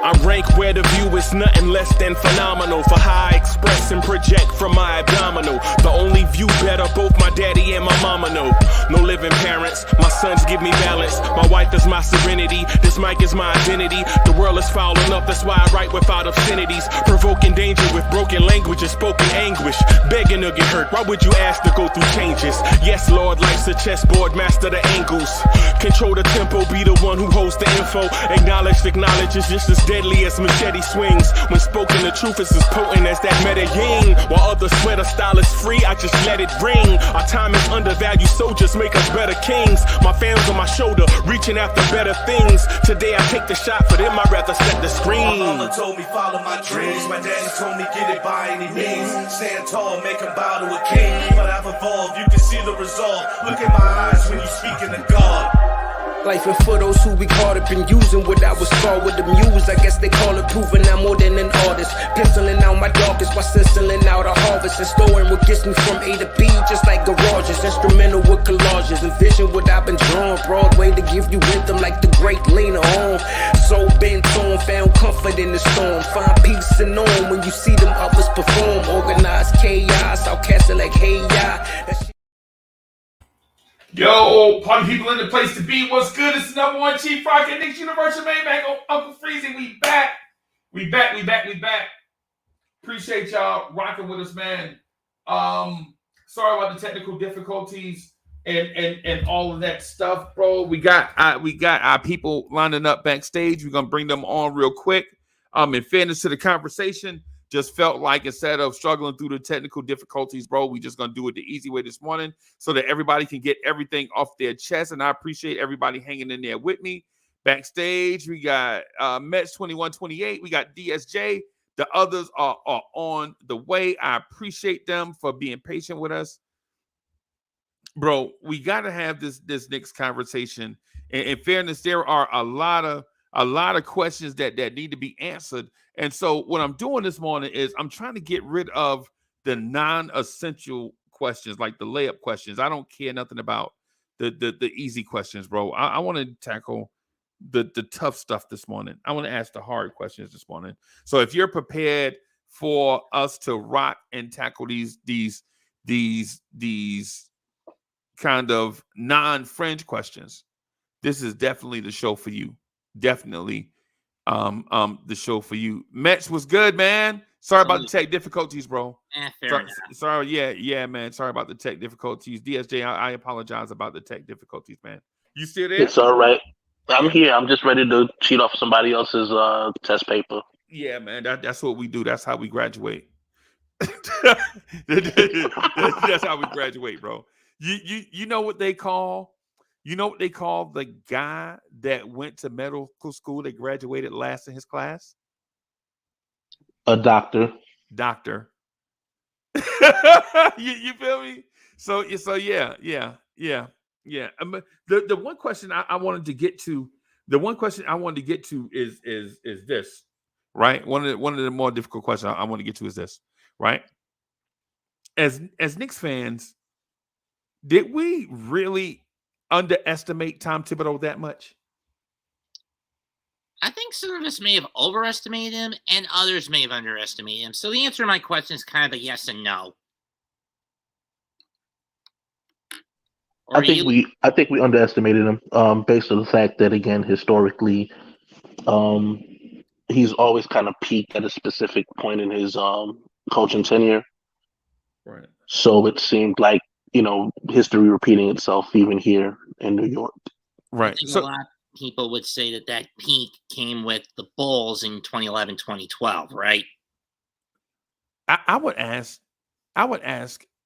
I rank where the view is nothing less than phenomenal for how I express and project from my abdominal. The only view better, both my daddy and my mama know. No living parents, my sons give me balance. My wife is my serenity, this mic is my identity. The world is foul enough, that's why I write without obscenities. Provoking danger with broken language and spoken anguish. Begging to get hurt, why would you ask to go through changes? Yes, Lord, life's a chessboard, master the angles. Control the tempo, be the one who holds the info. Acknowledge is just as deadly as machete swings. When spoken, the truth is as potent as that Medellin. While others swear the style is free, I just let it ring. Our time is undervalued, soldiers make us better kings. My fans on my shoulder, reaching after better things. Today I take the shot, for them I'd rather set the screen. My mama told me follow my dreams. My daddy told me get it by any means. Stand tall, make them bow to a king. But I've evolved, you can see the resolve. Look in my eyes when you speaking to God. Life and for those who we caught up in using what I was called with the muse. I guess they call it proving I'm more than an artist. Penciling out my darkest while stenciling out a harvest. And storing what gets me from A to B, just like garages. Instrumental with collages. Envision what I've been drawing. Broadway to give you rhythm like the great Lena Horne. So bent on, found comfort in the storm. Find peace and on when you see them others perform. Organized chaos, outcasted like hey ya. Yo, party people in the place to be. What's good? It's the #1 Chief Rocket Knicks Universal main back on Uncle Freezie. We back. Appreciate y'all rocking with us, man. Sorry about the technical difficulties and all of that stuff, bro. We got our people lining up backstage. We're gonna bring them on real quick. In fairness to the conversation, just felt like instead of struggling through the technical difficulties, bro, we just going to do it the easy way this morning so that everybody can get everything off their chest. And I appreciate everybody hanging in there with me. Backstage, we got Mets 2128. We got DSJ. The others are on the way. I appreciate them for being patient with us. Bro, we got to have this Knicks conversation. In fairness, there are a lot of questions that need to be answered. And so what I'm doing this morning is I'm trying to get rid of the non-essential questions, like the layup questions. I don't care nothing about the easy questions, bro. I want to tackle the tough stuff this morning. I want to ask the hard questions this morning. So if you're prepared for us to rock and tackle these kind of non-fringe questions, this is definitely the show for you. Definitely the show for you. Mets was good, man. Sorry about the tech difficulties, bro. Sorry, yeah, man. Sorry about the tech difficulties. DSJ, I apologize about the tech difficulties, man. You still there? It's all right. I'm here. I'm just ready to cheat off somebody else's test paper. Yeah, man. That's what we do. That's how we graduate. That's how we graduate, bro. You know what they call? You know what they call the guy that went to medical school that graduated last in his class? A doctor. Doctor. you feel me? So yeah. The one question I wanted to get to, is this, right? One of the more difficult questions I want to get to is this, right? As Knicks fans, did we really underestimate Tom Thibodeau that much? I think some of us may have overestimated him and others may have underestimated him. So the answer to my question is kind of a yes and no. I think we underestimated him based on the fact that, again, historically, he's always kind of peaked at a specific point in his coaching tenure. Right. So it seemed like, history repeating itself even here in New York. Right. So a lot of people would say that peak came with the Bulls in 2011, 2012, right? I would ask,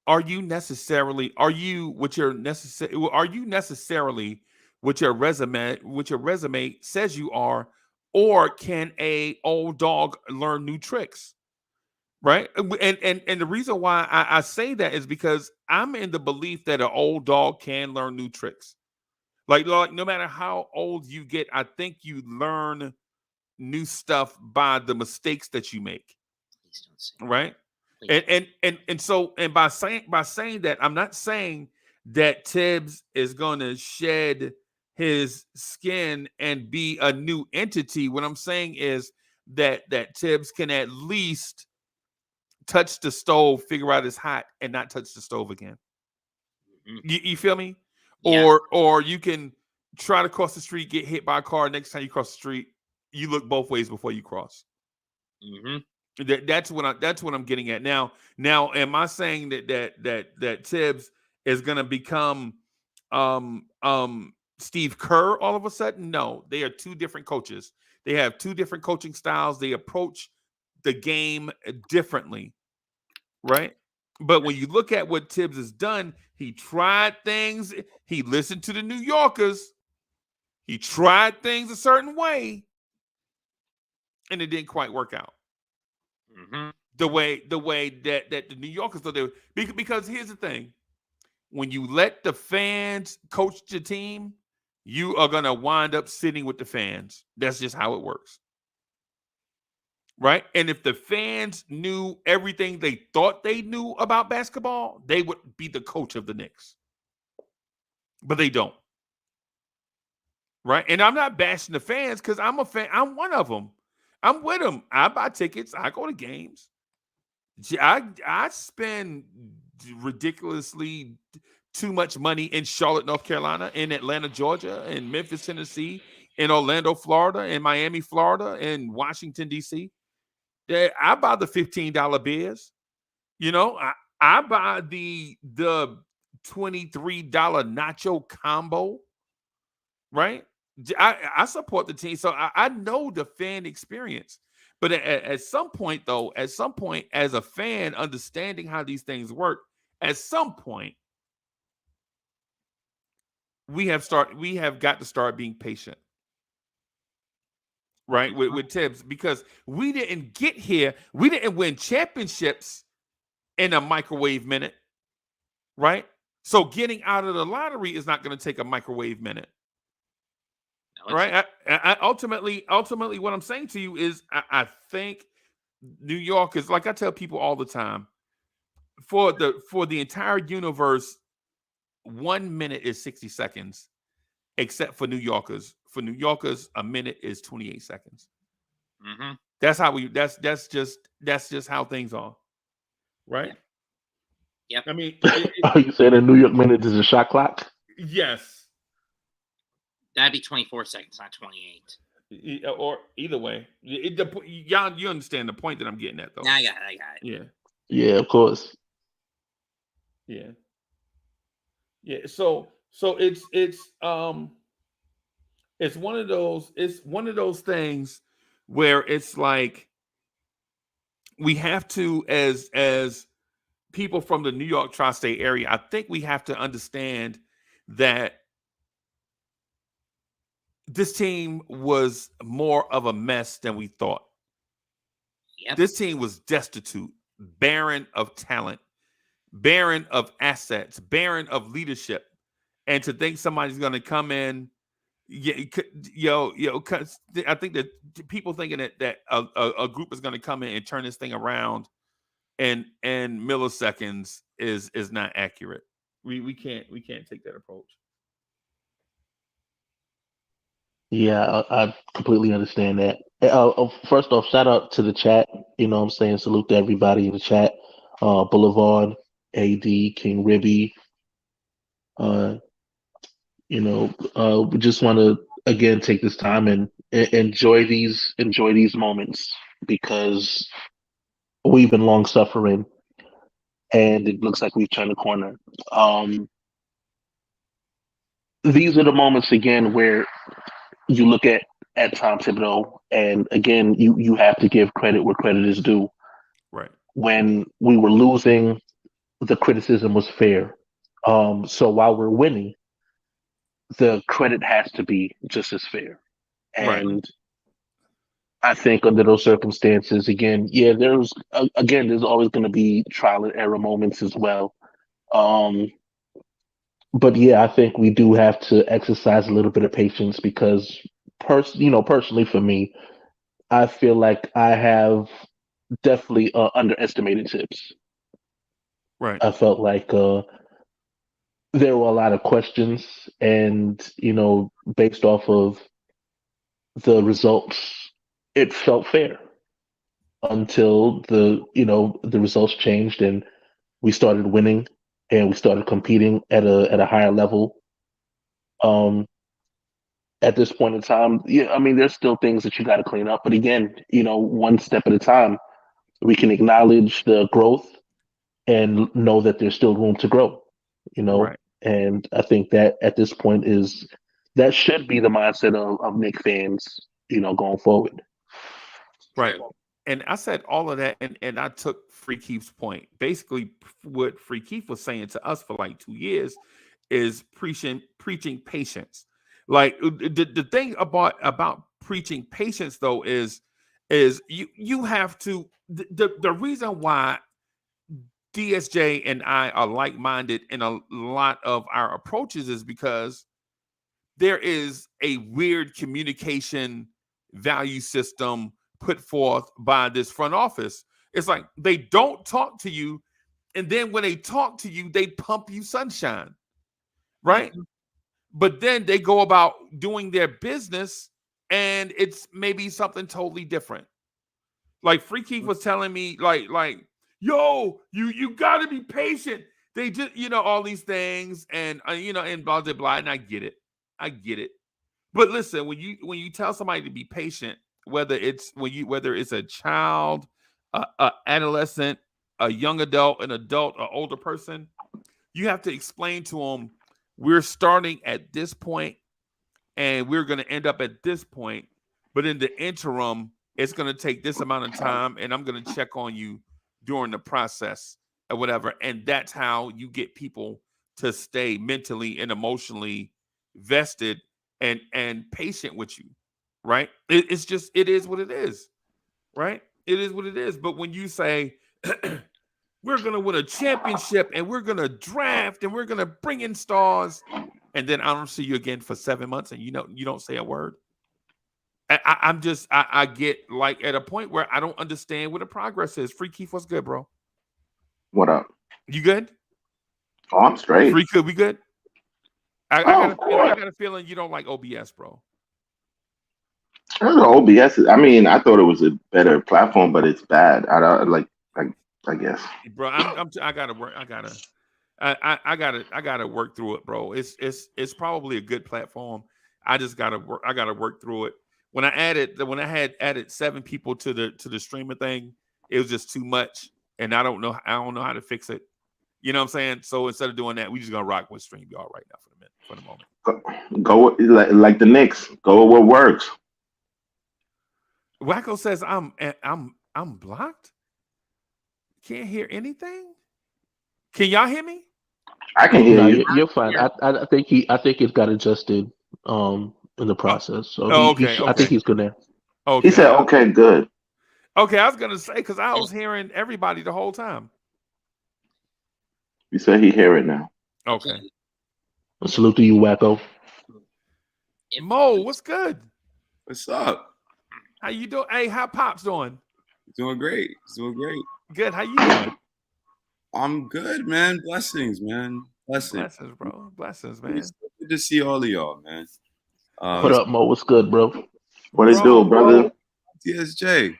are you necessarily what your resume says you are, or can a old dog learn new tricks? Right. And the reason why I say that is because I'm in the belief that an old dog can learn new tricks. Like no matter how old you get, I think you learn new stuff by the mistakes that you make. Right. And by saying that, I'm not saying that Tibbs is going to shed his skin and be a new entity. What I'm saying is that Tibbs can at least touch the stove, figure out it's hot, and not touch the stove again. You feel me? Yeah. Or you can try to cross the street, get hit by a car. Next time you cross the street, you look both ways before you cross. That's what I'm getting at now. Am I saying that Tibbs is going to become Steve Kerr all of a sudden? No, they are two different coaches. They have two different coaching styles. They approach the game differently, right? But when you look at what Tibbs has done, he tried things. He listened to the New Yorkers. He tried things a certain way, and it didn't quite work out. The way that the New Yorkers thought they would. Because here's the thing: when you let the fans coach the team, you are gonna wind up sitting with the fans. That's just how it works. Right? And if the fans knew everything they thought they knew about basketball, they would be the coach of the Knicks. But they don't. Right? And I'm not bashing the fans because I'm a fan. I'm one of them. I'm with them. I buy tickets. I go to games. I spend ridiculously too much money in Charlotte, North Carolina, in Atlanta, Georgia, in Memphis, Tennessee, in Orlando, Florida, in Miami, Florida, in Washington, D.C. I buy the $15 beers. You know, I buy the $23 nacho combo, right? I support the team. So I know the fan experience. But at some point, though, as a fan, understanding how these things work, at some point, we have got to start being patient. Right, with Tibbs, because we didn't get here. We didn't win championships in a microwave minute, right? So getting out of the lottery is not going to take a microwave minute, right? I ultimately, what I'm saying to you is, I think New York is, like I tell people all the time, for the entire universe, 1 minute is 60 seconds, except for New Yorkers. For New Yorkers, a minute is 28 seconds. That's how that's just how things are, right? Yep. I mean, are you saying a New York minute is a shot clock? Yes. That'd be 24 seconds, not 28. Or either way, y'all, you understand the point that I'm getting at, though. I got it. Yeah. Yeah, of course. Yeah. So it's one of those things where it's like we have to, as people from the New York tri-state area, I think we have to understand that this team was more of a mess than we thought. Yep. This team was destitute, barren of talent, barren of assets, barren of leadership. And to think somebody's going to come in, I think that people thinking that a group is going to come in and turn this thing around in milliseconds is not accurate. We can't take that approach. Yeah, I completely understand that. First off, shout out to the chat. You know what I'm saying? Salute to everybody in the chat. Boulevard, AD, King Ribby. We just want to again take this time and enjoy these moments, because we've been long suffering and it looks like we've turned the corner. These are the moments again where you look at Tom Thibodeau, and again, you have to give credit where credit is due. Right. When we were losing, the criticism was fair. So while we're winning, the credit has to be just as fair. And right. I think under those circumstances, again, there's always going to be trial and error moments as well. But yeah, I think we do have to exercise a little bit of patience, because personally for me, I feel like I have definitely underestimated Tibbs. Right. I felt like there were a lot of questions, and based off of the results, it felt fair until the results changed and we started winning and we started competing at a higher level. Um, at this point in time, yeah, I mean, there's still things that you got to clean up, but again, one step at a time. We can acknowledge the growth and know that there's still room to grow. Right. And I think that at this point that should be the mindset of Knicks fans, going forward. Right. And I said all of that, and I took Free Keith's point. Basically, what Free Keith was saying to us for like 2 years is preaching patience. Like the thing about preaching patience though is you have to the reason why DSJ and I are like-minded in a lot of our approaches is because there is a weird communication value system put forth by this front office. It's like they don't talk to you, and then when they talk to you, they pump you sunshine, right? Mm-hmm. But then they go about doing their business, and it's maybe something totally different. Like Free Keith was telling me, like, yo, you got to be patient. They just, all these things, and and blah blah blah. And I get it. But listen, when you tell somebody to be patient, whether it's a child, a adolescent, a young adult, an adult, an older person, you have to explain to them, we're starting at this point, and we're going to end up at this point. But in the interim, it's going to take this amount of time, and I'm going to check on you during the process or whatever. And that's how you get people to stay mentally and emotionally vested and patient with you, right? It is what it is, right? It is what it is. But when you say we're going to win a championship and we're going to draft and we're going to bring in stars, and then I don't see you again for 7 months and you don't say a word, I get like at a point where I don't understand what the progress is. Free Keith, what's good, bro? What up? You good? Oh, I'm straight. Free, could we good? I got a feeling you don't like OBS, bro. I don't know, OBS. I thought it was a better platform, but it's bad. I guess. Bro, I gotta work through it, bro. It's probably a good platform. I gotta work through it. When I had added 7 people to the streamer thing, it was just too much, and I don't know how to fix it. You know what I'm saying? So instead of doing that, we just gonna rock with StreamYard right now for the moment. Go like the Knicks. Go with what works. Wacko says I'm blocked. Can't hear anything. Can y'all hear me? I can hear you. You're fine. I think it got adjusted in the process. So okay. I think he's good there. Okay. He said, "Okay, good." Okay, I was gonna say because I was hearing everybody the whole time. You said he hear it now. Okay. Salute to you, Wacko. Mo, what's good? What's up? How you doing? Hey, how Pop's doing? Doing great. Good. How you doing? I'm good, man. Blessings, man. Blessings, bro. Blessings, man. It's good to see all of y'all, man. What up, Mo? What's good, bro? What it do, brother? DSJ.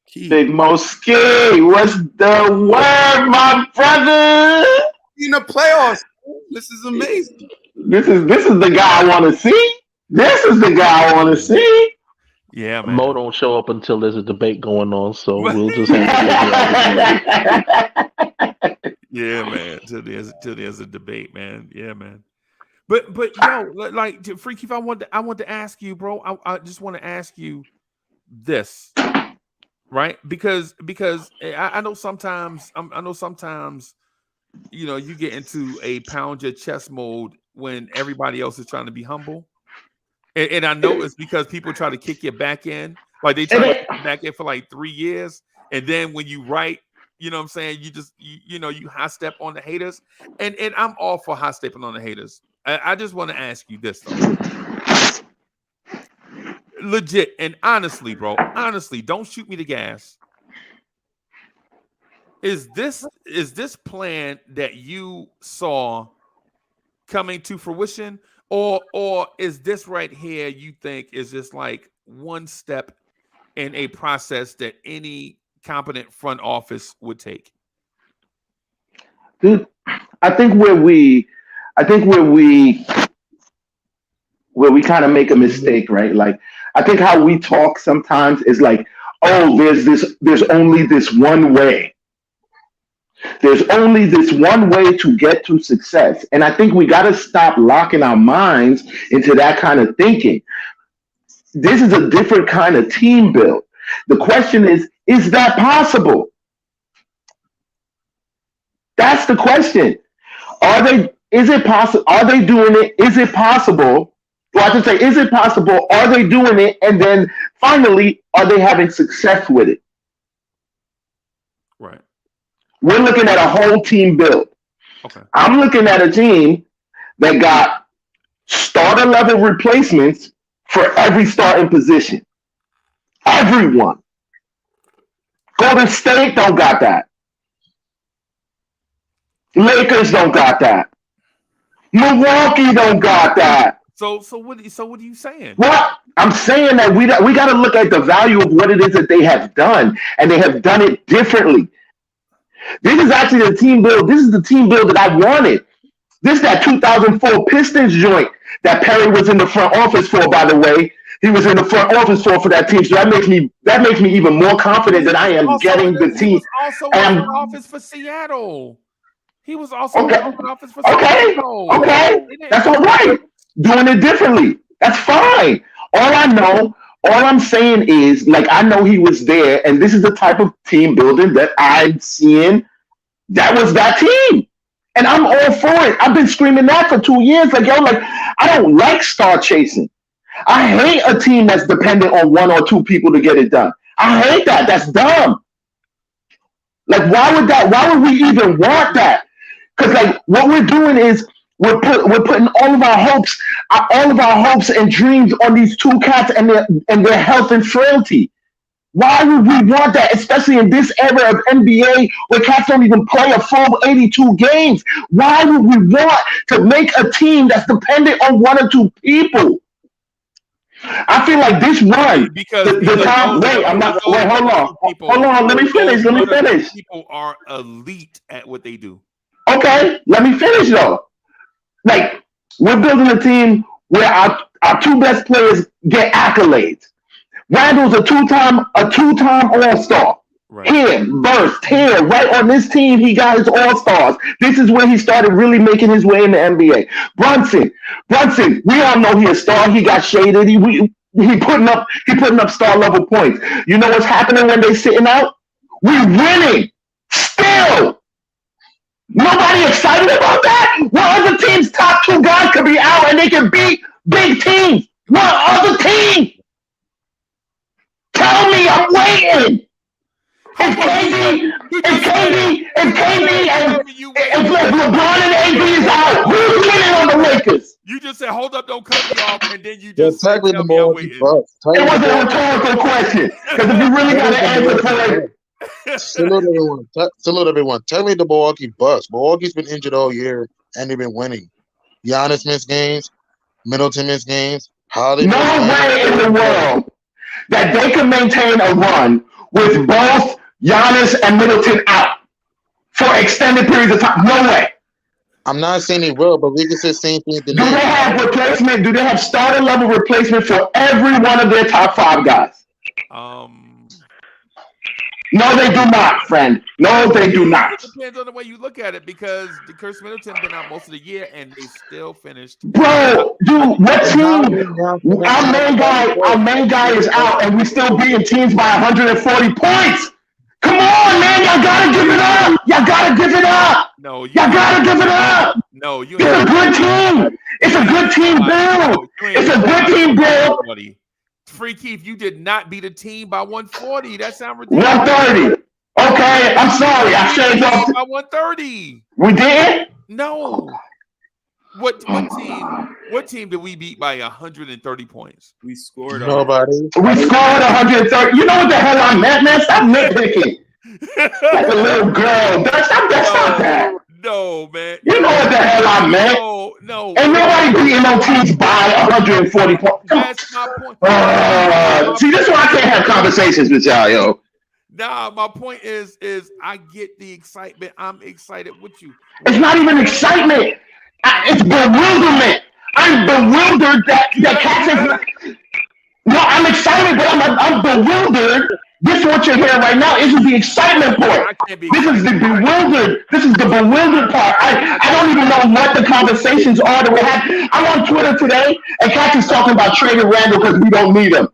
Key. Big Mo Ski. What's the word, my brother? In the playoffs. This is amazing. This is the guy I want to see. This is the guy I want to see. Yeah, man. Mo don't show up until there's a debate going on, so we'll just have to yeah, man. Till there's a debate, man. Yeah, man. But yo, like Freaky, I want to ask you, bro. I just want to ask you this, right? Because I know sometimes you get into a pound your chest mode when everybody else is trying to be humble. And I know it's because people try to kick you back in. Like they try to kick you back in for like 3 years. And then when you write, you know what I'm saying? You just, you high step on the haters. And I'm all for high stepping on the haters. I just want to ask you this, though. legit and honestly, bro, don't shoot me the gas. Is this plan that you saw coming to fruition, or is this right here you think is just like one step in a process that any competent front office would take? Dude, I think where we kind of make a mistake, right? Like, I think how we talk sometimes is like, oh, there's only this one way. There's only this one way to get to success. And I think we got to stop locking our minds into that kind of thinking. This is a different kind of team build. The question is that possible? That's the question. Is it possible? Are they doing it? Is it possible? Well, I should say, is it possible? Are they doing it? And then finally, are they having success with it? Right. We're looking at a whole team build. Okay. I'm looking at a team that got starter level replacements for every starting position. Everyone. Golden State don't got that. Lakers don't got that. Milwaukee don't got that. So what are you saying? What? I'm saying that we got to look at the value of what it is that they have done, and they have done it differently. This is actually the team build. This is the team build that I wanted. This is that 2004 Pistons joint that Perry was in the front office for, by the way. He was in the front office for that team. So that makes me even more confident that I am getting the team. He was also in the front office for Seattle. He was also in the front office for Seattle. Okay. That's all right. Doing it differently. That's fine. All I'm saying is, like, I know he was there, and this is the type of team building that I'm seeing. That was that team. And I'm all for it. I've been screaming that for 2 years. Like, yo, like, I don't like star chasing. I hate a team that's dependent on one or two people to get it done. I hate that. That's dumb. Like, why would we even want that? Because, like, what we're doing is we're putting all of our hopes and dreams on these two cats and their health and frailty. Why would we want that, especially in this era of NBA where cats don't even play a full 82 games? Why would we want to make a team that's dependent on one or two people? I feel like this run, hold on, let me finish. People are elite at what they do. Okay, let me finish though. Like, we're building a team where our two best players get accolades. Randle's a two-time All-Star. Right. Here, right on this team, he got his All-Stars. This is where he started really making his way in the NBA. Brunson, we all know he's a star. He got shaded. He putting up star level points. You know what's happening when they sitting out? We're winning still. Nobody excited about that? What other team's top two guys could be out and they can beat big teams? What other team? Tell me, I'm waiting. If LeBron and AD is out, who's winning on the Lakers? You just said, hold up, don't cut me off, and then you just said, It wasn't a rhetorical question. Because if you really got to answer for it. Salute everyone. Tell me the Milwaukee Bucks. Milwaukee's been injured all year, and they've been winning. Giannis missed games. Middleton missed games. No way in the world that they can maintain a run with both Giannis and Middleton out for extended periods of time. No way. I'm not saying they will, but we can say the same thing. Do they have replacement? Do they have starter level replacement for every one of their top five guys? No, they do not, friend. No, they do not. It depends on the way you look at it, because Chris Middleton been out most of the year and they still finished. Bro, dude, what team? Our main guy is out, and we still beating teams by 140 points. Come on, man, y'all gotta give it up. Y'all gotta give it up. No, y'all gotta give it up. No, it's a good team. It's a good team build. It's a good team build. Free Keith, you did not beat a team by 140. That sounds ridiculous. 130. Okay, I'm sorry. I shaved off by 130. We did? No. What team did we beat by 130 points? We scored. Nobody. We scored 130. You know what the hell I meant, man? Stop nitpicking. Like a little girl. Stop that. No, man. You know what the hell I meant? No. Ain't nobody beating no teams by 140 points. That's my point. See, this is why I can't have conversations with y'all, yo. Nah, my point is I get the excitement. I'm excited with you. It's not even excitement. It's bewilderment. I'm bewildered that Cats is. No, I'm excited, but I'm bewildered. This is what you're hearing right now. This is the excitement part. This is the bewildered. This is the bewildered part. I don't even know what the conversations are that we have. I'm on Twitter today, and Cats is talking about trading Randle because we don't need him.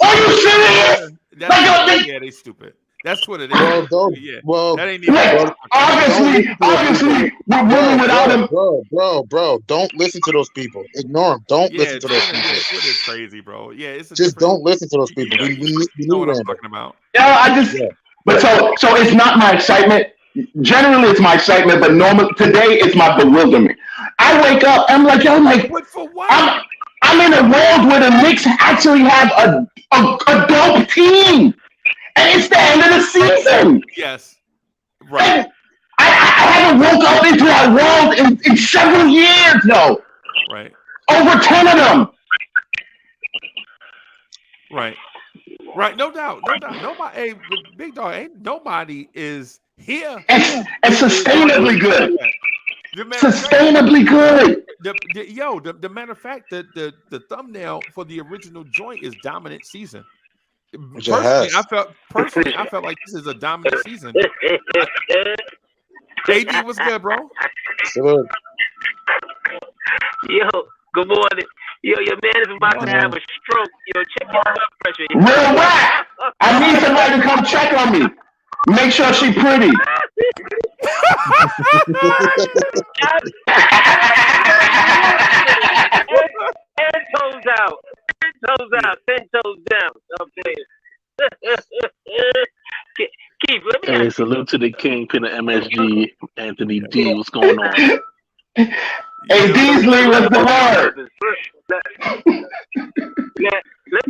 Are you serious? Yeah, they stupid. That's what it is. Well, that ain't even. Obviously, we're winning without him. Bro, don't listen to those people. Ignore them. Don't listen to those people. It's crazy, bro. Yeah, it's just don't listen to those people. We know what I'm talking about. But so it's not my excitement. Generally, it's my excitement, but today it's my bewilderment. I wake up, I'm like, What for what? I'm in a world where the Knicks actually have a dope team. And it's the end of the season. Yes. Right. I haven't woke up into our world in several years, though. Right. Over 10 of them. Right. No doubt. Nobody, big dog, ain't nobody is here. And sustainably good. Sustainably good. The matter of fact, the thumbnail for the original joint is dominant season. Personally, I felt like this is a dominant season. AD, what's good, bro? Good. Yo, good morning. Yo, your man is about to have a stroke. Yo, check your blood pressure. Real rap. I need somebody to come check on me. Make sure she's pretty. And toes out. 10 toes down. I'm saying. Keith, let me Hey, salute to the kingpin of MSG, Anthony D. What's going on? Hey, Beasley, what's the word? Let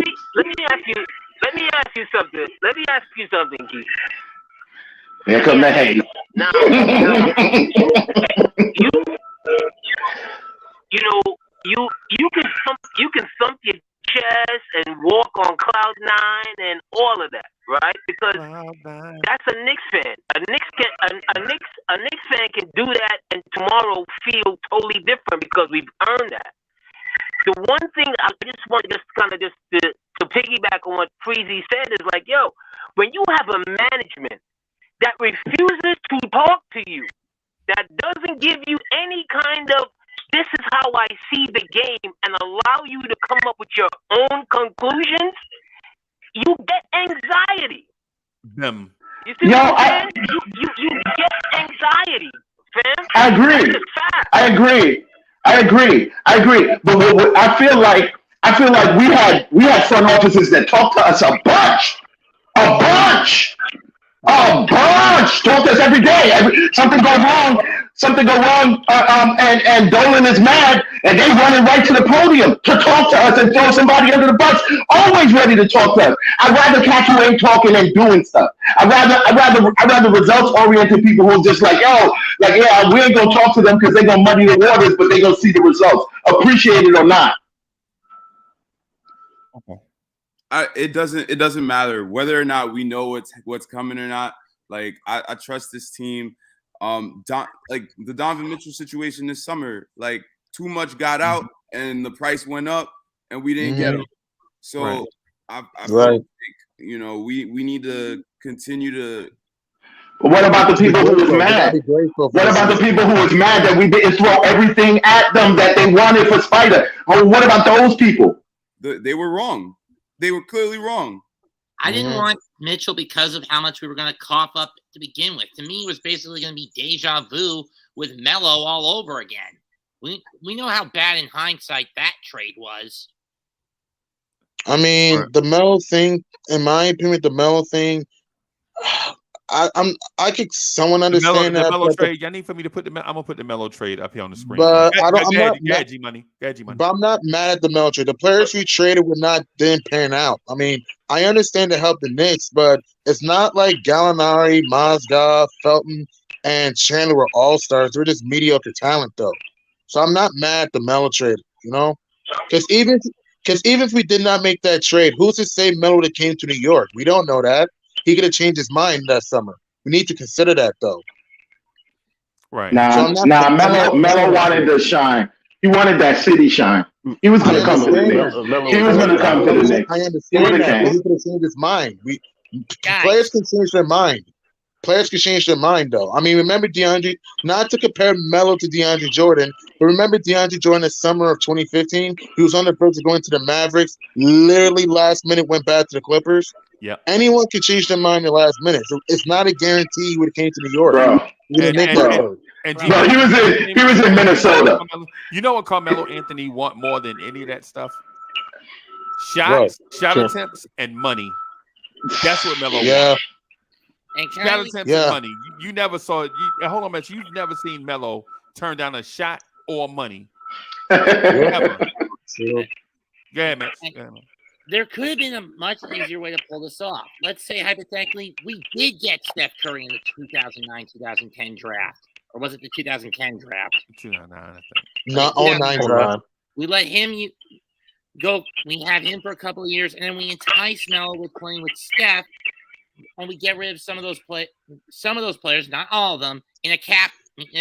me ask you something, Keith. Here come the hate. Now, you can thump your chest and walk on cloud 9 and all of that, right? Because that's a Knicks fan. A Knicks fan can do that and tomorrow feel totally different because we've earned that. The one thing I just want to piggyback on what Freezie said is like, yo, when you have a management that refuses to talk to you, that doesn't give you any kind of this is how I see the game and allow you to come up with your own conclusions, you get anxiety. Them. You see what I'm saying? You get anxiety, fam. I agree. But I feel like we had front offices that talked to us a bunch. Talk to us every day. Something go wrong, and Dolan is mad, and they running right to the podium to talk to us and throw somebody under the bus. Always ready to talk to us. I'd rather catch who ain't talking and doing stuff. I'd rather results oriented people who are just like, we ain't gonna talk to them because they're gonna muddy the waters, but they're gonna see the results, appreciate it or not. Okay. It doesn't matter whether or not we know what's coming or not. Like I trust this team. Like the Donovan Mitchell situation this summer, like too much got out and the price went up and we didn't get him. So I feel like, we need to continue to. But what about the people who was mad? What about the people who was mad that we didn't throw everything at them that they wanted for Spider? Or what about those people? They were wrong. They were clearly wrong. I didn't want Mitchell because of how much we were going to cough up to begin with. To me, it was basically going to be deja vu with Melo all over again. We know how bad in hindsight that trade was. I mean, the Melo thing, in my opinion, I could someone The understand that, Melo but trade. Y'all need for me to put I'm gonna put the Melo trade up here on the screen. but I don't. Go I'm ahead, not. go ahead, G Money. Go ahead, G Money. But I'm not mad at the Melo trade. The players we traded didn't pan out. I mean, I understand to help the Knicks, but it's not like Gallinari, Mozgov, Felton, and Chandler were all stars. They're just mediocre talent, though. So I'm not mad at the Melo trade. You know, because even if we did not make that trade, who's to say Melo would have came to New York? We don't know that. He could have changed his mind that summer. We need to consider that, though. Right. Nah, Melo wanted to shine. He wanted that city shine. He was going to come to the Knicks. He was going to come to the Knicks. I understand that, but he could have changed his mind. Players can change their mind. Players can change their mind, though. I mean, remember DeAndre, not to compare Melo to DeAndre Jordan, but remember DeAndre Jordan the summer of 2015? He was on the verge of going to the Mavericks, literally last minute went back to the Clippers. Yeah. Anyone can change their mind in the last minute. So it's not a guarantee he would have came to New York. Bro. He was in Minnesota. You know what Carmelo Anthony want more than any of that stuff? Shots, shot attempts, and money. That's what Melo wants. And shot attempts and money. You never saw it. Hold on, man. You've never seen Melo turn down a shot or money. Never. Go ahead, man. There could have been a much easier way to pull this off. Let's say, hypothetically, we did get Steph Curry in the 2009-2010 draft. Or was it the 2010 draft? 2009, I think. No, 09 draft. We let him go. We have him for a couple of years, and then we entice Melo with playing with Steph, and we get rid of some of those players, not all of them, in a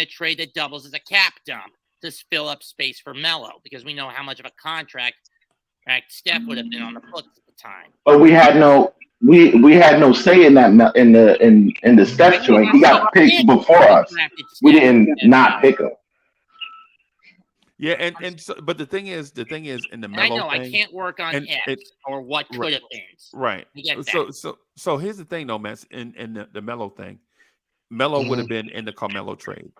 trade that doubles as a cap dump to fill up space for Melo, because we know how much of a contract Steph would have been on the books at the time. But we had no say in that in the Steph joint. He got picked before us. We didn't not pick him. Yeah, but the thing is in the Melo thing, I can't work on ifs or what could have been. Right. So here's the thing, though, man. In the Melo thing, Melo would have been in the Carmelo trade.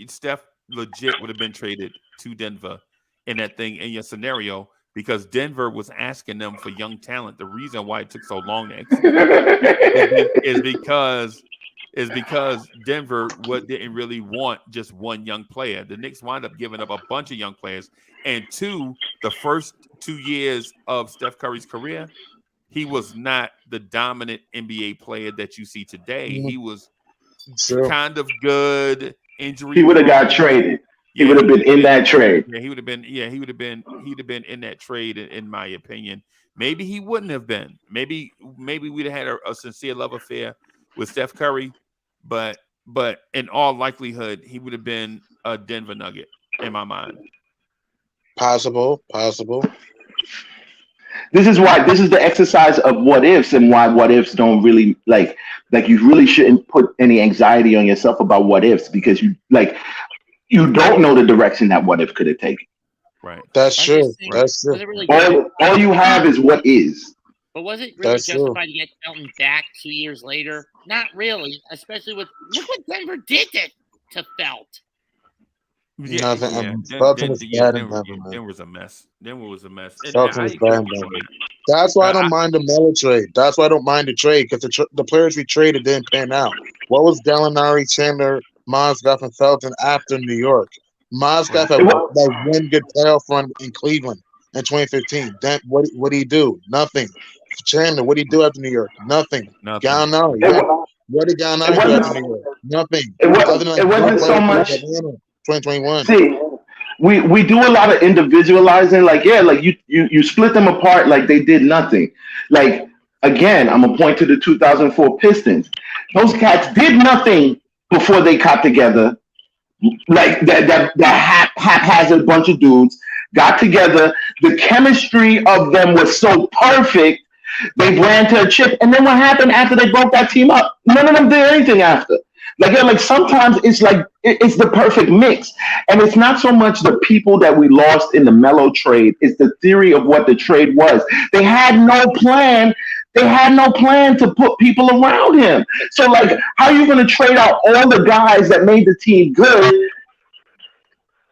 Steph legit would have been traded to Denver in that thing in your scenario, because Denver was asking them for young talent. The reason why it took so long to execute is because Denver didn't really want just one young player. The Knicks wound up giving up a bunch of young players. And the first 2 years of Steph Curry's career, he was not the dominant NBA player that you see today. He was kind of good. Injury. He would have got traded. He would have been in that trade. Yeah, he would have been in that trade, in my opinion. Maybe he wouldn't have been. Maybe we'd have had a sincere love affair with Steph Curry, but in all likelihood, he would have been a Denver Nugget in my mind. Possible. This is the exercise of what ifs, and why what ifs don't really like you really shouldn't put any anxiety on yourself about what ifs, because you don't know the direction that what if could have taken. Right. That's true. That's true. Really all you have is what is. But was it really justified to get Felton back 2 years later? Not really, especially look what Denver did to Felt. Yeah, Felton was bad in Denver. Denver was a mess. Felton was bad in Denver. That's why I don't mind the Melo trade. That's why I don't mind the trade, because the players we traded didn't pan out. What was Gallinari, Chandler, Mozgov, and Felton after New York? Mozgov had one good playoff run in Cleveland in 2015. Then what did he do? Nothing. Chandler, what did he do after New York? Nothing. Gallinari, what did Gallinari do after New York? Nothing. It wasn't so much. 2021. See, we do a lot of individualizing. You split them apart like they did nothing. Again, I'm gonna point to the 2004 Pistons. Those cats did nothing before they got together. That haphazard bunch of dudes got together. The chemistry of them was so perfect. They ran to a chip, and then what happened after they broke that team up? None of them did anything after. Sometimes it's it's the perfect mix, and it's not so much the people that we lost in the Melo trade. It's the theory of what the trade was. They had no plan. They had no plan to put people around him. So, how are you going to trade out all the guys that made the team good,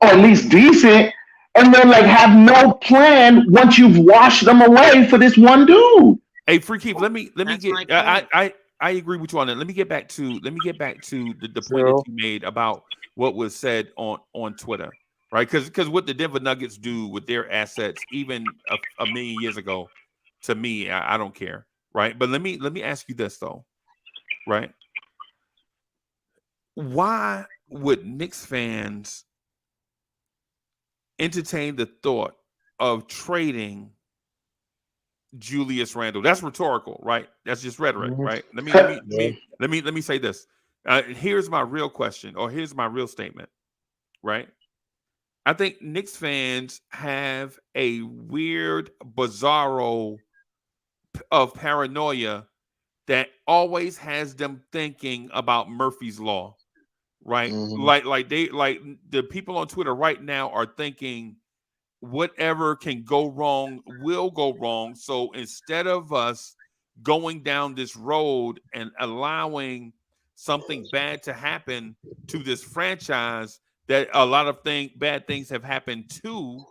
or at least decent, and then have no plan once you've washed them away for this one dude? Hey, Free Keith, let me That's get. my point. I agree with you on that. Let me get back to the point that Zero. you made about what was said on Twitter, right? Because what the Denver Nuggets do with their assets, even a million years ago, to me, I don't care, right? But let me ask you this though, right? Why would Knicks fans entertain the thought of trading Julius Randle? That's rhetorical, right? That's just rhetoric, Mhm. right? Let Yeah. me say this. Here's my real question, or here's my real statement, right? I think Knicks fans have a weird, bizarro of paranoia that always has them thinking about Murphy's Law, right? Mhm. Like the people on Twitter right now are thinking whatever can go wrong will go wrong. So instead of us going down this road and allowing something bad to happen to this franchise that a lot of bad things have happened to,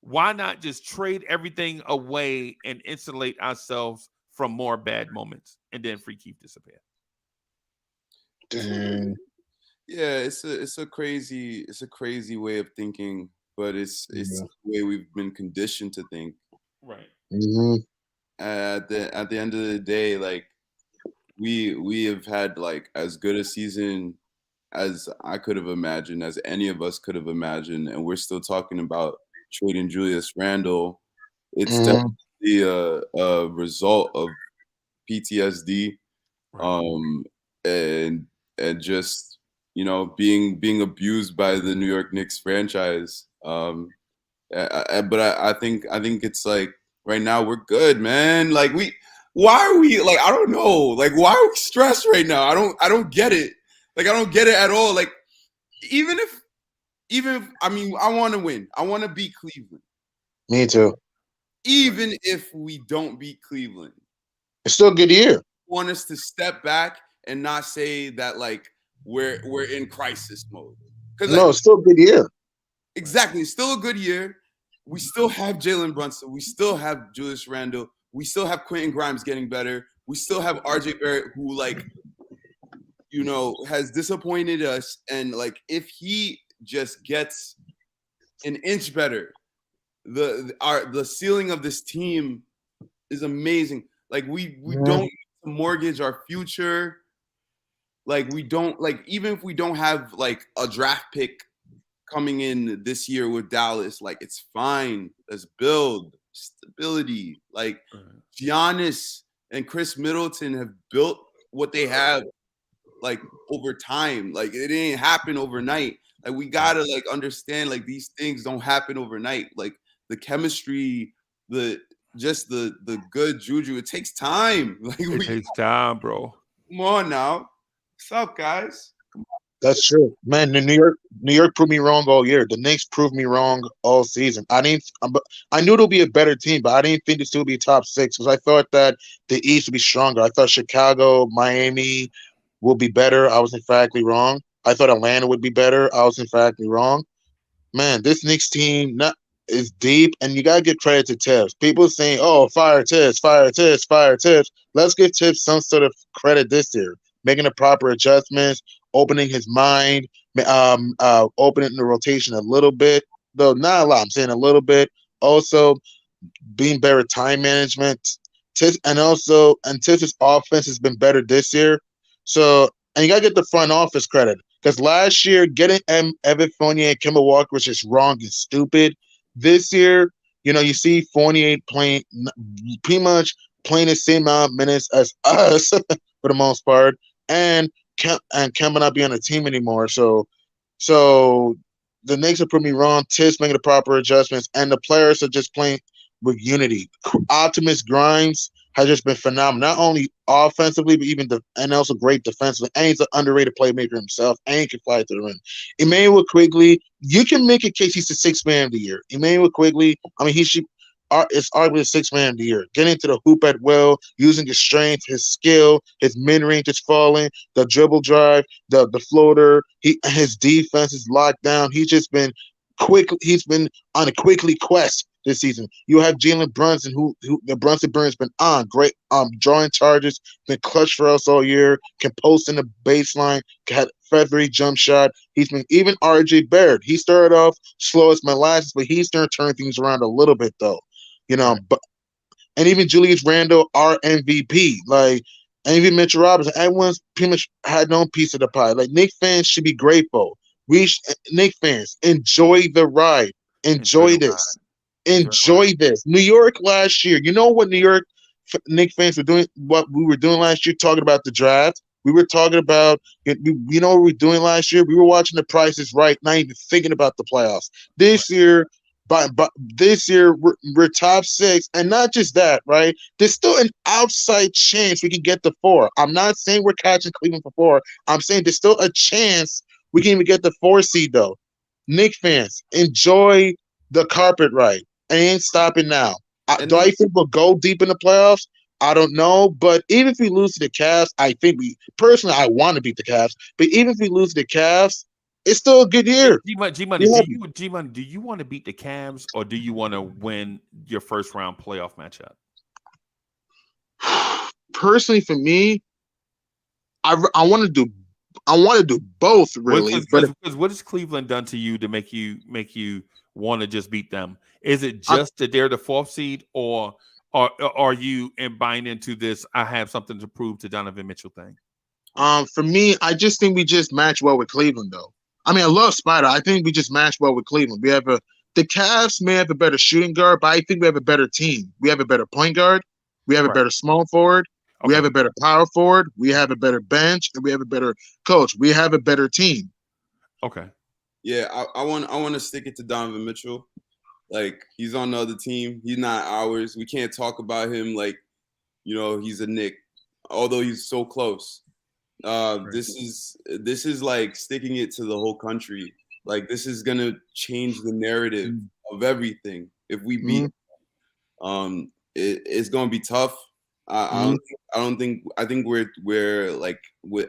why not just trade everything away and insulate ourselves from more bad moments and then Free Keith disappear? Dang. Yeah, it's a crazy way of thinking, but it's Yeah. the way we've been conditioned to think. Right. Mhm. At the end of the day, like we have had like as good a season as I could have imagined, as any of us could have imagined, and we're still talking about trading Julius Randle. It's Mhm. definitely a result of PTSD, Right. and just being abused by the New York Knicks franchise. But I think it's like right now we're good, man. Like why are we like I don't know, like why are we stressed right now? I don't get it. Like I don't get it at all. Like even if I mean I want to win, I want to beat Cleveland. Me too. Even if we don't beat Cleveland, It's still a good year. want us to step back and not say that like we're in crisis mode. Because No, like it's still a good year. exactly, it's still a good year. We still have Jalen Brunson. We still have Julius Randle. We still have Quentin Grimes getting better. We still have RJ Barrett, who like has disappointed us. And like if he just gets an inch better, the ceiling of this team is amazing. Like we don't need to mortgage our future. Like we don't like even if we don't have like a draft pick coming in this year with Dallas, like it's fine. Let's build stability. Like Giannis and Chris Middleton have built what they have like over time. Like it didn't happen overnight. Like we gotta like understand like these things don't happen overnight. Like the chemistry, the good juju, it takes time. Like It takes time, bro. come on now. What's up, guys? That's true, man. The New York proved me wrong all year. The Knicks proved me wrong all season. I knew it'll be a better team, but I didn't think it'd still be top six because I thought that the East would be stronger. I thought Chicago, Miami will be better. I was emphatically wrong. I thought Atlanta would be better. I was emphatically wrong. Man, this Knicks team is deep, and you gotta give credit to Tibbs. People saying, "Oh, fire Tibbs, fire Tibbs, fire Tibbs." Let's give Tibbs some sort of credit this year, making the proper adjustments, opening his mind, opening the rotation a little bit, though not a lot. I'm saying a little bit. Also, being better at time management. Tibbs' offense has been better this year. So, and you gotta get the front office credit because last year getting Evan Fournier and Kemba Walker was just wrong and stupid. This year, you see Fournier playing pretty much playing the same amount of minutes as us for the most part, and Kemba not being on the team anymore. So the Knicks are proving me wrong. Tibbs making the proper adjustments, and the players are just playing with unity. Optimus Grimes has just been phenomenal, not only offensively, but and also great defensively. And he's an underrated playmaker himself, and he can fly to the rim. Emmanuel Quigley, you can make a case he's the sixth man of the year. Emmanuel Quigley, I mean, it's arguably the sixth man of the year. Getting to the hoop at will, using his strength, his skill, his mid-range is falling, the dribble drive, the floater, his defense is locked down. He's just been quick. He's been on a Quigley quest this season. You have Jalen Brunson, who the Brunson Burn's been on great, drawing charges, been clutch for us all year, can post in the baseline, had feathery jump shot. He's been even RJ Barrett. He started off slow as molasses, but he's starting to turn things around a little bit though. But and even Julius Randle, our MVP, and even Mitchell Robinson, everyone's pretty much had no piece of the pie. Like Knicks fans should be grateful. Knicks fans, enjoy the ride. Enjoy this. Enjoy this. New York last year. You know what New York Knicks fans were doing? What we were doing last year? Talking about the draft. We were talking about. You know what we were doing last year? We were watching the Price is Right, not even thinking about the playoffs. This year. But this year we're top 6, and not just that, right? There's still an outside chance we can get the 4. I'm not saying we're catching Cleveland for 4. I'm saying there's still a chance we can even get the 4 seed though. Knicks fans, enjoy the carpet ride. I ain't stopping now. Do I think we'll go deep in the playoffs? I don't know, but even if we lose to the Cavs, I think I want to beat the Cavs. But even if we lose to the Cavs, it's still a good year. G-Money, do you want to beat the Cavs or do you want to win your first round playoff matchup? Personally, for me, I want to do both, really. Because what has Cleveland done to you to make you want to just beat them? Is it just that they're the 4th seed, or are you buying into this? I have something to prove to Donovan Mitchell thing. For me, I just think we just match well with Cleveland, though. I mean, I love Spider. I think we just match well with Cleveland. The Cavs may have a better shooting guard, but I think we have a better team. We have a better point guard. We have a better small forward. Okay. We have a better power forward. We have a better bench, and we have a better coach. We have a better team. Okay. Yeah, I want to stick it to Donovan Mitchell. Like, he's on the other team. He's not ours. We can't talk about him like, he's a Knick, although he's so close. This is like sticking it to the whole country. Like, this is gonna change the narrative of everything if we beat. It's gonna be tough. I think we're like,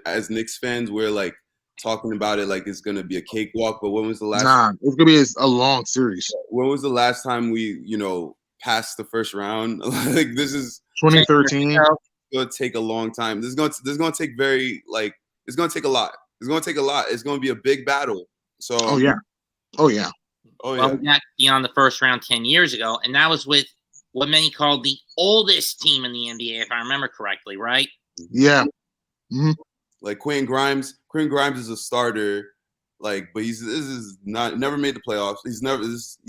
as Knicks fans, we're like talking about it like it's gonna be a cakewalk. But when was the last? It's gonna be a long series. When was the last time we passed the first round? Like, this is 2013. Gonna take a long time. This is gonna take it's gonna take a lot. It's gonna take a lot. It's gonna be a big battle. So Oh yeah. Well, we got beyond the first round 10 years ago, and that was with what many called the oldest team in the NBA, if I remember correctly, right? Yeah. Mm-hmm. Like Quentin Grimes. Quentin Grimes is a starter, but never made the playoffs. He's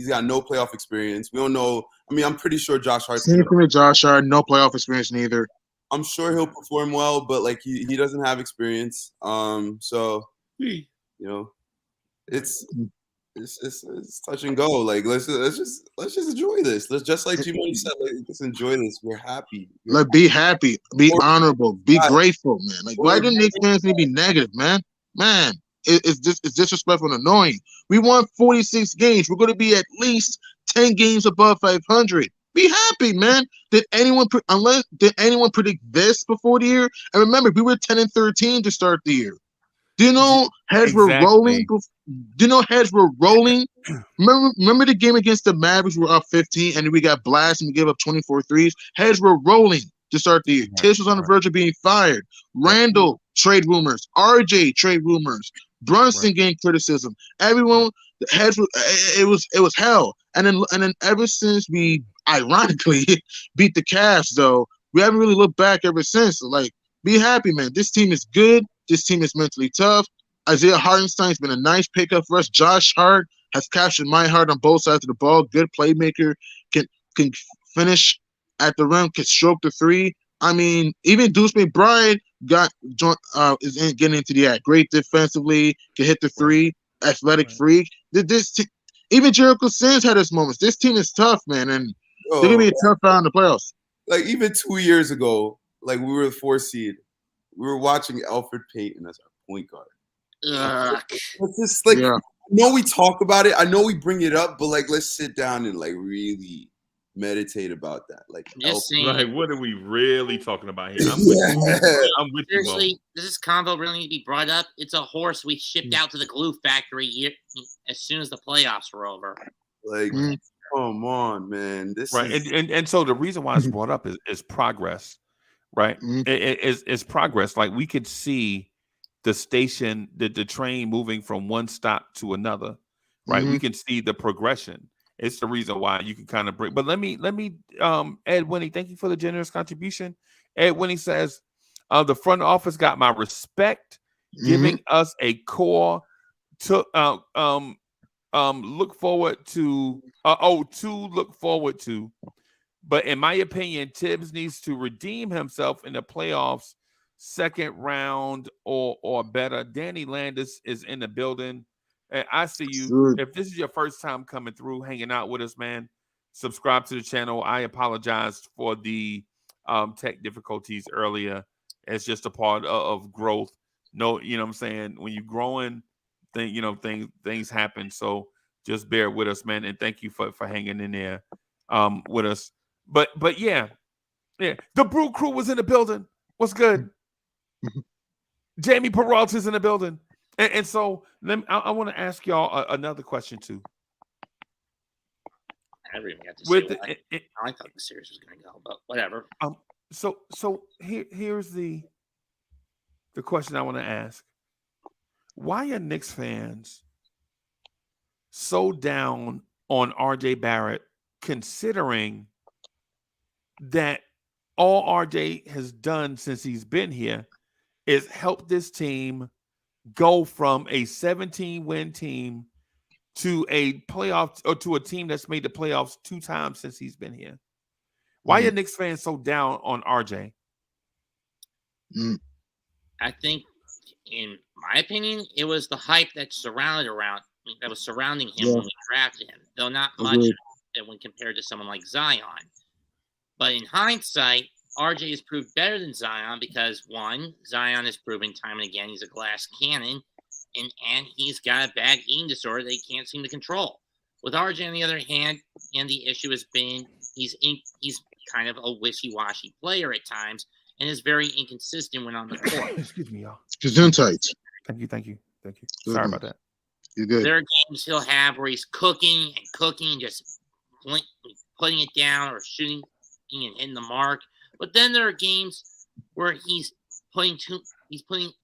got no playoff experience. We don't know. I mean, I'm pretty sure Josh Hart. Same thing with Josh Hart, no playoff experience neither. I'm sure he'll perform well, but he doesn't have experience. So it's touch and go. Like, let's just enjoy this. Let's, just like G-Money said, let's enjoy this. We're happy. Let's be happy, be honorable, be grateful, man. Like, why do Knicks fans need to be negative, man? Man, it's disrespectful and annoying. We won 46 games. We're going to be at least 10 games above 500. Be happy, man. Did anyone predict this before the year? And remember, we were 10-13 to start the year. Do you know heads were rolling? Do you know heads were rolling? Remember the game against the Mavericks? We were up 15, and then we got blasted and we gave up 24 threes. Heads were rolling to start the year. Tish was on the verge of being fired. Randle, trade rumors. RJ, trade rumors. Brunson getting criticism. Everyone, heads were, it was hell. And then ever since we ironically beat the Cavs, though, we haven't really looked back ever since. Like, be happy, man. This team is good. This team is mentally tough. Isaiah Hartenstein's been a nice pickup for us. Josh Hart has captured my heart on both sides of the ball. Good playmaker, can finish at the rim, can stroke the three. I mean, even Deuce McBride is getting into the act. Great defensively, can hit the three, athletic freak. Even Jericho Sims had his moments. This team is tough, man, and they're gonna be a tough round in the playoffs. Like, even 2 years ago, like, we were the 4th seed. We were watching Alfred Payton as our point guard. It's just like, I know we talk about it. I know we bring it up, but let's sit down and really meditate about that. Like, right? What are we really talking about here? I'm with you. Seriously, does this convo really need to be brought up? It's a horse we shipped out to the glue factory as soon as the playoffs were over. Like, Come on, man. This right? is And so the reason why it's brought up is progress, right? It's progress. Like we could see the station, the train moving from one stop to another, right? We can see the progression. It's the reason why you can kind of break. But let me Ed Winnie, thank you for the generous contribution. Ed Winnie says, the front office got my respect, giving us a core to look forward to look forward to. But in my opinion, Tibbs needs to redeem himself in the playoffs, second round or better. Danny Landis is in the building. I see you. If this is your first time coming through, hanging out with us, man, subscribe to the channel. I apologize for the tech difficulties earlier. It's just a part of growth. No, you know what I'm saying? When you're growing, things happen. So just bear with us, man. And thank you for hanging in there with us. But yeah. The Brew Crew was in the building. What's good? Jamie Peralta's in the building. And so I want to ask y'all another question too. I never even got to say I thought the series was going to go, but whatever. So here's the question I want to ask. Why are Knicks fans so down on RJ Barrett, considering that all RJ has done since he's been here is help this team go from a 17-win team to a playoff, or to a team that's made the playoffs 2 times since he's been here? Why are Knicks fans so down on RJ? I think, in my opinion, it was the hype that was surrounding him when we drafted him, though not much when compared to someone like Zion. But in hindsight, RJ has proved better than Zion because, one, Zion has proven time and again he's a glass cannon, and he's got a bad eating disorder that he can't seem to control. With RJ, on the other hand, and the issue has been he's kind of a wishy-washy player at times and is very inconsistent when on the court. Excuse me, y'all. Gesundheit. Thank you. Sorry about that. You're good. There are games he'll have where he's cooking and just putting it down or shooting and hitting the mark. But then there are games where he's putting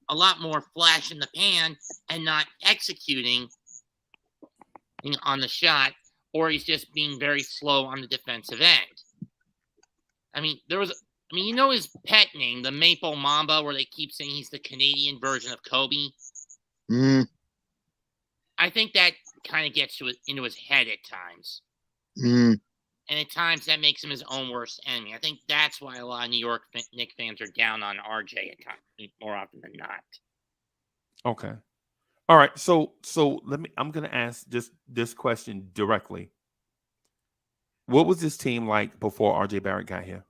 a lot more flash in the pan and not executing on the shot, or he's just being very slow on the defensive end. I mean, his pet name, the Maple Mamba, where they keep saying he's the Canadian version of Kobe. I think that kind of gets into his head at times. And at times that makes him his own worst enemy. I think that's why a lot of New York Knicks fans are down on RJ at times, more often than not. Okay. All right. So I'm going to ask this question directly. What was this team like before RJ Barrett got here?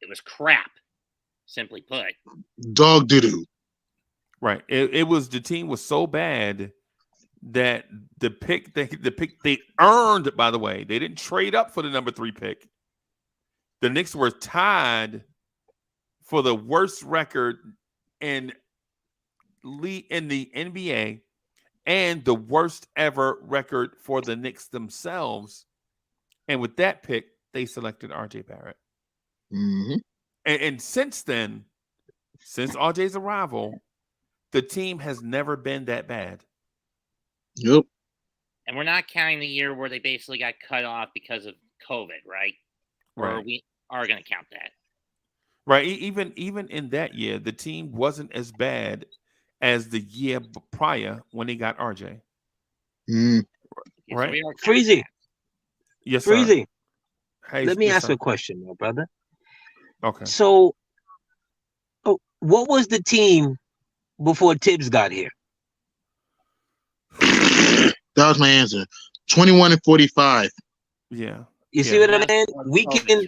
It was crap, simply put. Dog doo-doo. Right. It was, the team was so bad that the pick they earned, by the way, they didn't trade up for the number 3 pick. The Knicks were tied for the worst record in the NBA and the worst ever record for the Knicks themselves. And with that pick, they selected RJ Barrett. And since then, since RJ's arrival, the team has never been that bad. Yep. And we're not counting the year where they basically got cut off because of COVID, right? Or we are going to count that. Right. Even in that year, the team wasn't as bad as the year prior when they got RJ. Right. Freezie. Yes, sir. Freezie. Hey, let me ask a question, my brother. Okay. So, what was the team before Tibbs got here? That was my answer. 21-45. Yeah. You see what I mean? We can,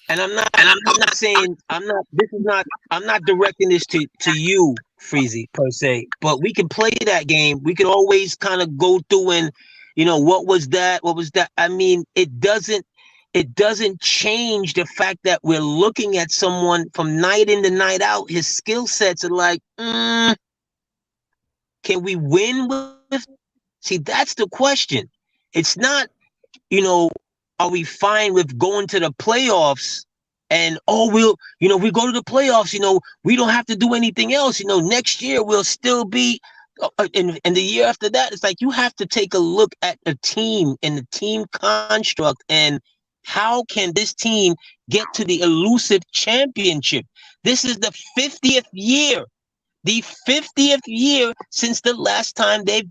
and I'm not saying I'm not directing this to you, Freezie, per se, but we can play that game. We could always kind of go through and, what was that? What was that? I mean, it doesn't change the fact that we're looking at someone from night in to night out. His skill sets are like, can we win with? See, that's the question. It's not are we fine with going to the playoffs? And we go to the playoffs. We don't have to do anything else. Next year we'll still be, and the year after that. It's like you have to take a look at the team and the team construct and how can this team get to the elusive championship. This is the 50th year. The 50th year since the last time they've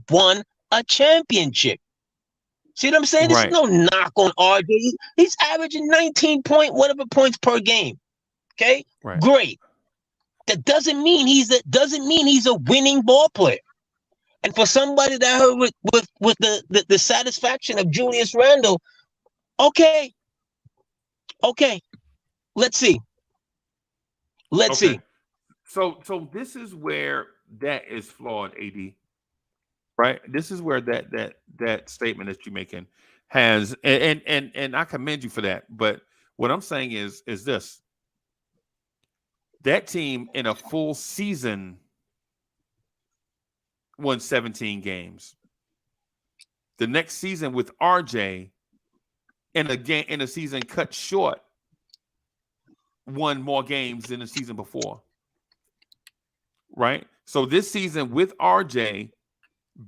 won a championship. See what I'm saying? Right. There's no knock on RJ. He's averaging 19 points per game. Okay, Right. Great. That doesn't mean he's a winning ball player. And for somebody that heard with the satisfaction of Julius Randle, okay, let's see. Let's see. So this is where that is flawed, AD. Right? This is where that statement that you're making has, and I commend you for that. But what I'm saying is this: that team in a full season won 17 games. The next season with RJ in a season cut short won more games than the season before. Right? So this season with RJ,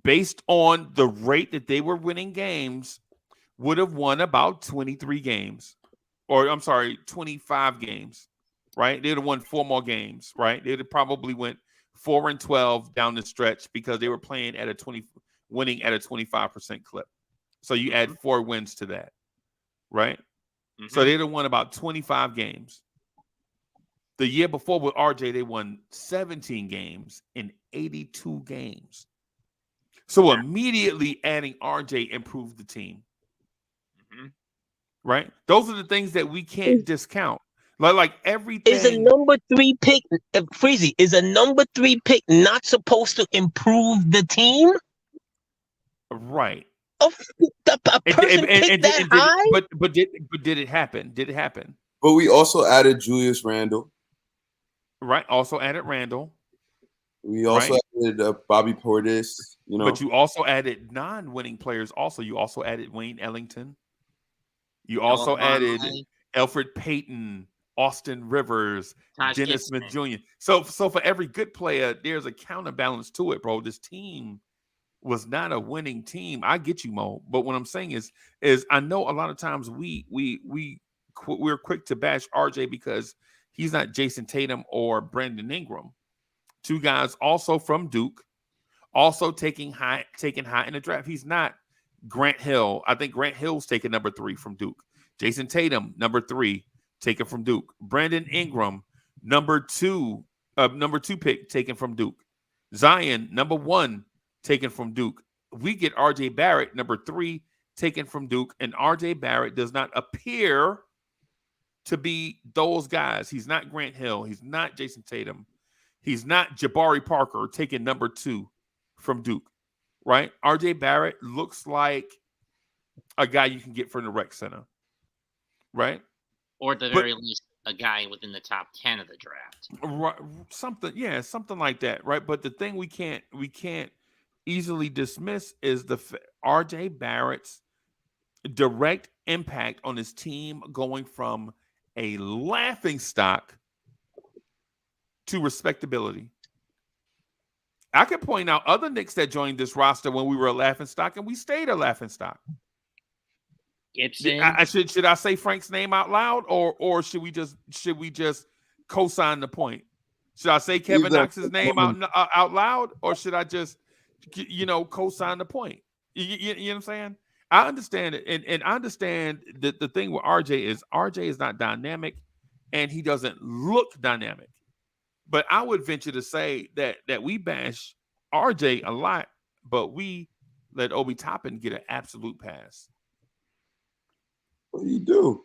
based on the rate that they were winning games, would have won about 23 games. Or, I'm sorry, 25 games, right? They'd have won 4 more games, right? They'd have probably went 4-12 down the stretch because they were playing winning at a 25% clip. So you add 4 wins to that, right? Mm-hmm. So they'd have won about 25 games. The year before with RJ, they won 17 games in 82 games. So immediately adding RJ improved the team. Mm-hmm. Right? Those are the things that we can't discount. Like everything. Is a number 3 pick, Freezie, is a number 3 pick not supposed to improve the team? Right. A person picked that high? But did it happen? Did it happen? But we also added Julius Randle. Right. Also added Randle. We also added Bobby Portis, But you also added non-winning players. Also, you also added Wayne Ellington. You also added Elfrid Payton, Austin Rivers, Dennis Smith Jr. So for every good player, there's a counterbalance to it, bro. This team was not a winning team. I get you, Mo. But what I'm saying is I know a lot of times we're quick to bash RJ because he's not Jason Tatum or Brandon Ingram. 2 guys also from Duke, also taking high in the draft. He's not Grant Hill. I think Grant Hill's taken number 3 from Duke. Jason Tatum, number 3, taken from Duke. Brandon Ingram, number 2 pick, taken from Duke. Zion, number 1, taken from Duke. We get RJ Barrett, number 3, taken from Duke, and RJ Barrett does not appear to be those guys. He's not Grant Hill. He's not Jason Tatum. He's not Jabari Parker, taking number 2 from Duke, right? RJ Barrett looks like a guy you can get from the rec center, right? Or at the very least, a guy within the top 10 of the draft. Right, something like that, right? But the thing we can't easily dismiss is the RJ Barrett's direct impact on his team going from a laughingstock to respectability. I could point out other Knicks that joined this roster when we were a laughingstock, and we stayed a laughingstock. Gibson. Should I say Frank's name out loud, or should we just co-sign the point? Should I say Kevin Knox's name out loud, or should I just co-sign the point? You know what I'm saying? I understand it, and I understand that the thing with RJ is not dynamic, and he doesn't look dynamic. But I would venture to say that we bash RJ a lot, but we let Obi Toppin get an absolute pass. What do you do?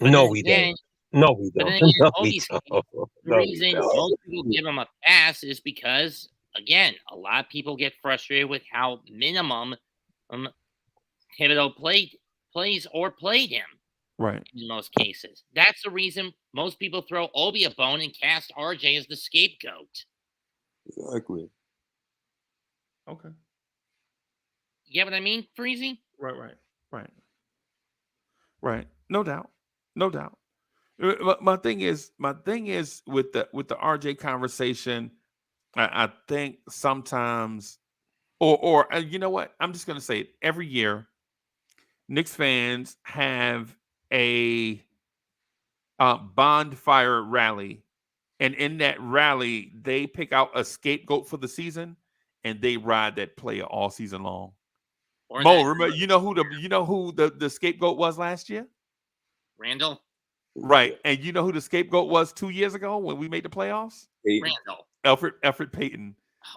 No, we don't. No, we don't. The reason most people give him a pass is because, again, a lot of people get frustrated with how minimum Thibodeau played him. Right. In most cases. That's the reason most people throw Obi a bone and cast RJ as the scapegoat. Exactly. Okay. You get what I mean, Freezie? Right. No doubt. My thing is with the RJ conversation. I think sometimes, or you know what? I'm just gonna say it. Every year, Knicks fans have a bonfire rally, and in that rally, they pick out a scapegoat for the season, and they ride that player all season long. Mo, remember? You know who the scapegoat was last year? Randle. Right, and you know who the scapegoat was 2 years ago when we made the playoffs? Randle. Alfred Payton.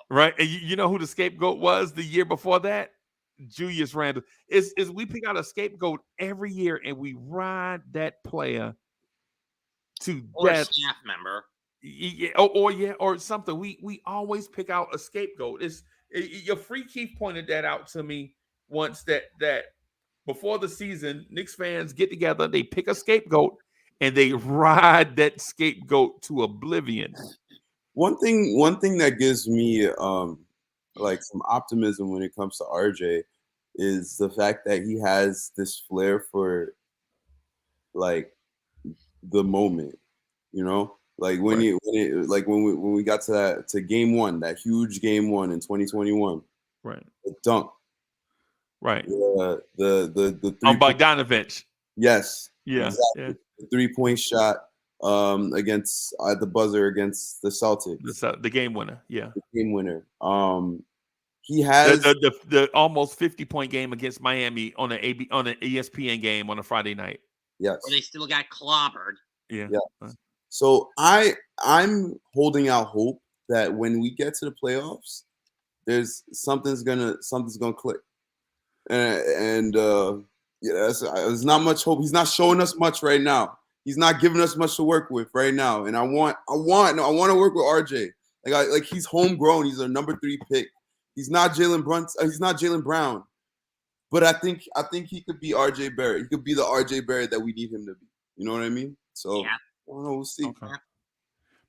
Right, and you know who the scapegoat was the year before that? Julius Randle. Is we pick out a scapegoat every year and we ride that player to Or death. a staff member. Or something. We always pick out a scapegoat. Your Free Keith pointed that out to me once that before the season, Knicks fans get together, they pick a scapegoat, and they ride that scapegoat to oblivion. One thing that gives me like some optimism when it comes to RJ is the fact that he has this flair for like the moment, you know, like when we got to game one, that huge game one in 2021, right? The dunk, right? The Bogdanovich. Yes. Yeah. Exactly. Yeah. The 3-point shot against the buzzer against the Celtics. The game winner. Yeah. The game winner. He has the almost 50-point game against Miami on an ESPN game on a Friday night. Yes. Where they still got clobbered. Yeah. So I'm holding out hope that when we get to the playoffs, something's gonna click. And there's not much hope. He's not showing us much right now. He's not giving us much to work with right now. And I want to work with RJ. Like he's homegrown. He's a number 3 pick. He's not Jalen Brunson. He's not Jalen Brown. But I think he could be RJ Barrett. He could be the RJ Barrett that we need him to be. You know what I mean? So yeah. I don't know. We'll see. Okay.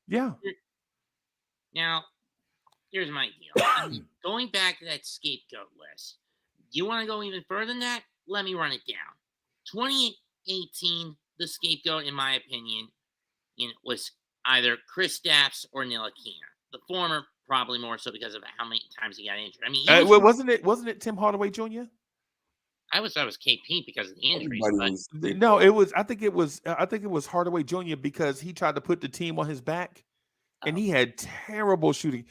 Yeah. Now, here's my deal. I mean, going back to that scapegoat list, do you want to go even further than that? Let me run it down. 2018, the scapegoat, in my opinion, was either Chris Stapps or Ntilikina. The former probably more so because of how many times he got injured. I mean, wasn't it Tim Hardaway Jr.? I was KP because of the injuries. No, it was. I think it was Hardaway Jr. because he tried to put the team on his back, and he had terrible shooting.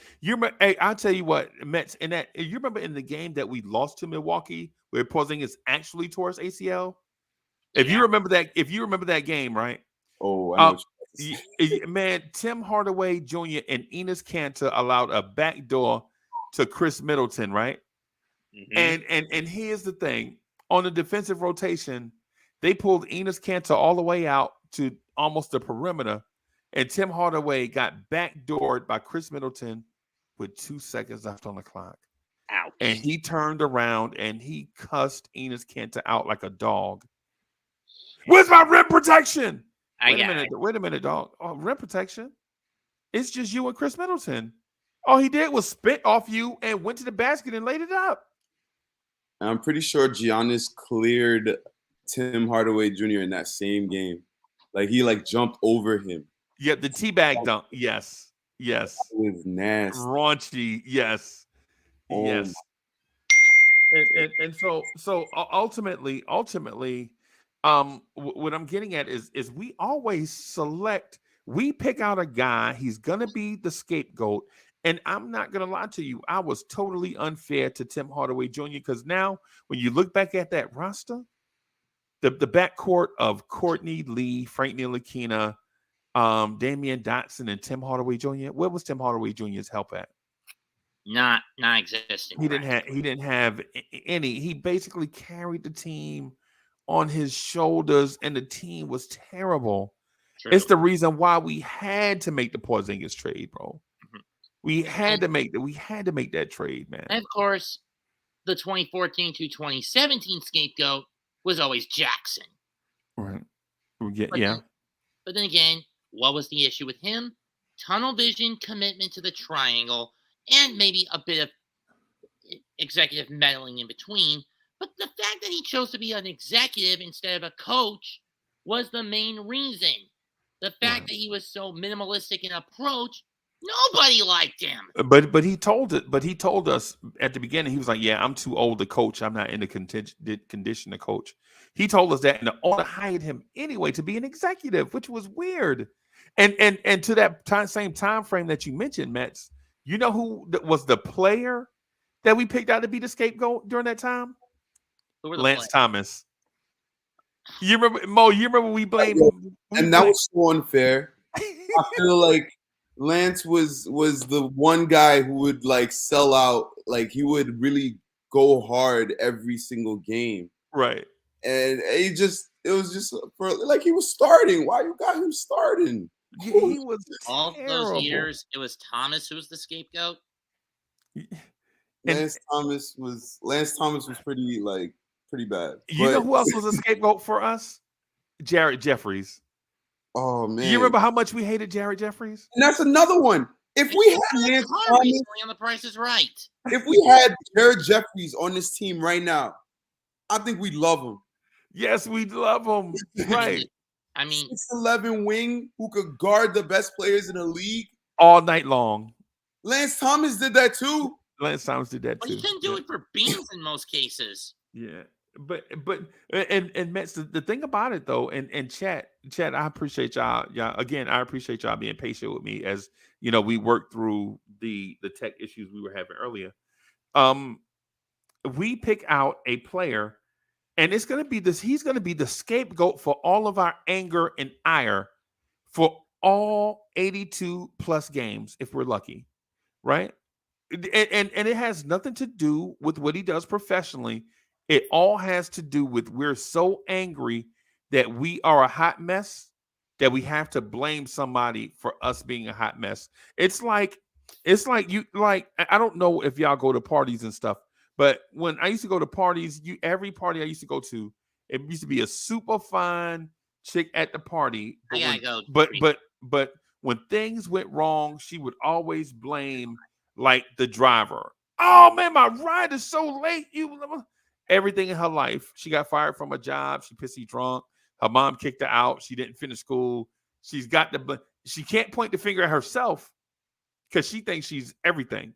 I'll tell you what, Mets. You remember in the game that we lost to Milwaukee, where Porzingis actually tore his ACL. If you remember that game, right? Oh, I know. Man, Tim Hardaway Jr. and Enes Kanter allowed a backdoor to Chris Middleton, right? Mm-hmm. And here's the thing: on the defensive rotation, they pulled Enes Kanter all the way out to almost the perimeter, and Tim Hardaway got backdoored by Chris Middleton with 2 seconds left on the clock. Ouch. And he turned around and he cussed Enes Kanter out like a dog. Where's my rim protection? Wait a minute, dog. Oh, rim protection? It's just you and Chris Middleton. All he did was spit off you and went to the basket and laid it up. I'm pretty sure Giannis cleared Tim Hardaway Jr. in that same game. Like he jumped over him. Yeah, the teabag dunk. Yes. That was nasty. Raunchy. Yes. Oh. Yes. And so ultimately, what I'm getting at is we always we pick out a guy, he's gonna be the scapegoat. And I'm not gonna lie to you, I was totally unfair to Tim Hardaway Jr. because now when you look back at that roster, the backcourt of Courtney Lee, Frank Ntilikina, Damian Dotson, and Tim Hardaway Jr. Where was Tim Hardaway Jr.'s help at? Not existing. He didn't have any. He basically carried the team on his shoulders, and the team was terrible. True. It's the reason why we had to make the Porzingis trade, bro. Mm-hmm. We had to make that trade, man. And of course, the 2014 to 2017 scapegoat was always Jackson. Right. But then again, what was the issue with him? Tunnel vision, commitment to the triangle, and maybe a bit of executive meddling in between. But the fact that he chose to be an executive instead of a coach was the main reason. The fact that he was so minimalistic in approach, nobody liked him. But he told us at the beginning, he was like, "Yeah, I'm too old to coach. I'm not in the condition to coach." He told us that, and the owner hired him anyway to be an executive, which was weird. And to that same time frame that you mentioned, Mets, you know who was the player that we picked out to be the scapegoat during that time? Lance Thomas. You remember, Mo? You remember we blamed him? And that was so unfair. I feel like Lance was the one guy who would like sell out. Like he would really go hard every single game. Right. And it was just for like he was starting. Why you got him starting? He was all terrible. Those years. It was Thomas who was the scapegoat. Lance Thomas was pretty bad. You know who else was a scapegoat for us? Jared Jeffries. Oh man, you remember how much we hated Jared Jeffries? And that's another one. If we had Lance Thomas on The Price is Right, if we had Jared Jeffries on this team right now, I think we'd love him. Yes, we'd love him. Right. I mean, 6'11" wing who could guard the best players in the league all night long. Lance Thomas did that too. Lance Thomas did that too. But he couldn't do it for beans in most cases. Yeah. But Mets, the thing about it though, and chat, I appreciate y'all. Again, I appreciate y'all being patient with me as you know we work through the tech issues we were having earlier. We pick out a player, and it's gonna be this. He's gonna be the scapegoat for all of our anger and ire for all 82 plus games if we're lucky, right? And it has nothing to do with what he does professionally. It all has to do with we're so angry that we are a hot mess that we have to blame somebody for us being a hot mess. It's like I don't know if y'all go to parties and stuff, but when I used to go to parties, every party I used to go to, it used to be a super fine chick at the party. But when things went wrong, she would always blame like the driver. Oh man, my ride is so late. Everything in her life. She got fired from a job. She pissy drunk. Her mom kicked her out. She didn't finish school. She can't point the finger at herself because she thinks she's everything,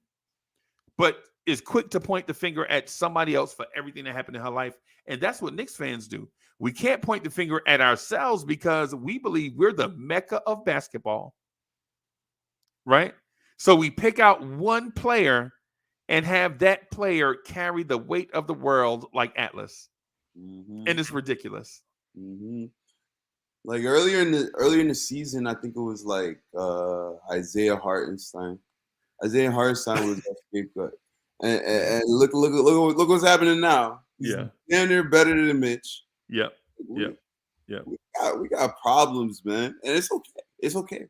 but is quick to point the finger at somebody else for everything that happened in her life. And that's what Knicks fans do. We can't point the finger at ourselves because we believe we're the mecca of basketball, right? So we pick out one player and have that player carry the weight of the world like Atlas. Mm-hmm. And it's ridiculous. Mm-hmm. Like earlier in the season, I think it was like Isaiah Hartenstein. Isaiah Hartenstein was that scapegoat. And look what's happening now. He's damn near better than Mitch. Yep. We got problems, man. And it's okay. It's okay.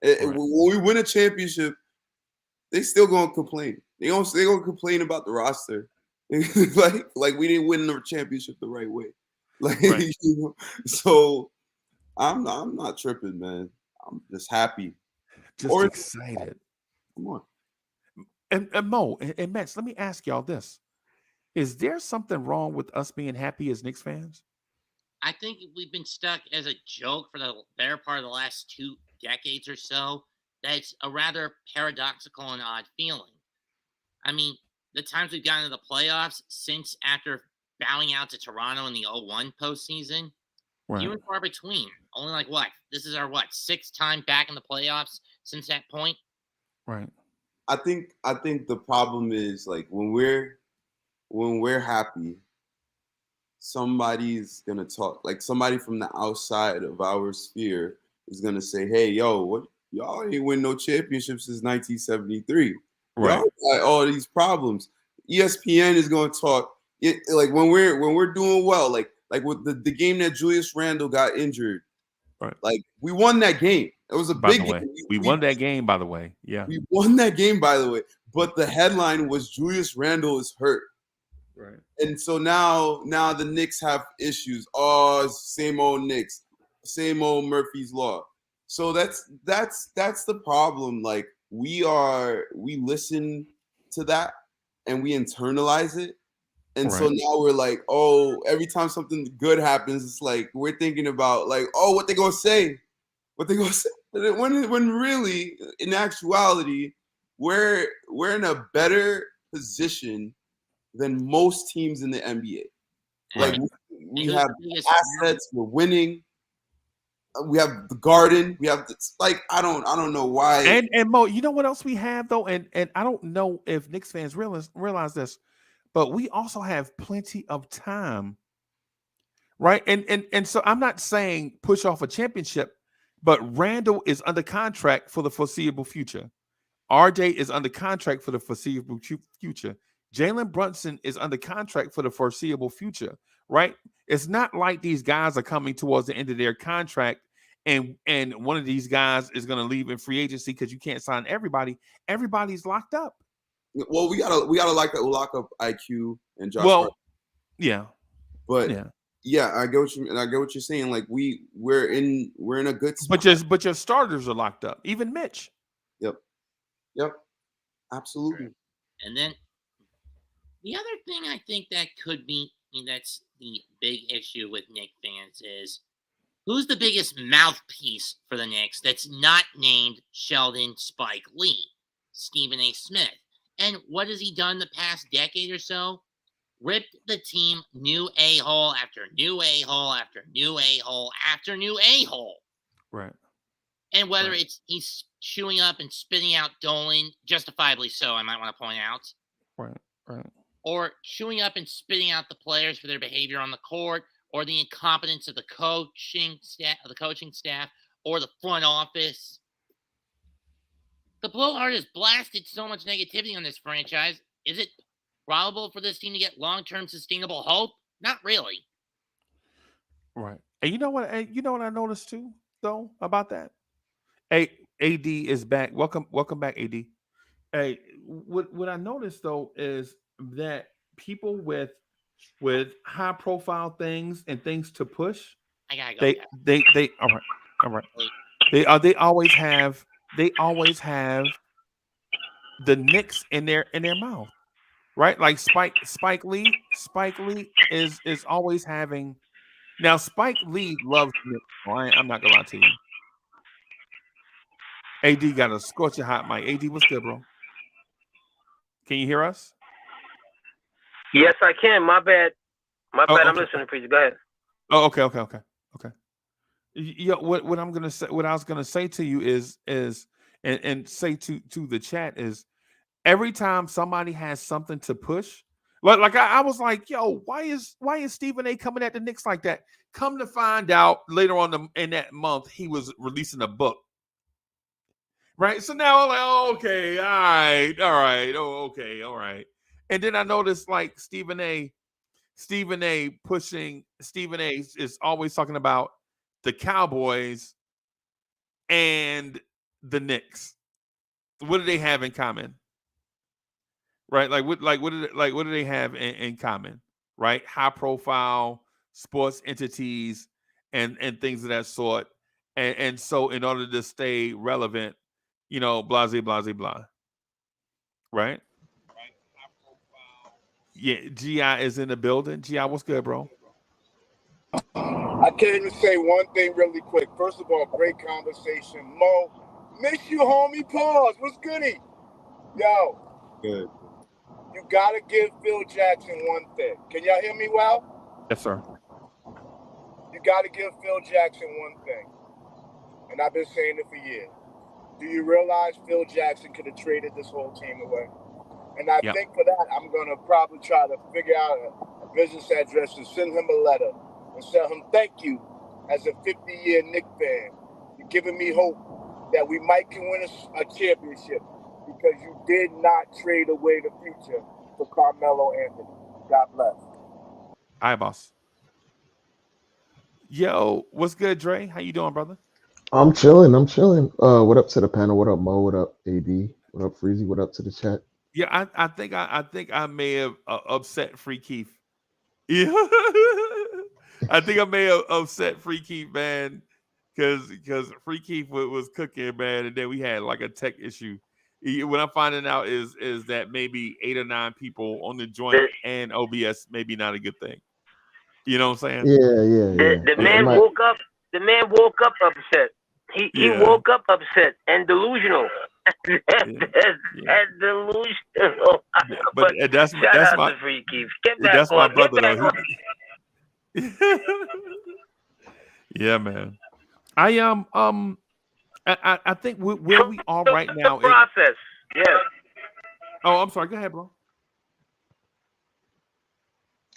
When we win a championship, they still gonna complain. They gonna complain about the roster, like we didn't win the championship the right way. You know? So I'm not tripping, man. I'm just happy, excited. Come on, and Mo and Mets. Let me ask y'all this: is there something wrong with us being happy as Knicks fans? I think we've been stuck as a joke for the better part of the last 2 decades or so. That's a rather paradoxical and odd feeling. I mean, the times we've gotten to the playoffs since after bowing out to Toronto in the 0-1 postseason, few and far between. Only this is our 6th time back in the playoffs since that point? Right. I think the problem is like when we're happy, somebody's gonna talk. Like somebody from the outside of our sphere is gonna say, "Hey, yo, what? Y'all ain't win no championships since 1973. Right. Y'all got all these problems." ESPN is going to talk like when we're doing well, like with the game that Julius Randle got injured. Right. Like we won that game. It was a big game. We won that game, by the way. Yeah. We won that game, by the way. But the headline was Julius Randle is hurt. Right. And so now the Knicks have issues. Oh, same old Knicks, same old Murphy's Law. So that's the problem. Like we listen to that and we internalize it. And so now we're like, oh, every time something good happens, it's like we're thinking about like, oh, what they gonna say, what they gonna say. When really, in actuality, we're in a better position than most teams in the NBA. Like we have assets, we're winning. We have the Garden. We have this, like I don't know why. And Mo, you know what else we have though, and I don't know if Knicks fans realize this, but we also have plenty of time, right? And so I'm not saying push off a championship, but Randle is under contract for the foreseeable future. RJ is under contract for the foreseeable future. Jalen Brunson is under contract for the foreseeable future, right? It's not like these guys are coming towards the end of their contract and one of these guys is going to leave in free agency because you can't sign everybody. Everybody's locked up. Well, we gotta lock up IQ and Josh. Well, yeah, but yeah, I get what you're saying. Like we're in a good spot. But your starters are locked up. Even Mitch. Yep, absolutely. And then the other thing I think that could be, that's the big issue with Knicks fans is who's the biggest mouthpiece for the Knicks that's not named Sheldon Spike Lee? Stephen A. Smith. And what has he done the past decade or so? Ripped the team new a-hole after new a-hole after new a-hole after new a-hole. Right. And whether it's he's chewing up and spitting out Dolan, justifiably so, I might want to point out. Right. Or chewing up and spitting out the players for their behavior on the court, or the incompetence of the coaching staff, or the front office. The blowhard has blasted so much negativity on this franchise. Is it probable for this team to get long-term sustainable hope? Not really. Right. And you know what I noticed too, though, about that? Hey, AD is back. Welcome back, AD. Hey, what I noticed though is that people with high profile things and things to push, I gotta go. They all right. They always have the Knicks in their mouth, right? Like Spike Lee is always having. Now Spike Lee loves Knicks. I'm not gonna lie to you. AD got a scorching hot mic. AD, what's good, bro? Can you hear us? Yes, I can. My bad. Okay. I'm listening, please. Go ahead. Oh, okay. Yeah, what I was gonna say to you is and say to the chat is every time somebody has something to push, like I was like, yo, why is Stephen A coming at the Knicks like that? Come to find out later on in that month, he was releasing a book. Right. So now I'm like, oh, okay, all right. Oh, okay, all right. And then I noticed like Stephen A is always talking about the Cowboys and the Knicks. What do they have in common? Right? What do they have in common? Right? High profile sports entities and things of that sort. And so in order to stay relevant, blah, blah, blah. Right? Yeah, GI is in the building. GI, what's good, bro? I came to say one thing really quick. First of all, great conversation. Mo, miss you, homie. Pause. What's goody? Yo. Good. You got to give Phil Jackson one thing. Can y'all hear me well? Yes, sir. You got to give Phil Jackson one thing. And I've been saying it for years. Do you realize Phil Jackson could have traded this whole team away? And I think for that, I'm going to probably try to figure out a business address and send him a letter and tell him thank you as a 50-year Knicks fan. You're giving me hope that we might can win a championship because you did not trade away the future for Carmelo Anthony. God bless. All right, boss. Yo, what's good, Dre? How you doing, brother? I'm chilling. What up to the panel? What up, Mo? What up, AD? What up, Freezie? What up to the chat? Yeah, I think I may have upset Free Keith. Yeah, I think I may have upset Free Keith, man, because Free Keith was cooking, man, and then we had like a tech issue, What I'm finding out is that maybe 8 or 9 people on the joint and OBS maybe not a good thing. You know what I'm saying? Yeah. The man woke up. The man woke up upset. He woke up upset and delusional. That's delusional. But that's shout out my to Freaky. Get back that's on. my brother Get back though. on. Yeah, man. I think where we are right now. The process. Yeah. Oh, I'm sorry. Go ahead, bro.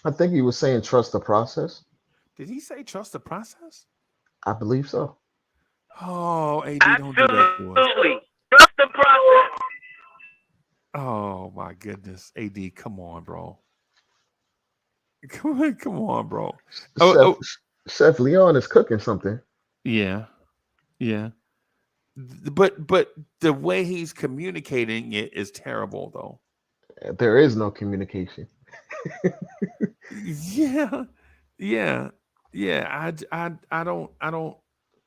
I think he was saying trust the process. Did he say trust the process? I believe so. Oh, AD, don't do that to us. Absolutely. Trust the process. Oh my goodness, AD, come on, bro. Come on, bro. Chef Leon is cooking something. Yeah. But the way he's communicating it is terrible, though. There is no communication. Yeah. I don't.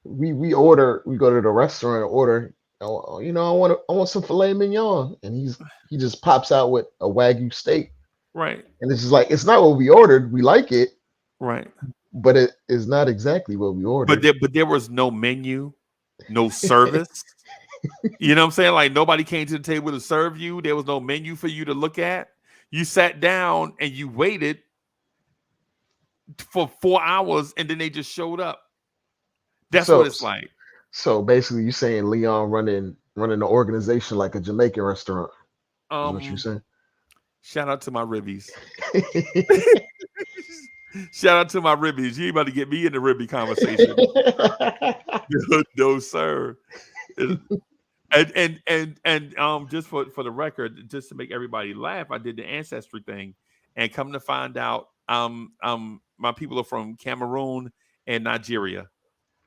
We order. We go to the restaurant and order. Oh, I want some filet mignon, and he just pops out with a Wagyu steak. Right. And it's just like, it's not what we ordered. We like it. Right. But it is not exactly what we ordered. But there was no menu, no service. You know what I'm saying? Like, nobody came to the table to serve you. There was no menu for you to look at. You sat down and you waited for 4 hours, and then they just showed up. That's what it's like. So basically, you're saying Leon running the organization like a Jamaican restaurant. Is what you're saying? Shout out to my ribbies. Shout out to my ribbies. You ain't about to get me in the ribby conversation. No, sir. And just for the record, just to make everybody laugh, I did the ancestry thing, and come to find out, my people are from Cameroon and Nigeria.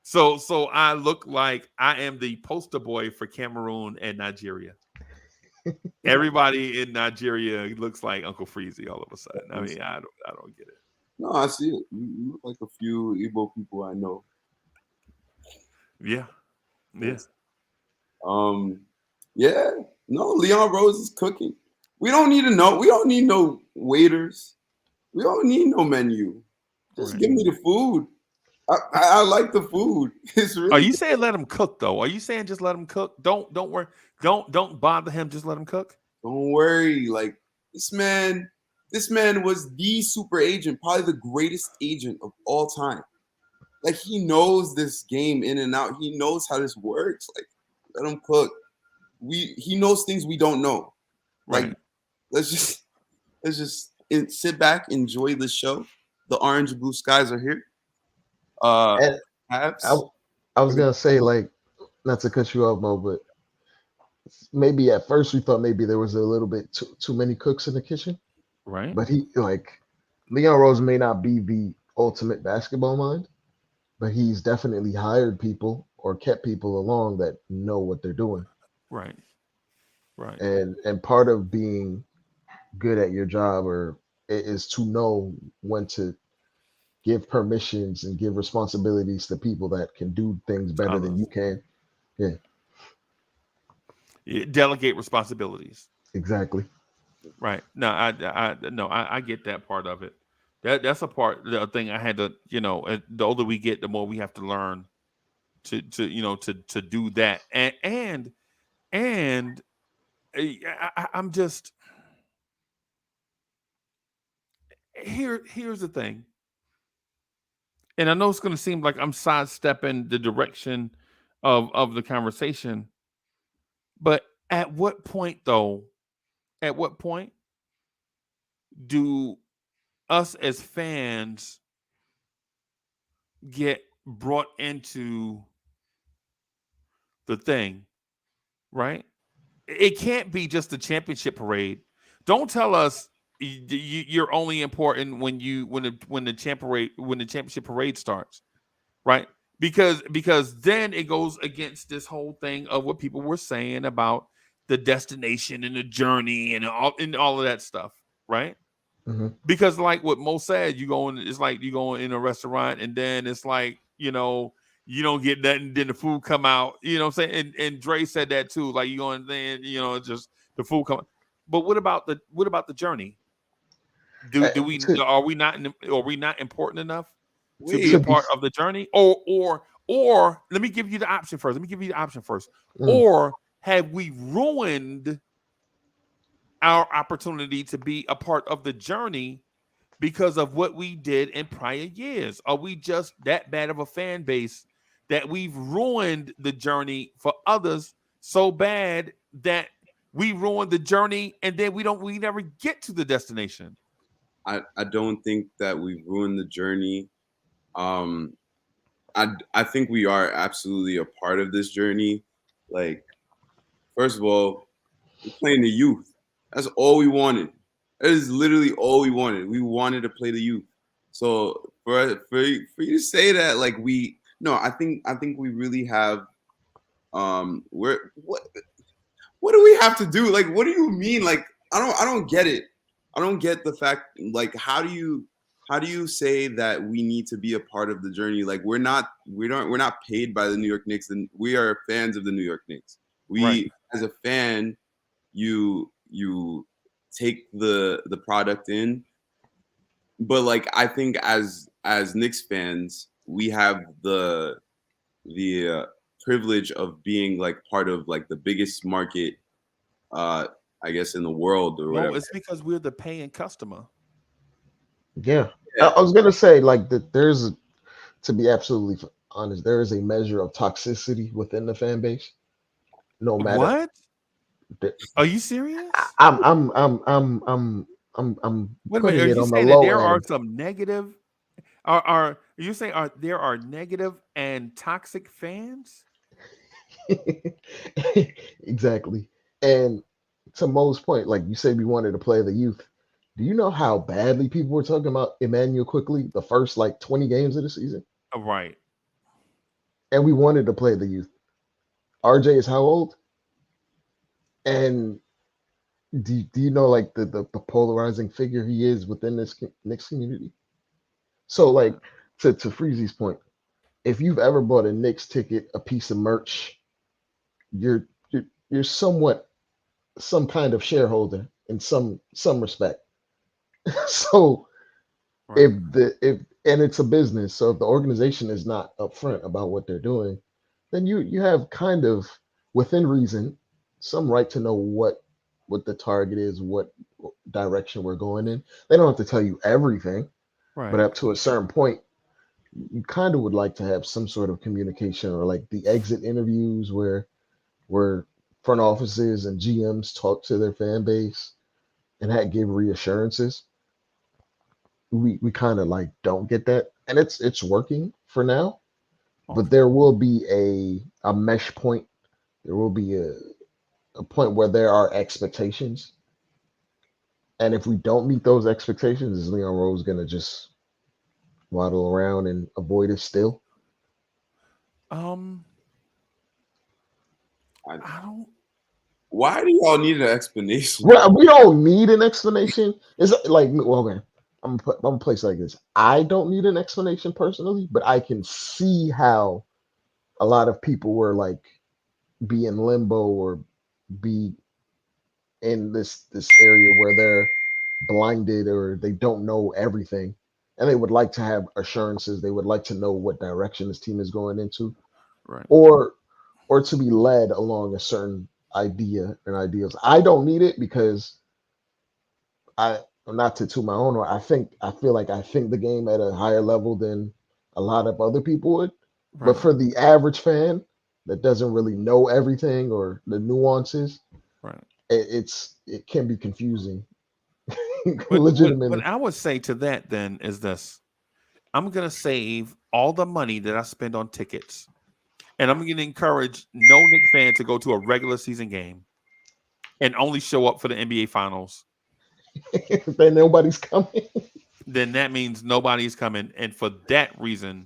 So I look like I am the poster boy for Cameroon and Nigeria. Everybody in Nigeria looks like Uncle Freezie all of a sudden. I mean, I don't get it. No, I see it. You look like a few Igbo people I know. Yeah. Yeah. No, Leon Rose is cooking. We don't need to know. We don't need no waiters. We don't need no menu. Just give me the food. I like the food. It's really. Are you saying let him cook though? Are you saying just let him cook? Don't worry. Don't bother him. Just let him cook. Don't worry. Like this man was the super agent, probably the greatest agent of all time. Like he knows this game in and out. He knows how this works. Like let him cook. He knows things we don't know. Like right. Let's just sit back, enjoy the show. The orange and blue skies are here. I was gonna say, like, not to cut you off, Mo, but maybe at first we thought maybe there was a little bit too many cooks in the kitchen. Right. But Leon Rose may not be the ultimate basketball mind, but he's definitely hired people or kept people along that know what they're doing. Right. And part of being good at your job is to know when to give permissions and give responsibilities to people that can do things better than you can. Yeah. Delegate responsibilities. Exactly. Right. No, I get that part of it. That's a part, the thing I had to, the older we get, the more we have to learn to do that. And I'm just here's the thing. And I know it's going to seem like I'm sidestepping the direction of the conversation, but at what point do us as fans get brought into the thing, right? It can't be just the championship parade. Don't tell us you're only important when the championship parade starts, right? Because then it goes against this whole thing of what people were saying about the destination and the journey and all of that stuff, right? Mm-hmm. Because like what Mo said, it's like you go in a restaurant and then it's like you you don't get nothing, then the food come out. You know what I'm saying? And Dre said that too. Like you going then, just the food come. But what about the journey? Are we not important enough to be a part of the journey? Or let me give you the option first. Or have we ruined our opportunity to be a part of the journey because of what we did in prior years? Are we just that bad of a fan base that we've ruined the journey for others so bad that we ruined the journey and then we never get to the destination? I don't think that we've ruined the journey. I think we are absolutely a part of this journey. Like, first of all, we're playing the youth. That's all we wanted. That is literally all we wanted. We wanted to play the youth. So for you to say that, like I think we really have. What do we have to do? Like, what do you mean? Like, I don't get it. I don't get the fact. Like, how do you say that we need to be a part of the journey? Like, we're not paid by the New York Knicks, and we are fans of the New York Knicks. As a fan, you take the product in, but like I think as Knicks fans, we have the privilege of being like part of like the biggest market, I guess, in the world or whatever. No, it's because we're the paying customer. Yeah. I was gonna say like that. To be absolutely honest, there is a measure of toxicity within the fan base. No matter what. Are you serious? I'm Wait a minute. putting Are it you on the saying that low there are end. some negative? Are you saying there are negative and toxic fans? Exactly. And to Mo's point, like you said, we wanted to play the youth. Do you know how badly people were talking about Emmanuel Quickly the first like 20 games of the season? Right. And we wanted to play the youth. RJ is how old? And do you know like the polarizing figure he is within this Knicks community? So like to Freezie's point, if you've ever bought a Knicks ticket, a piece of merch, you're somewhat some kind of shareholder in some respect. So if and it's a business, so if the organization is not upfront about what they're doing, then you have kind of within reason some right to know what the target is, what direction we're going in. They don't have to tell you everything, but up to a certain point, you kind of would like to have some sort of communication or like the exit interviews where front offices and GMs talk to their fan base and that give reassurances. We kind of like don't get that, and it's working for now, but there will be a mesh point. There will be a point where there are expectations, and if we don't meet those expectations, is Leon Rose gonna just waddle around and avoid it still? I don't. Why do y'all need an explanation? Well, we don't need an explanation. It's like, well, man, I'm gonna place it like this. I don't need an explanation personally, but I can see how a lot of people were like be in limbo or be in this area where they're blinded or they don't know everything, and they would like to have assurances. They would like to know what direction this team is going into, right? Or to be led along a certain idea and ideals. I don't need it because not to toot my own horn. I feel like I think the game at a higher level than a lot of other people would. Right. But for the average fan that doesn't really know everything or the nuances, right, it can be confusing. Legitimately. What I would say to that then is this: I'm gonna save all the money that I spend on tickets, and I'm going to encourage no Knicks fan to go to a regular season game and only show up for the NBA Finals. Then nobody's coming. Then that means nobody's coming, and for that reason,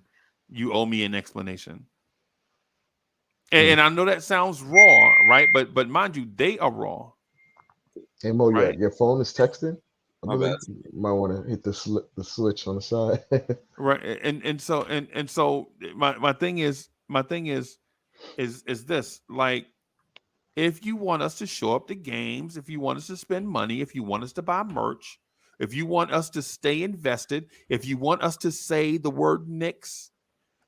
you owe me an explanation. And I know that sounds raw, right? But mind you, they are raw. Hey Mo, right? your phone is texting. My bad. You might want to hit the switch on the side. Right, and so my thing is, my thing is this, like, if you want us to show up to games, if you want us to spend money, if you want us to buy merch, if you want us to stay invested, if you want us to say the word Knicks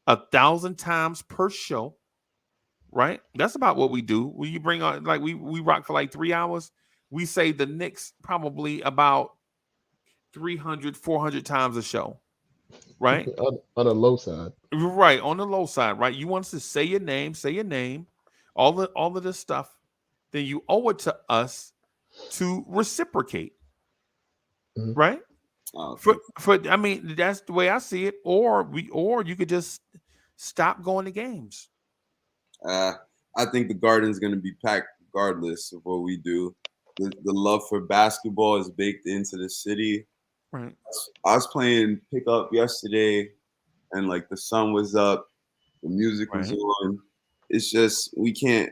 1,000 times per show, right? That's about what we do. When you bring on, like, we rock for like 3 hours, we say the Knicks probably about 300, 400 times a show, right? on the low side. Right, on the low side, right? You want us to say your name, all of this stuff, then you owe it to us to reciprocate, right? For I mean, that's the way I see it. Or you could just stop going to games. I think the Garden's going to be packed regardless of what we do. The love for basketball is baked into the city. Right. I was playing pickup yesterday, and like the sun was up, the music was on. It's just we can't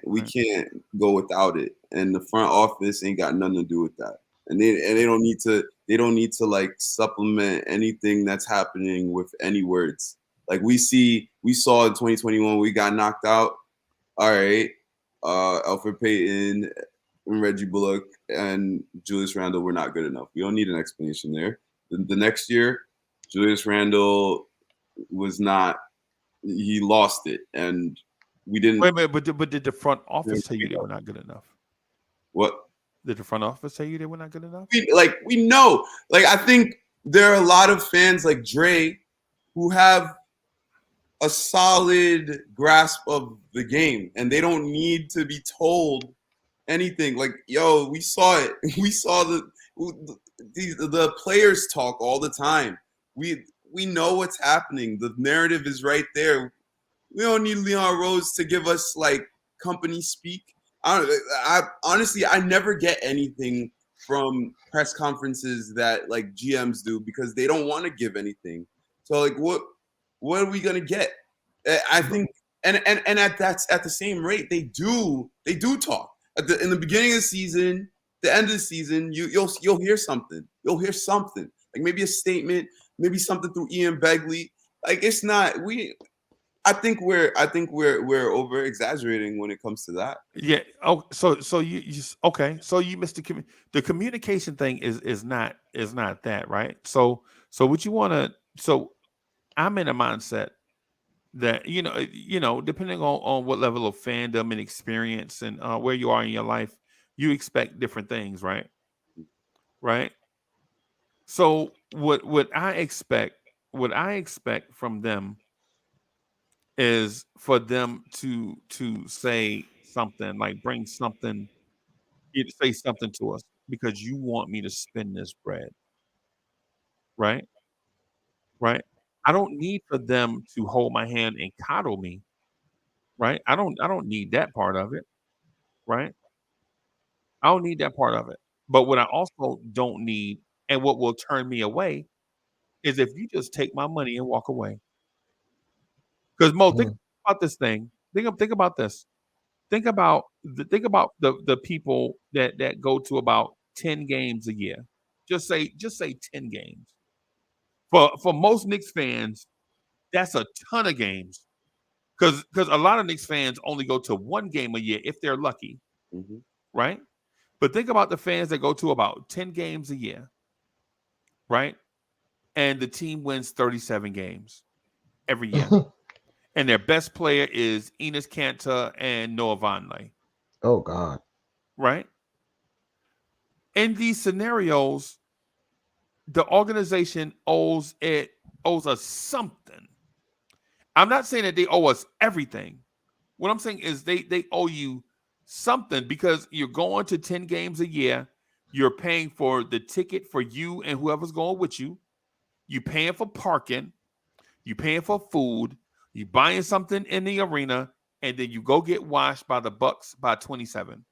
go without it, and the front office ain't got nothing to do with that. And they don't need to like supplement anything that's happening with any words. Like we saw in 2021 we got knocked out. All right, Alfred Payton and Reggie Bullock and Julius Randle were not good enough. We don't need an explanation there. The next year, Julius Randle was not. He lost it, and we didn't. Wait a minute, but did the front office tell you they were not good enough? What? Did the front office tell you they were not good enough? We know. Like, I think there are a lot of fans like Dre who have a solid grasp of the game, and they don't need to be told anything. Like, yo, we saw it. We saw the players talk all the time. We know what's happening. The narrative is right there. We don't need Leon Rose to give us like company speak. I honestly, I never get anything from press conferences that like GMs do because they don't want to give anything. So like, what are we gonna get? I think, and at the same rate, they do talk in the beginning of the season, the end of the season. You'll hear something. You'll hear something like maybe a statement, maybe something through Ian Begley. Like it's not I think we're over exaggerating when it comes to that. Yeah. Oh, so you okay? So you missed the communication thing is not that, right? So what you want to? So I'm in a mindset that you know depending on what level of fandom and experience and where you are in your life, you expect different things, right? Right. So what I expect from them is for them to say something, like bring something, say something to us because you want me to spend this bread, right? Right. I don't need for them to hold my hand and coddle me, right? I don't need that part of it, right? I don't need that part of it. But what I also don't need, and what will turn me away, is if you just take my money and walk away. Because Mo, think about this thing. Think about this. Think about the people that go to about 10 games a year. Just say 10 games. For most Knicks fans, that's a ton of games. Because a lot of Knicks fans only go to one game a year if they're lucky. Mm-hmm. Right? But think about the fans that go to about 10 games a year. Right? And the team wins 37 games every year. And their best player is Enes Kanter and Noah Vonleh. Oh, God. Right? In these scenarios, the organization owes us something. I'm not saying that they owe us everything. What I'm saying is they owe you something because you're going to 10 games a year. You're paying for the ticket for you and whoever's going with you. You're paying for parking. You're paying for food. You buying something in the arena, and then you go get washed by the Bucks by 27.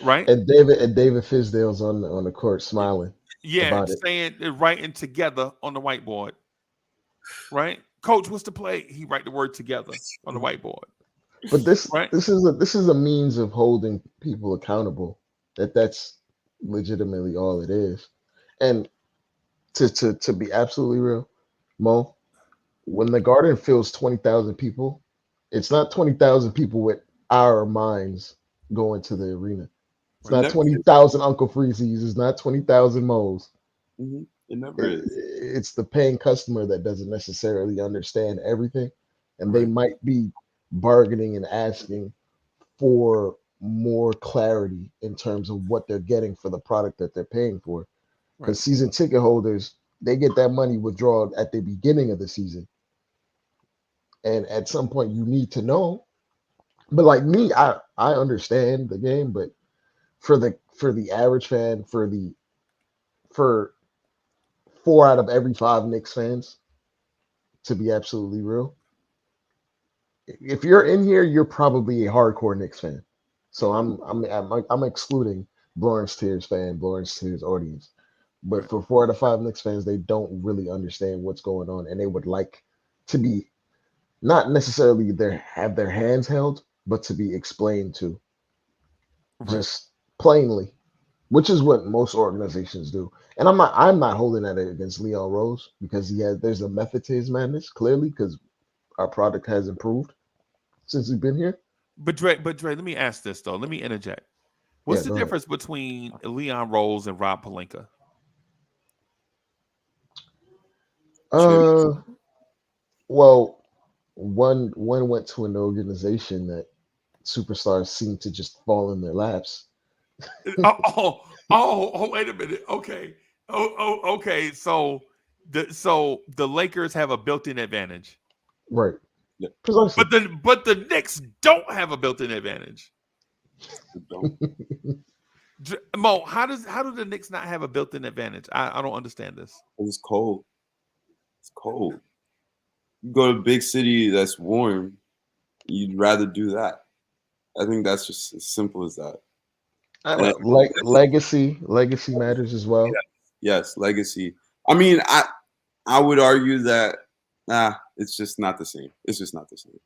Right? And David Fisdale's on the court smiling. Yeah, saying writing together on the whiteboard. Right? Coach, what's the play? He write the word together on the whiteboard. But this is a means of holding people accountable. That's legitimately all it is. And to be absolutely real, Mo, when the Garden fills 20,000 people, it's not 20,000 people with our minds going to the arena. It's It not never is. 20,000 Uncle Freezies. It's not 20,000 Mo's. It never is. It's the paying customer that doesn't necessarily understand everything, and they Right. might be bargaining and asking for more clarity in terms of what they're getting for the product that they're paying for. Because season ticket holders, they get that money withdrawn at the beginning of the season, and at some point you need to know. But like me, I understand the game, but for the average fan, for 4 out of every 5 Knicks fans, to be absolutely real, if you're in here, you're probably a hardcore Knicks fan. So I'm excluding Blorange Tears fan, Blorange Tears audience. But for 4 out of 5 Knicks fans, they don't really understand what's going on, and they would like to be not necessarily have their hands held, but to be explained to, just plainly, which is what most organizations do. And I'm not holding that against Leon Rose, because there's a method to his madness, clearly, because our product has improved since we've been here. But Dre, let me ask this though. Let me interject. What's the go ahead. difference between Leon Rose and Rob Pelinka? Well, one went to an organization that superstars seem to just fall in their laps. Wait a minute. Okay. Okay. So the Lakers have a built-in advantage. Right. But the Knicks don't have a built-in advantage. Mo, how do the Knicks not have a built-in advantage? I don't understand this. It's cold. It's cold. You go to a big city that's warm, you'd rather do that. I think that's just as simple as that. Legacy matters as well. Yes, legacy. I mean, I would argue that it's just not the same. It's just not the same.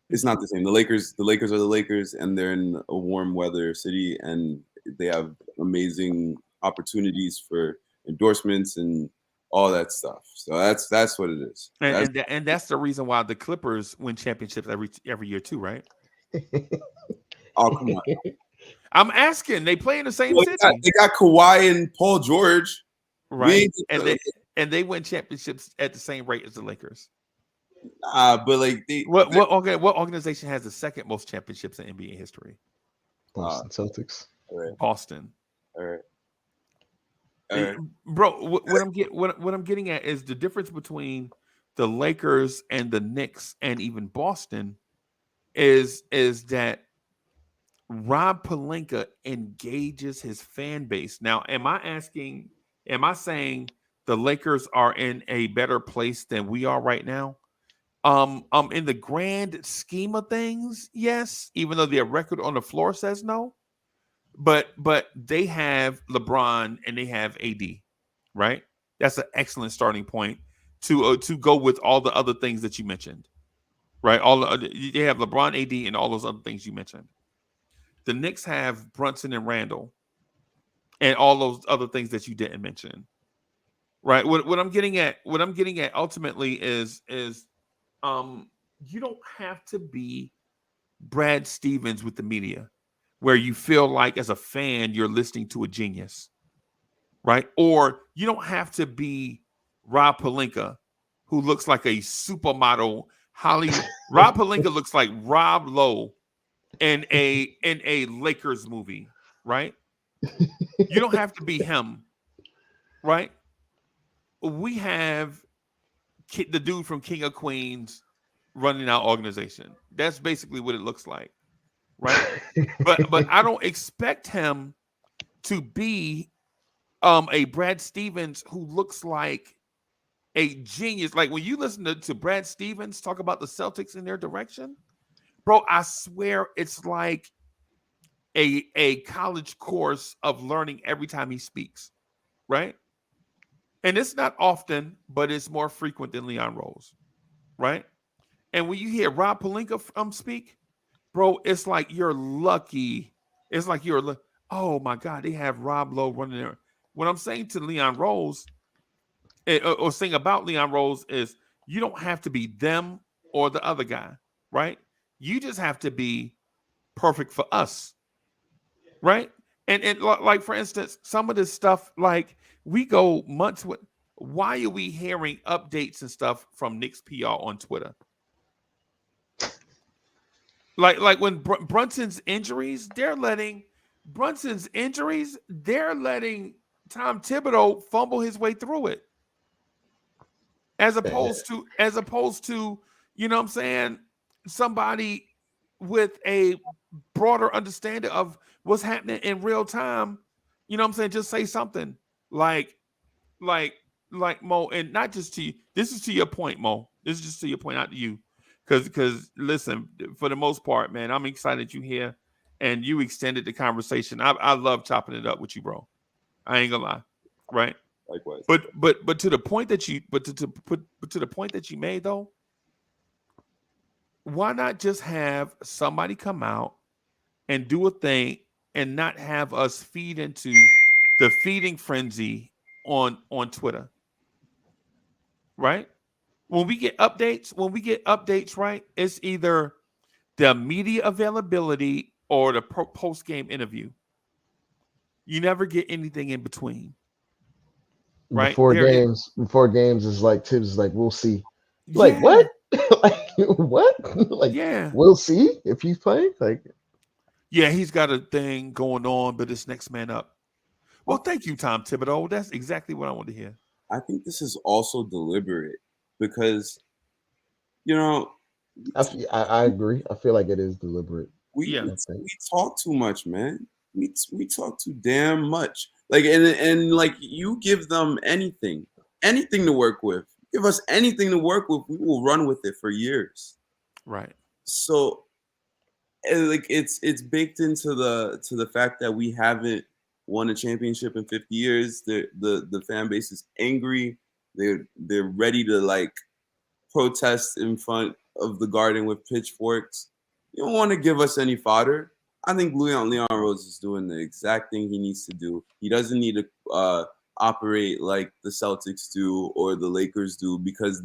It's not the same. The Lakers are the Lakers, and they're in a warm weather city, and they have amazing opportunities for endorsements and all that stuff. So that's what it is. And that's the reason why the Clippers win championships every year too, right? Oh, come on. I'm asking. They play in the same city. They got Kawhi and Paul George, right? And they win championships at the same rate as the Lakers. But like what organization has the second most championships in NBA history? Boston Celtics. Boston. All right. Bro, what I'm getting at is the difference between the Lakers and the Knicks and even Boston is that Rob Pelinka engages his fan base. Now, am I saying the Lakers are in a better place than we are right now? In the grand scheme of things, yes, even though their record on the floor says no. But they have LeBron and they have AD, right? That's an excellent starting point to go with all the other things that you mentioned, right? They have LeBron, AD, and all those other things you mentioned. The Knicks have Brunson and Randle, and all those other things that you didn't mention, right? What I'm getting at ultimately is you don't have to be Brad Stevens with the media, where you feel like as a fan you're listening to a genius, right? Or you don't have to be Rob Pelinka, who looks like a supermodel Hollywood. Rob Pelinka looks like Rob Lowe in a Lakers movie, right? You don't have to be him, right? We have the dude from King of Queens running our organization. That's basically what it looks like. Right, but I don't expect him to be a Brad Stevens who looks like a genius. Like when you listen to Brad Stevens talk about the Celtics in their direction, bro, I swear it's like a college course of learning every time he speaks, right? And it's not often, but it's more frequent than Leon Rose, right? And when you hear Rob Pelinka speak, bro, it's like you're lucky. It's like oh my God, they have Rob Lowe running there. What I'm saying to Leon Rose, or saying about Leon Rose, is You don't have to be them or the other guy, right? You just have to be perfect for us, right? And like for instance, some of this stuff, like we go months with. Why are we hearing updates and stuff from Knicks PR on Twitter? Like when Brunson's injuries, they're letting Tom Thibodeau fumble his way through it, as opposed to you know what I'm saying, somebody with a broader understanding of what's happening in real time. You know what I'm saying? Just say something like Mo, and not just to you. This is to your point, Mo. This is just to your point, not to you. Because listen, for the most part, man, I'm excited you here, and you extended the conversation. I love chopping it up with you, bro. I ain't gonna lie, right? Likewise. But to the point that you to the point that you made though, why not just have somebody come out and do a thing and not have us feed into the feeding frenzy on Twitter, right? When we get updates, right, it's either the media availability or the post-game interview. You never get anything in between. Right? Before games is like Tibbs is like, we'll see. Like, Yeah. what? Like, what? Like, yeah, we'll see if he's playing. Like, yeah, he's got a thing going on, but it's next man up. Well, thank you, Tom Thibodeau. That's exactly what I want to hear. I think this is also deliberate because, you know, I agree. I feel like it is deliberate. We talk too much, man. We talk too damn much. Like and like you give them anything to work with. Give us anything to work with, we will run with it for years. Right. So, like it's baked into the fact that we haven't won a championship in 50 years. The fan base is angry. They're ready to like protest in front of the Garden with pitchforks. You don't want to give us any fodder. I think Leon Rose is doing the exact thing he needs to do. He doesn't need to operate like the Celtics do or the Lakers do because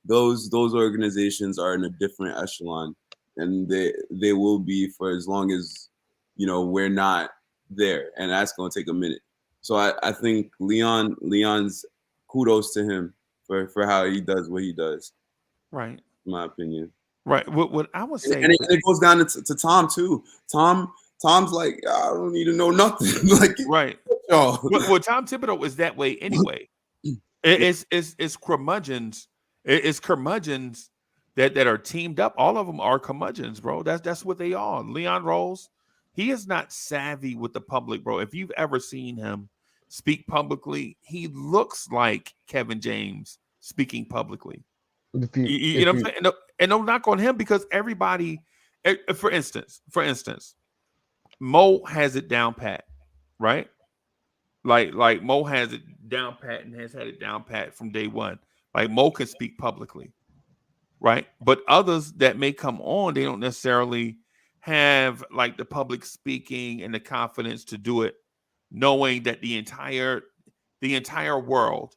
those organizations are in a different echelon, and they will be for as long as we're not there, and that's going to take a minute. So I think Leon's kudos to him for how he does what he does. Right. In my opinion. Right. What I was saying, and it goes down to Tom too. Tom's like, I don't need to know nothing. Like, right. Well, Tom Thibodeau is that way anyway. It's curmudgeons. It's curmudgeons that are teamed up. All of them are curmudgeons, bro. That's what they are. Leon Rose, he is not savvy with the public, bro. If you've ever seen him speak publicly, he looks like Kevin James speaking publicly. You know what I'm saying? And don't knock on him because everybody, for instance, Mo has it down pat, right? Like Mo has it down pat and has had it down pat from day one. Like Mo can speak publicly, right? But others that may come on, they don't necessarily have like the public speaking and the confidence to do it, knowing that the entire world,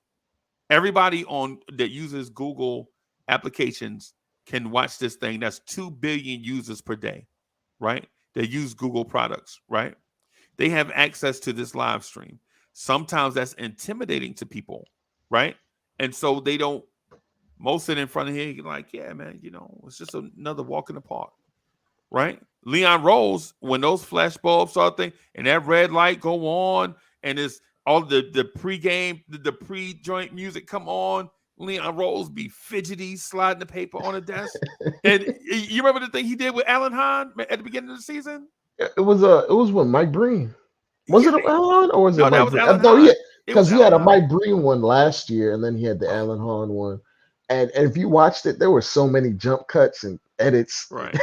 everybody that uses Google applications can watch this thing. That's 2 billion users per day, right? They use Google products, right? They have access to this live stream. Sometimes that's intimidating to people, right? And so they don't, most sit in front of here like, yeah, man, it's just another walk in the park, right? Leon Rose, when those flash bulbs start thing and that red light go on and it's all the pregame, the pre-joint music come on, Leon Rose be fidgety, sliding the paper on the desk. And you remember the thing he did with Alan Hahn at the beginning of the season? It was with Mike Breen. Was it Alan or was it Mike Breen? Hahn. Because he had a Mike Breen one last year, and then he had the Alan Hahn one. And if you watched it, there were so many jump cuts and edits. Right.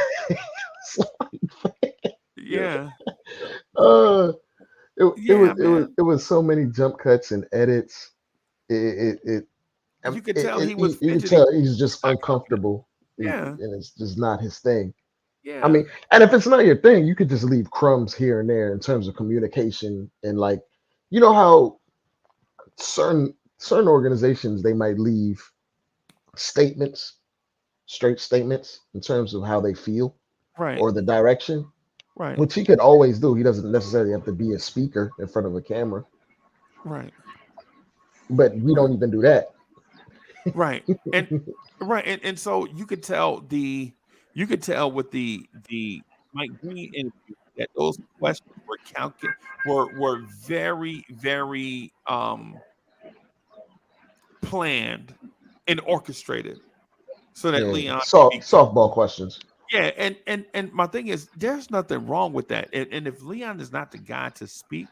Yeah. It was so many jump cuts and edits. You could tell he was. You could tell he's just uncomfortable. Yeah. And it's just not his thing. Yeah. I mean, and if it's not your thing, you could just leave crumbs here and there in terms of communication and like, how certain organizations they might leave statements, straight statements in terms of how they feel Right. or the direction, Right. which he could always do. He doesn't necessarily have to be a speaker in front of a camera, Right. but we don't even do that. Right. And so you could tell with the Mike Green interview that those questions were very, very planned and orchestrated so that Yeah, Leon softball questions. yeah, and my thing is there's nothing wrong with that. And if Leon is not the guy to speak,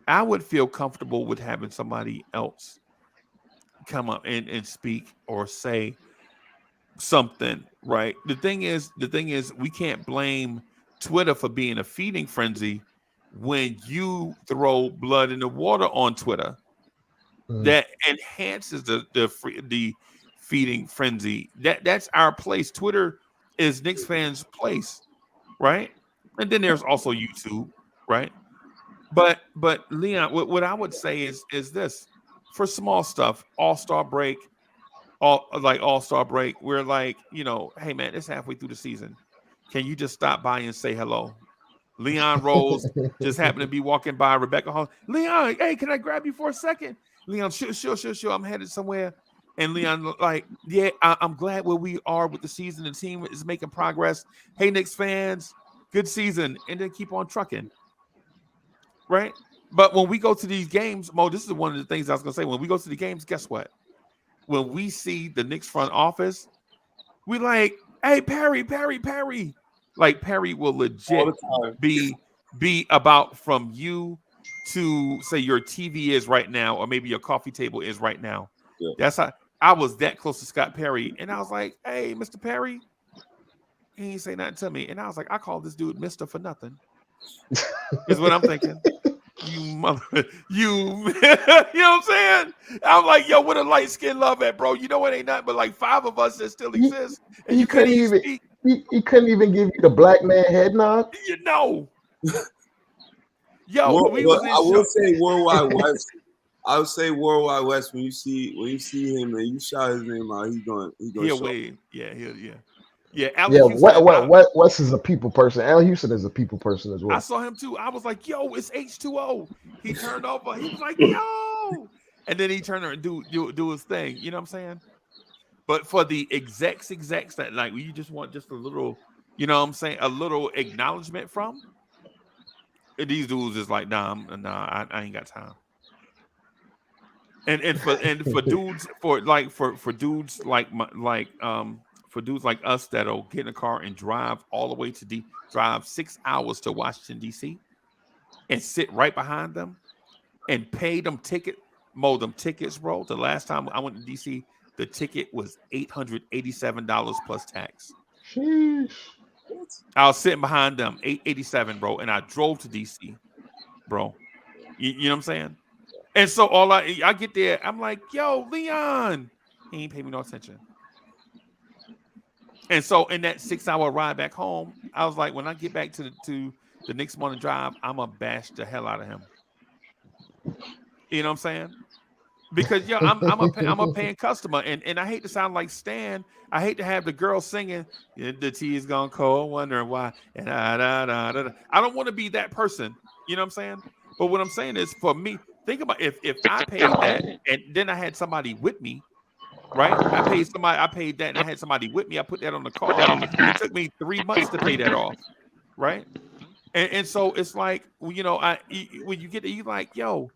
I would feel comfortable with having somebody else come up and speak or say something, right? The thing is we can't blame Twitter for being a feeding frenzy when you throw blood in the water on Twitter. That enhances the feeding frenzy. That's our place. Twitter is Knicks fans' place, right? And then there's also YouTube, right? But Leon, what I would say is this: for small stuff, All-Star break, All-Star break, we're like, hey man, it's halfway through the season. Can you just stop by and say hello? Leon Rose just happened to be walking by Rebecca Hall. Leon, hey, can I grab you for a second? Leon, sure. I'm headed somewhere. And Leon, like, yeah, I'm glad where we are with the season. The team is making progress. Hey, Knicks fans, good season. And then keep on trucking. Right? But when we go to these games, Mo, this is one of the things I was going to say. When we go to the games, guess what? When we see the Knicks front office, we like, hey, Perry. Like, Perry will legit be about from you to say your TV is right now, or maybe your coffee table is right now. Yeah. That's how I was that close to Scott Perry. And I was like, hey, Mr. Perry. He ain't say nothing to me. And I was like, I call this dude Mr. for nothing. Is what I'm thinking. You mother, you know what I'm saying? I'm like, yo, what a light skin love at, bro. You know it ain't nothing but like 5 of us that still exist. And you couldn't even speak. He couldn't even give you the black man head nod. You know. Yo, I will say Worldwide West. I would say Worldwide West when you see him and you shout his name out, he'll wave. Yeah. Wes is a people person. Al Houston is a people person as well. I saw him too. I was like, yo, it's H2O. He turned over. He was like, yo. And then he turned around and do his thing. You know what I'm saying? But for the execs that like you just want just a little, you know what I'm saying, a little acknowledgement from. These dudes is like, nah, I ain't got time. And for dudes for dudes like us that'll get in a car and drive all the way to drive 6 hours to Washington D.C. and sit right behind them and pay them tickets, bro. The last time I went to D.C., the ticket was $887 plus tax. Sheesh. I was sitting behind them, $887, bro, and I drove to D.C., bro. You know what I'm saying? And so I get there, I'm like, yo, Leon. He ain't pay me no attention. And so in that 6-hour ride back home, I was like, when I get back to the next morning drive, I'm going to bash the hell out of him. You know what I'm saying? Because, yo, I'm a paying customer. And I hate to sound like Stan. I hate to have the girl singing, the tea is gone cold, wondering why. And I don't want to be that person. You know what I'm saying? But what I'm saying is, for me, think about if I paid that and then I had somebody with me, right? I paid that and I had somebody with me. I put that on the car. It took me 3 months to pay that off, right? And so it's like, you know, when you get to, you like, yo,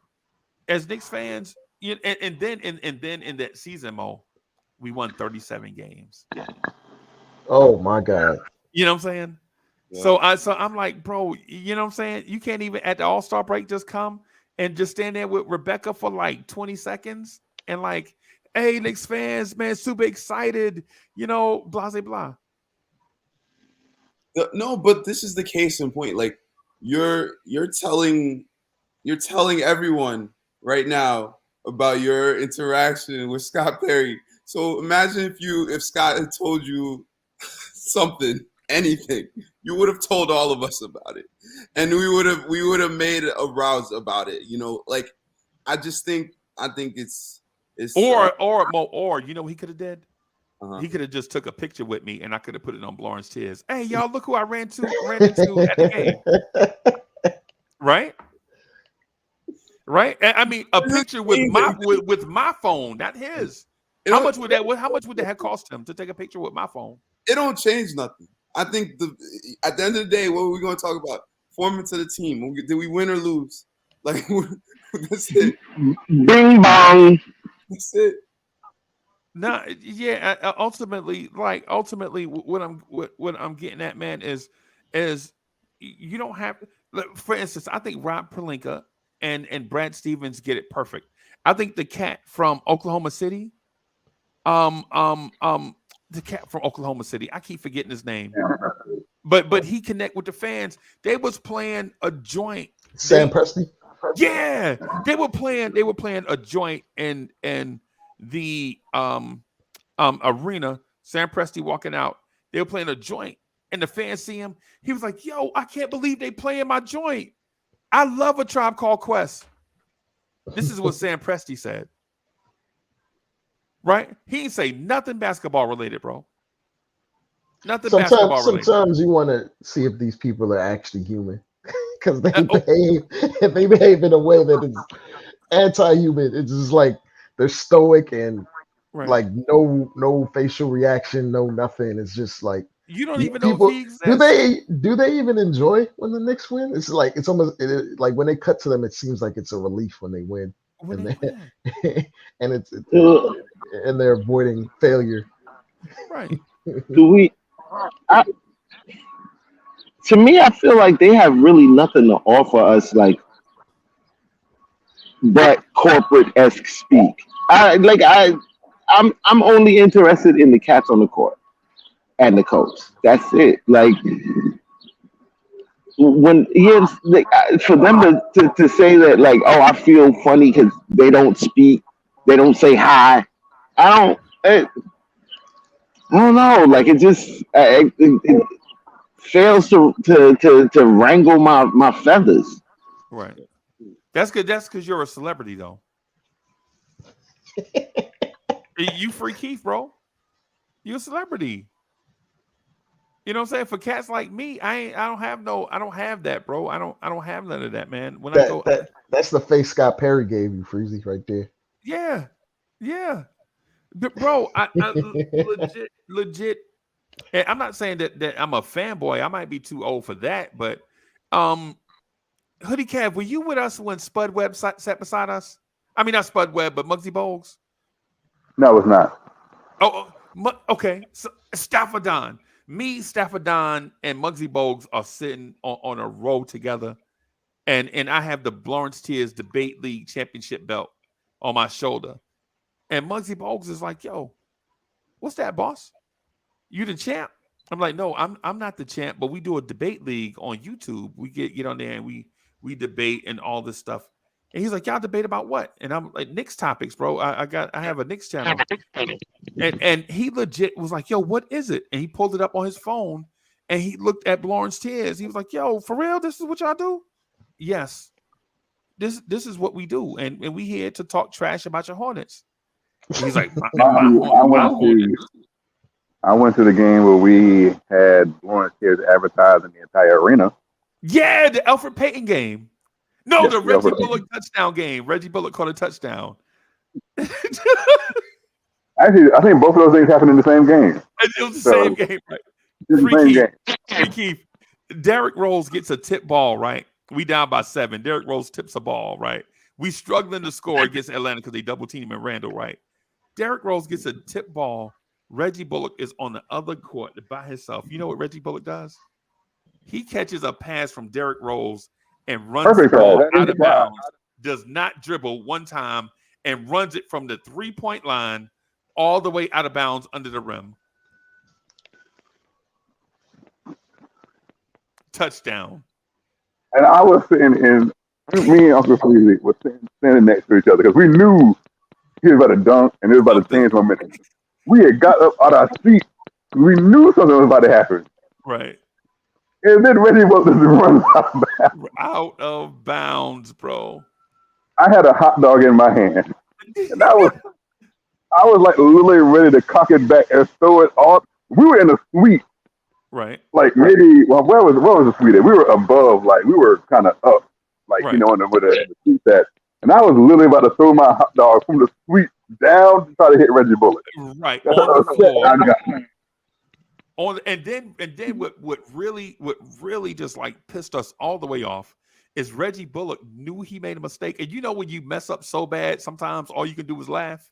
as Knicks fans, and then in that season, Mo, we won 37 games. Oh my God. You know what I'm saying? Yeah. So I'm like, bro, you know what I'm saying? You can't even at the All-Star break just come and just stand there with Rebecca for like 20 seconds and like, hey, Knicks fans, man, super excited, you know, blah, blah, blah. No, but this is the case in point. Like, you're telling everyone right now about your interaction with Scott Perry. So imagine if Scott had told you something, anything, you would have told all of us about it, and we would have made a rouse about it. You know, like I think it's or you know what he could have did? He could have just took a picture with me, and I could have put it on Blorange Tears. Hey, y'all, look who I ran into at the game. Right? Right? I mean, a picture with my phone, not his. How much would that have cost him to take a picture with my phone? It don't change nothing. I think at the end of the day, what are we going to talk about? Performance of the team. Did we win or lose? Like, that's it. Bing bong. That's it. No, yeah. Ultimately, what I'm getting at, man, is you don't have. For instance, I think Rob Pelinka and Brad Stevens get it perfect. I think the cat from Oklahoma City, the cat from Oklahoma City, I keep forgetting his name, but he connect with the fans. They was playing a joint. Sam Presti. Yeah, they were playing a joint in the arena. Sam Presti walking out. They were playing a joint, and the fans see him. He was like, "Yo, I can't believe they playing my joint. I love A Tribe Called Quest." This is what Sam Presti said. Right? He didn't say nothing basketball related, bro. Nothing basketball related. Sometimes you want to see if these people are actually human. Because if they behave in a way that is anti-human, it's just like they're stoic and like no facial reaction, no nothing. It's just like you don't even know if he exists. Do they even enjoy when the Knicks win? It's like it's almost like when they cut to them, it seems like it's a relief when they win, and they're avoiding failure. Right? To me, I feel like they have really nothing to offer us, like, but corporate-esque speak. I'm only interested in the cats on the court and the coach. That's it. Like, when for them to say that, like, oh, I feel funny because they don't speak, they don't say hi. I don't know. Like, it just it fails to wrangle my feathers. Right. That's good. That's because you're a celebrity, though. You Free Keith, bro. You're a celebrity. You know what I'm saying? For cats like me, I don't have that, bro. I don't have none of that, man. When that's the face Scott Perry gave you, Freezie, right there. Yeah. But bro, I legit. And I'm not saying that I'm a fanboy. I might be too old for that, but Hoodie Cav, were you with us when Spud Webb sat beside us? I mean, not Spud Webb, but Muggsy Bogues. No, it's not. Oh, okay. So Stafford Don, Stafford Don, and Muggsy Bogues are sitting on a row together, and I have the Blorange Tears Debate League Championship belt on my shoulder, and Muggsy Bogues is like, "Yo, what's that, boss? You the champ?" I'm like, "No, I'm not the champ, but we do a debate league on YouTube. We get on there and we debate and all this stuff." And he's like, "Y'all debate about what?" And I'm like, "Knicks topics, bro. I have a Knicks channel." And he legit was like, "Yo, what is it?" And he pulled it up on his phone and he looked at Blorange Tears. He was like, "Yo, for real? This is what y'all do?" Yes. This is what we do. And we here to talk trash about your Hornets. And he's like, I went to the game where we had Blorange Tears advertising the entire arena. Yeah, the Alfred Payton game. No, yes, the Reggie Bullock touchdown game. Reggie Bullock caught a touchdown. Actually, I think both of those things happened in the same game. It was the same game, right? Free Keith. Derrick Rose gets a tip ball, right? We down by 7. Derrick Rose tips a ball, right? We struggling to score against Atlanta because they double team and Randle, right? Derrick Rose gets a tip ball. Reggie Bullock is on the other court by himself. You know what Reggie Bullock does? He catches a pass from Derrick Rose and runs the ball out of bounds, does not dribble one time, and runs it from the 3-point line all the way out of bounds under the rim. Touchdown. And I was sitting in, me and Uncle Freezie were standing next to each other because we knew he was about to dunk and it was about to change momentum. We had got up out of our seat. We knew something was about to happen. Right. And then Reggie was just run out of bounds, bro. I had a hot dog in my hand. And I was like literally ready to cock it back and throw it off. We were in a suite, right? Like maybe, well, where was the suite at? We were above, like we were kind of up, like Right. you know, where the seat at. And I was literally about to throw my hot dog from the suite down to try to hit Reggie Bullock. Right That's on how the upset floor. I got. And then what really just like pissed us all the way off is Reggie Bullock knew he made a mistake. And you know when you mess up so bad, sometimes all you can do is laugh.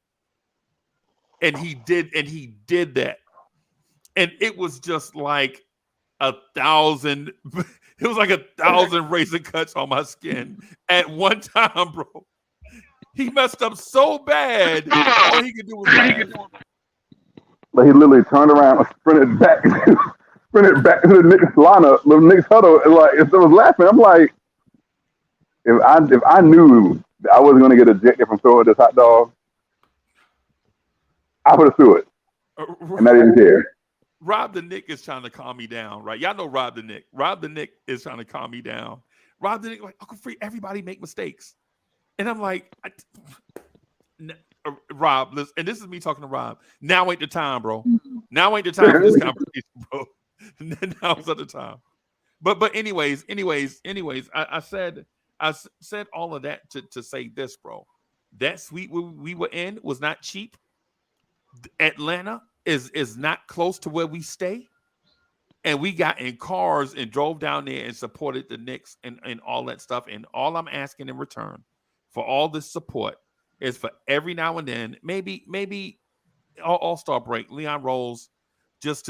And he did that. And it was just like 1,000. It was like 1,000 razor cuts on my skin at one time, bro. He messed up so bad, all he could do was laugh. But he literally turned around and sprinted back to the Knicks lineup, the Knicks huddle, and like instead of laughing, I'm like, if I knew that I wasn't going to get ejected from throwing this hot dog, I would have threw it, and I didn't care. Rob the Knick is trying to calm me down, right? Y'all know Rob the Knick. Rob the Knick is trying to calm me down. Rob the Knick, like, Uncle Free, everybody make mistakes. And I'm like, Rob, listen, and this is me talking to Rob. Now ain't the time, bro. Now ain't the time for this conversation, bro. Now's not the time. But anyways, I said all of that to say this, bro. That suite we were in was not cheap. Atlanta is not close to where we stay. And we got in cars and drove down there and supported the Knicks and all that stuff. And all I'm asking in return for all this support is for every now and then, maybe All-Star break, Leon Rose just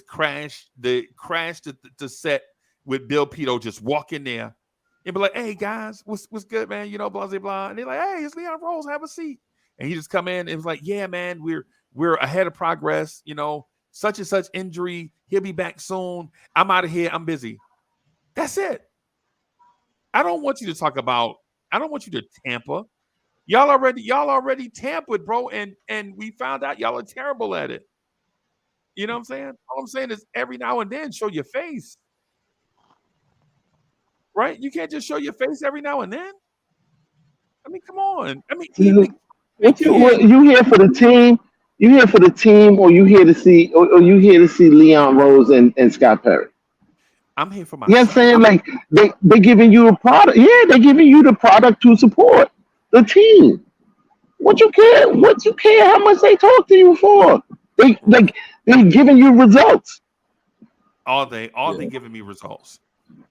crash the set with Bill Pito, just walk in there and be like, hey guys, what's good, man? You know, blah, blah, blah. And they're like, hey, it's Leon Rose, have a seat. And he just come in and was like, yeah, man, we're ahead of progress, you know, such and such injury. He'll be back soon. I'm out of here. I'm busy. That's it. I don't want you to tamper. Y'all already tampered, bro. And we found out y'all are terrible at it. You know what I'm saying? All I'm saying is every now and then show your face. Right? You can't just show your face every now and then. I mean, come on. I mean, you here for the team? You here for the team, or you here to see, or you here to see Leon Rose and Scott Perry? I'm here for my. You know what I'm saying? Like they giving you a product. Yeah, they're giving you the product to support the team. What you care? What you care? How much they talk to you for? They're giving you results. Are they giving me results?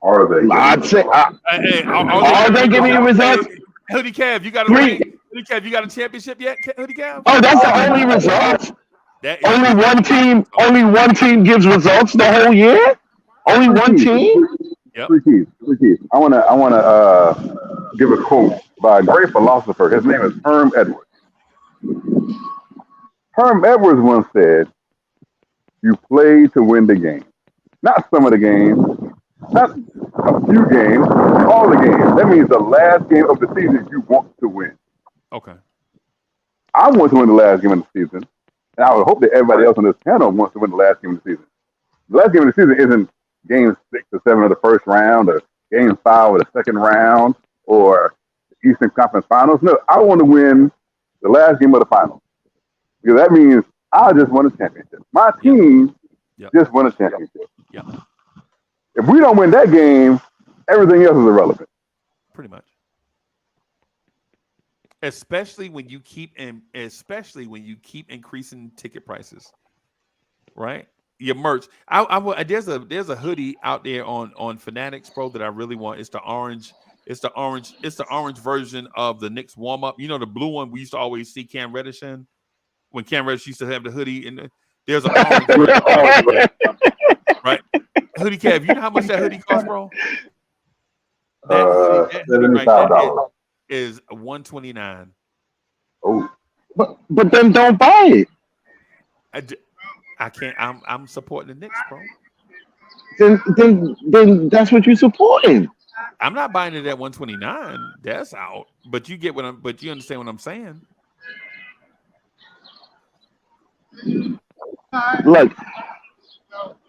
Are they? I'd say. Are they giving you results? Hoodie Cav, you got a ring? Hoodie Cav, you got a championship yet? Hoodie Cav? Oh, that's the only results. Only one team gives results the whole year. Only one team. Yep. Three keys. I wanna give a quote by a great philosopher. His name is Herm Edwards. Herm Edwards once said, "You play to win the game, not some of the games, not a few games, all the games. That means the last game of the season you want to win." Okay. I want to win the last game of the season, and I would hope that everybody else on this panel wants to win the last game of the season. The last game of the season isn't game 6 or 7 of the first round, or game 5 of the second round, or the Eastern Conference Finals. No, I want to win the last game of the finals, because that means I just won a championship. My team just won a championship. Yeah. If we don't win that game, everything else is irrelevant. Pretty much. Especially when you keep increasing ticket prices, right? Your merch. There's a hoodie out there on Fanatics, bro, that I really want. It's the orange version of the Knicks warm up. You know the blue one we used to always see Cam Reddish in, when Cam Reddish used to have the hoodie, and there's an orange version, right? Hoodie Cav, you know how much that hoodie costs, bro? That hoodie $75 is $129. Oh, but then don't buy it. I can't. I'm supporting the Knicks, bro. Then that's what you're supporting. I'm not buying it at $129. That's out. But you get what I'm. But you understand what I'm saying. Look,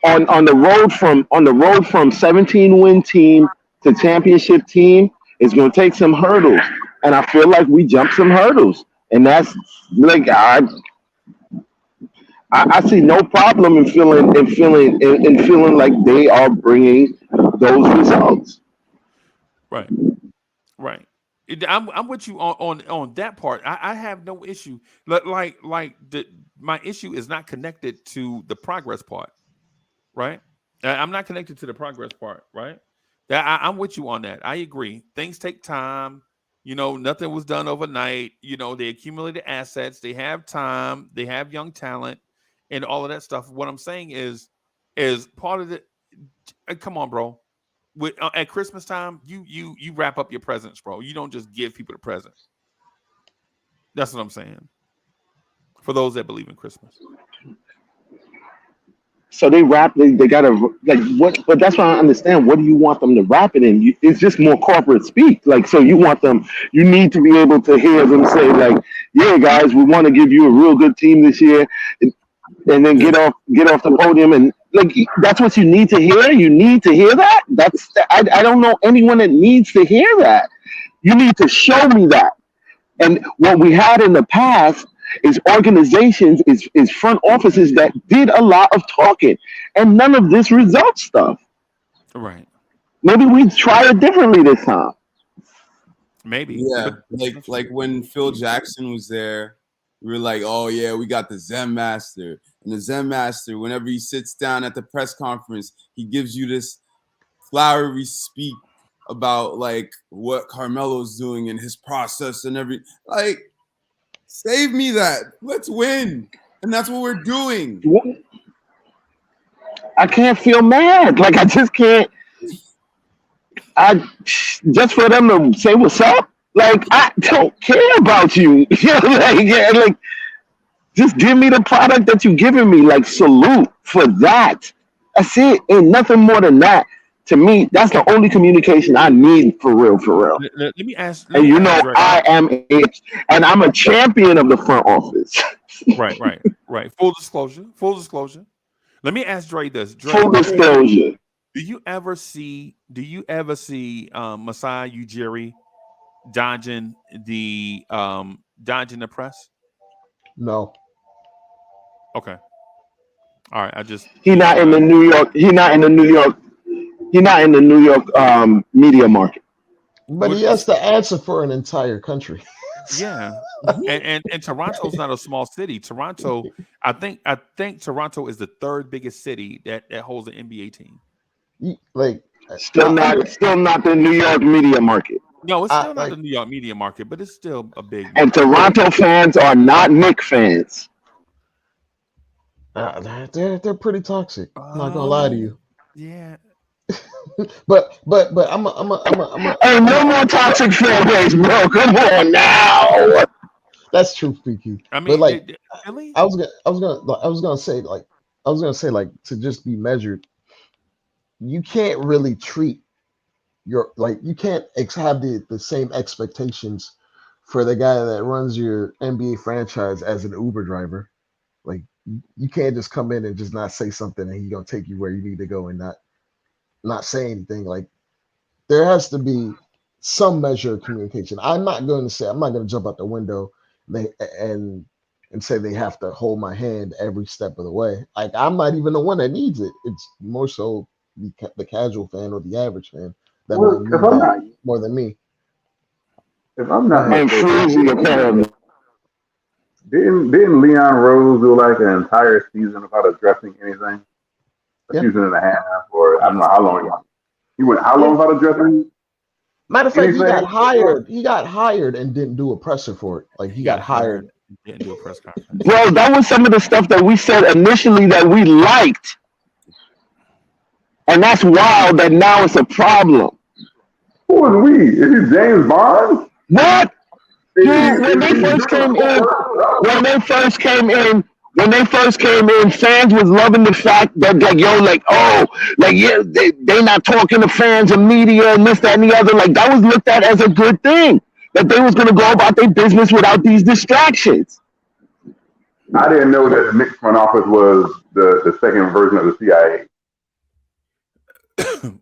on the road from 17-win team to championship team, it's going to take some hurdles, and I feel like we jumped some hurdles. And that's like I see no problem in feeling like they are bringing those results. Right. Right. I'm with you on that part. I have no issue. My issue is not connected to the progress part. Right. I'm not connected to the progress part. Right. I'm with you on that. I agree. Things take time. Nothing was done overnight. They accumulated assets. They have time. They have young talent, and all of that stuff. What I'm saying is part of it. Come on, bro. At Christmas time, you wrap up your presents, bro. You don't just give people the presents. That's what I'm saying. For those that believe in Christmas. So they gotta like what? But that's why I understand. What do you want them to wrap it in? It's just more corporate speak. Like, so you need to be able to hear them say like, "Yeah, guys, we want to give you a real good team this year," and then get off the podium and like that's what you need to hear. You need to hear that. I don't know anyone that needs to hear that. You need to show me that. And what we had in the past is organizations, is front offices that did a lot of talking and none of this result stuff. Right. Maybe we try it differently this time. Maybe. Yeah. Like when Phil Jackson was there, we were like, oh yeah, we got the Zen Master. And the Zen Master, whenever he sits down at the press conference, he gives you this flowery speak about like what Carmelo's doing and his process and like, save me that. Let's win. And that's what we're doing. I can't feel mad. Like I just can't. Just for them to say what's up. Like I don't care about you. Like just give me the product that you're giving me. Like salute for that. That's it. Ain't nothing more than that. To me, that's the only communication I need for real. Let me ask. And I am and I'm a champion of the front office. Right. Full disclosure. Let me ask Dre this. Full disclosure. Do you ever see Masai Ujiri dodging the press? No. Okay. All right. He's not in the New York media market. But he has to answer for an entire country. Yeah. and Toronto's not a small city. Toronto, I think Toronto is the third biggest city that holds an NBA team. Like still not the New York media market. No, it's still not the New York media market, but it's still a big market. And Toronto fans are not Knicks fans. They're pretty toxic. I'm not gonna lie to you. Yeah. but I'm a hey, no more toxic fan base, bro. Come on now. That's true, Freaky. I mean, but like, really? I was gonna say to just be measured. You can't really treat you can't have the same expectations for the guy that runs your NBA franchise as an Uber driver. Like you can't just come in and just not say something and he's gonna take you where you need to go and not say anything. Like there has to be some measure of communication. I'm not going to jump out the window and say they have to hold my hand every step of the way. Like I'm not even the one that needs it. It's more so the casual fan or the average fan that more than me. If I'm not and Freezie apparently. Didn't Leon Rose do like an entire season about addressing anything? A season and a half, or I don't know how long he went. How long about addressing? Matter of fact, he got hired. He got hired and didn't do a presser for it. Like he got hired, didn't do a press conference. Well, that was some of the stuff that we said initially that we liked, and that's wild. That now it's a problem. Who is we? Is it James Bond? What? Dude, when they first came in, fans was loving the fact that they not talking to fans and media and this, that, and the other. Like that was looked at as a good thing. That they was gonna go about their business without these distractions. I didn't know that the Knicks front office was the second version of the CIA.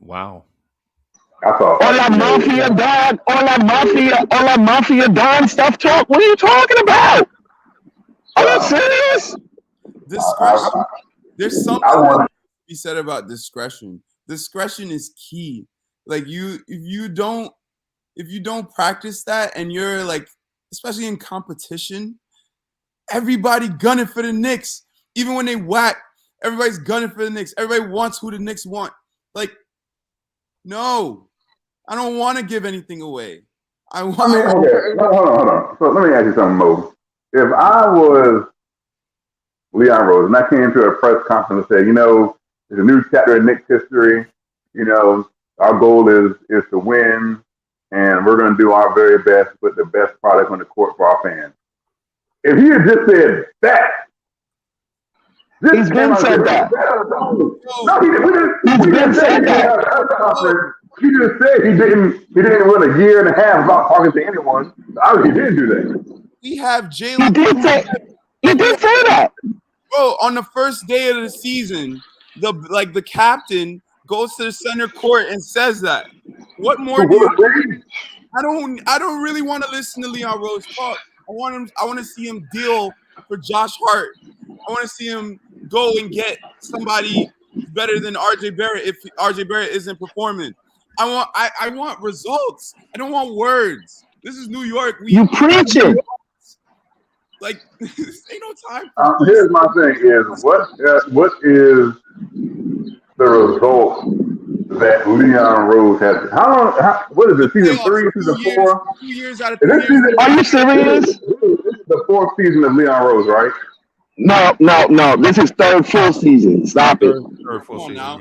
Wow. I saw All that mafia dog, all that mafia don stuff talk. What are you talking about? Are you serious? Discretion. There's something I that want to be said about discretion. Discretion is key. Like if you don't practice that, and you're like, especially in competition, everybody gunning for the Knicks. Even when they whack, everybody's gunning for the Knicks. Everybody wants who the Knicks want. Like, no, I don't want to give anything away. okay. Hold on. So let me ask you something, Mo. If I was Leon Rose and I came to a press conference and said, there's a new chapter in Knicks history. Our goal is to win, and we're going to do our very best to put the best product on the court for our fans. If he had just said that, he's been said that. No, he didn't say that. He just said he didn't run a year and a half without talking to anyone. So obviously, he didn't do that. We have Jalen. He did say that. Bro, on the first day of the season, the captain goes to the center court and says that. What more do you? I don't really want to listen to Leon Rose talk. I want to see him deal for Josh Hart. I want to see him go and get somebody better than RJ Barrett if RJ Barrett isn't performing. I want results. I don't want words. This is New York. You preaching. Like, ain't no time. Here's my thing: is what is the result that Leon Rose has? What is it? Season 3, season 4? 2 years out of Is 3 this years. season, Are you serious? This is the 4th season of Leon Rose, right? No. This is third full season. Stop it. Third full season. Now.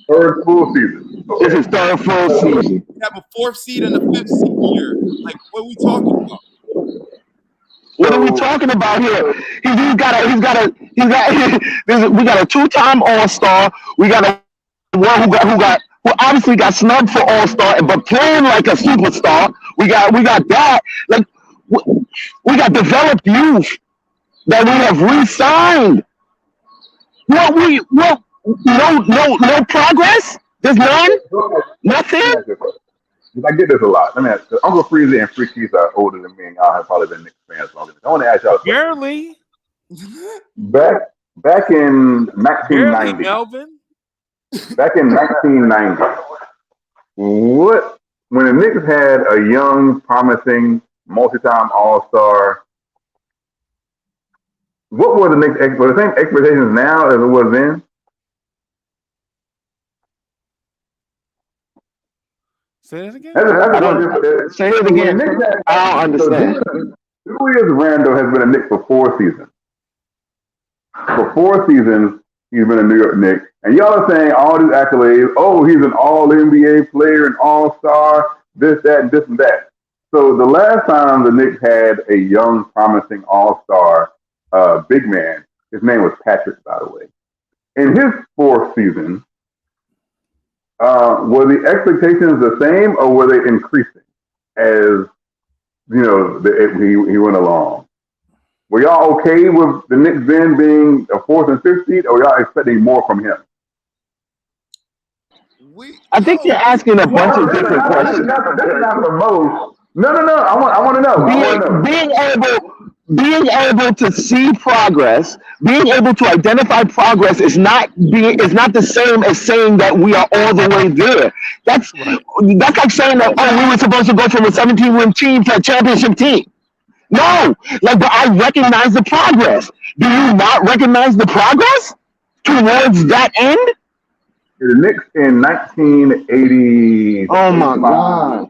Third full season. Okay. This is third full season. We have a 4th seed and a 5th seed here. Like, what are we talking about? What are we talking about here? We got a 2-time All-Star. We got a one who obviously got snubbed for All-Star, but playing like a superstar. We got that. Like, we got developed youth that we have re-signed. No progress. There's none. Nothing. I get this a lot. Let me ask you. Uncle Freezie and Free Keith are older than me, and y'all have probably been Knicks fans longer. I want to ask y'all. Barely. Back in 1990. Melvin. Back in 1990, when the Knicks had a young, promising, multi-time All-Star, what were the Knicks? Were the same expectations now as it was then? Say that again. Say it again. I don't understand. Julius Randle has been a Knick for 4 seasons. For 4 seasons, he's been a New York Knicks. And y'all are saying all these accolades. Oh, he's an all-NBA player, an all-star, this, that, and this, and that. So the last time the Knicks had a young, promising all-star big man, his name was Patrick, by the way. In his 4th season, were the expectations the same, or were they increasing as he went along? Were y'all okay with the Knicks then being a 4th and 5th seed, or y'all expecting more from him? I think you're asking a bunch of different questions. That's not the most. No. I want to know. Being able to see progress, being able to identify progress is not the same as saying that we are all the way there. That's like saying that we were supposed to go from a 17-win team to a championship team. No, but I recognize the progress. Do you not recognize the progress towards that end? The Knicks in 1980. Oh my God.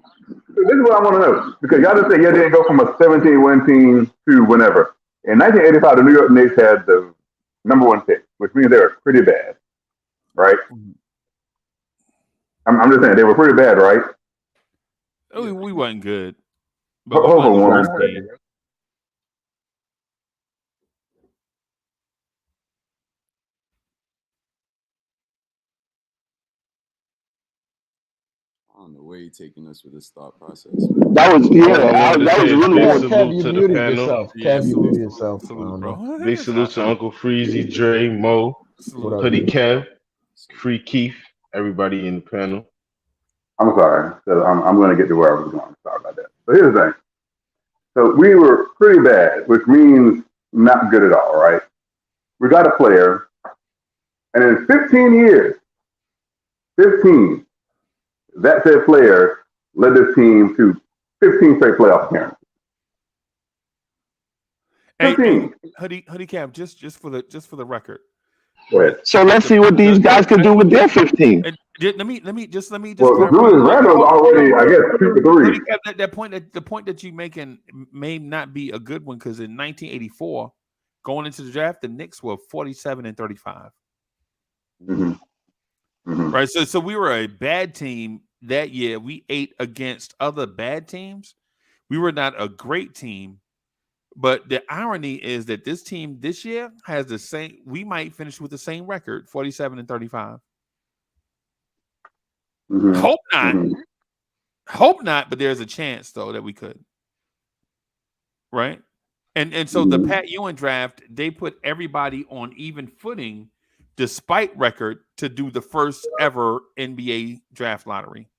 This is what I want to know, because y'all just said they didn't go from a 17-win team to whenever. In 1985, the New York Knicks had the #1 pick, which means they were pretty bad, right? I'm just saying they were pretty bad, right? We wasn't good. But Hold on one second. I don't know where you're taking us with this thought process. That was really Kev, salute you to the muted panel. yourself. Kev, you muted yourself. Big salute to Uncle Freezie, Dre, Mo, Hoodie Kev, Free Keith, everybody in the panel. I'm sorry. So I'm going to get to where I was going. Sorry about that. So here's the thing. So we were pretty bad, which means not good at all, right? We got a player, and in 15 years, 15, that said player led this team to 15 straight playoff appearances. 15. Hey, Hoodie Cam, just for the record. Go ahead. So let's see what these guys can do with their 15. Let me just. Well, Julius Randle's already, I guess, 2 for 3. The point that you making may not be a good one because in 1984, going into the draft, the Knicks were 47-35. Right, so we were a bad team that year. We ate against other bad teams. We were not a great team. But the irony is that this team this year has the same. We might finish with the same record, 47-35. Hope not. Hope not. But there's a chance though that we could. Right. And so the Pat Ewing draft, they put everybody on even footing, despite record, to do the first ever NBA draft lottery.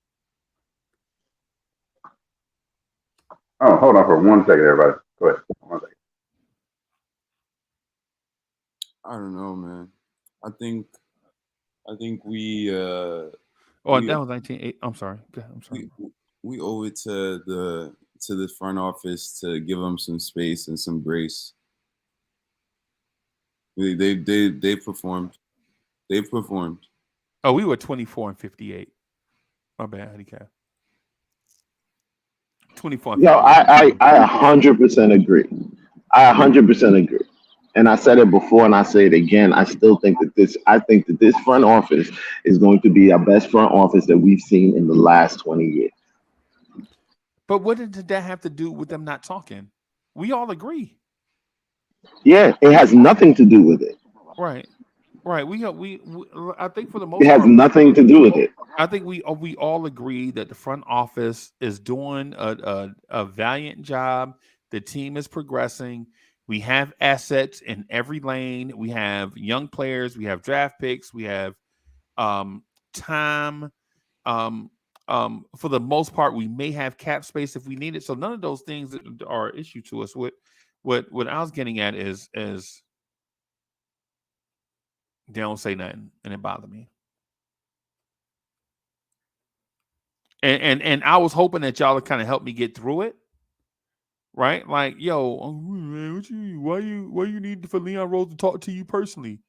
Oh, hold on for 1 second, everybody. Go ahead. 1 second. I don't know, man. I think we. That was 1980. I'm sorry. We owe it to the front office to give them some space and some grace. They performed. They've performed. Oh, we were 24-58. My bad, handicap. 24. No, I 100% agree. I 100% agree. And I said it before, and I say it again. I still think that this front office is going to be our best front office that we've seen in the last 20 years. But what did that have to do with them not talking? We all agree. Yeah, it has nothing to do with it. Right. We I think for the most part, it has nothing to do with it. I think we all agree that the front office is doing a valiant job. The team is progressing. We have assets in every lane. We have young players. We have draft picks. We have time. For the most part, we may have cap space if we need it. So none of those things are an issue to us. What I was getting at is they don't say nothing, and it bothered me. And I was hoping that y'all would kind of help me get through it, right? Like, yo, man, why you need for Leon Rose to talk to you personally?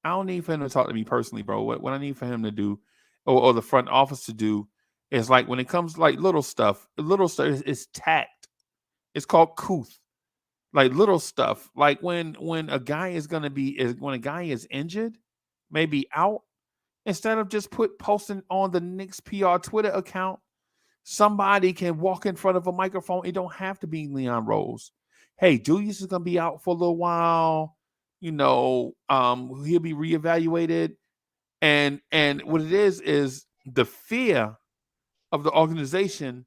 I don't need for him to talk to me personally, bro. What I need for him to do, or the front office to do, is like when it comes to like little stuff is tact. It's called couth. Like little stuff, like when a guy when a guy is injured, maybe out, instead of just posting on the Knicks PR Twitter account, somebody can walk in front of a microphone. It don't have to be Leon Rose. Hey, Julius is gonna be out for a little while. You know, he'll be reevaluated, and what it is the fear of the organization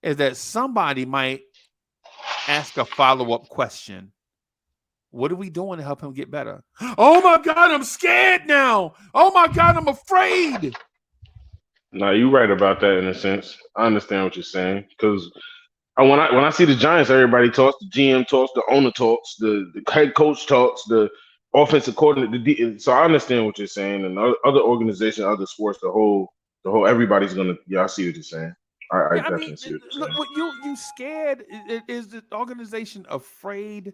is that somebody might ask a follow-up question. What are we doing to help him get better? Oh my God, I'm scared now. Oh my God, I'm afraid. No, you're right about that in a sense. I understand what you're saying because when I see the Giants, everybody talks. The GM talks. The owner talks. The head coach talks. The offensive coordinator. So I understand what you're saying. And other organizations, other sports, the whole everybody's gonna. Yeah, I see what you're saying. I definitely see what you're saying. Look, you scared? Is the organization afraid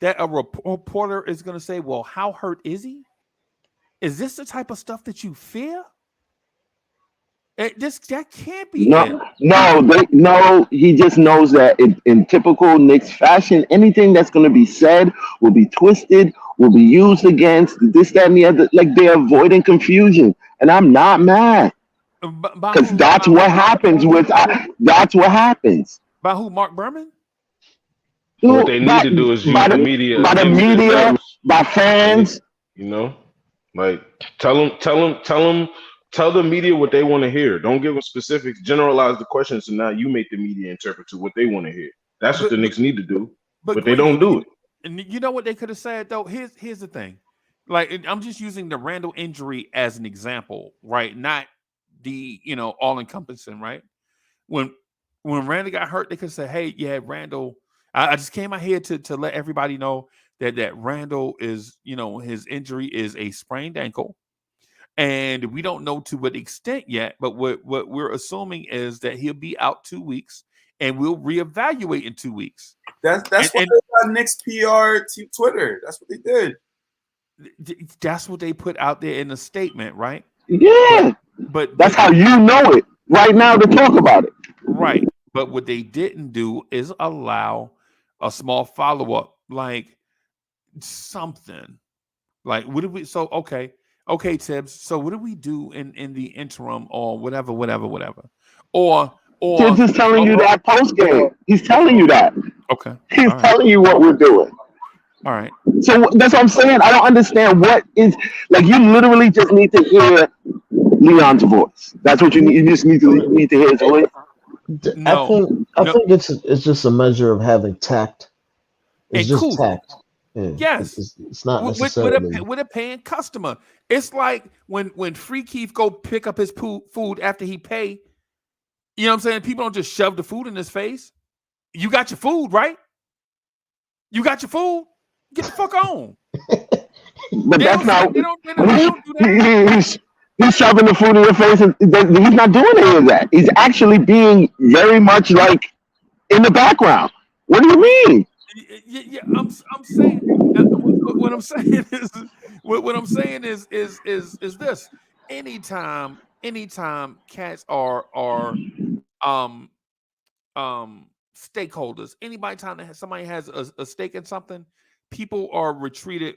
that a reporter is going to say, well, how hurt is he? Is this the type of stuff that you fear? That can't be it. No, he just knows that in typical Knicks fashion, anything that's going to be said will be twisted, will be used against this, that, and the other. Like they're avoiding confusion. And I'm not mad. Because that's what happens that's what happens. By who? Mark Berman? What they need to do is use the media. By the media, by fans. You know, like tell the media what they want to hear. Don't give them specifics. Generalize the questions, and now you make the media interpret to what they want to hear. That's what the Knicks need to do, but they don't do it. And you know what they could have said though? Here's the thing. Like I'm just using the Randle injury as an example, right? Not the all-encompassing, right? When Randle got hurt, they could say, hey, yeah, Randle. I just came out here to let everybody know that Randle is, his injury is a sprained ankle. And we don't know to what extent yet, but what we're assuming is that he'll be out 2 weeks and we'll reevaluate in 2 weeks. That's why they got Knicks PR Twitter. That's what they did. That's what they put out there in the statement, right? Yeah. But that's how you know it right now to talk about it. Right. But what they didn't do is allow a small follow-up, like something. Like, what did we okay, Tibbs. So what do we do in the interim or whatever? Or Tibbs is telling you that post game. He's telling you that. Okay. He's telling you what we're doing. All right. So that's what I'm saying. I don't understand what is like. You literally just need to hear Leon's voice. That's what you need. You just need to hear his voice. No, I think it's just a measure of having tact. It's just cool. Tact. Yeah. Yes, it's not necessarily with a paying customer. It's like when Free Keith go pick up his food after he pay. You know what I'm saying? People don't just shove the food in his face. You got your food, right? You got your food. Get the fuck on. But that's not. He's shoving the food in your face, and he's not doing any of that. He's actually being very much like in the background. What do you mean? Yeah, I'm saying what I'm saying is what I'm saying is this. Anytime cats are stakeholders, somebody has a stake in something, people are treated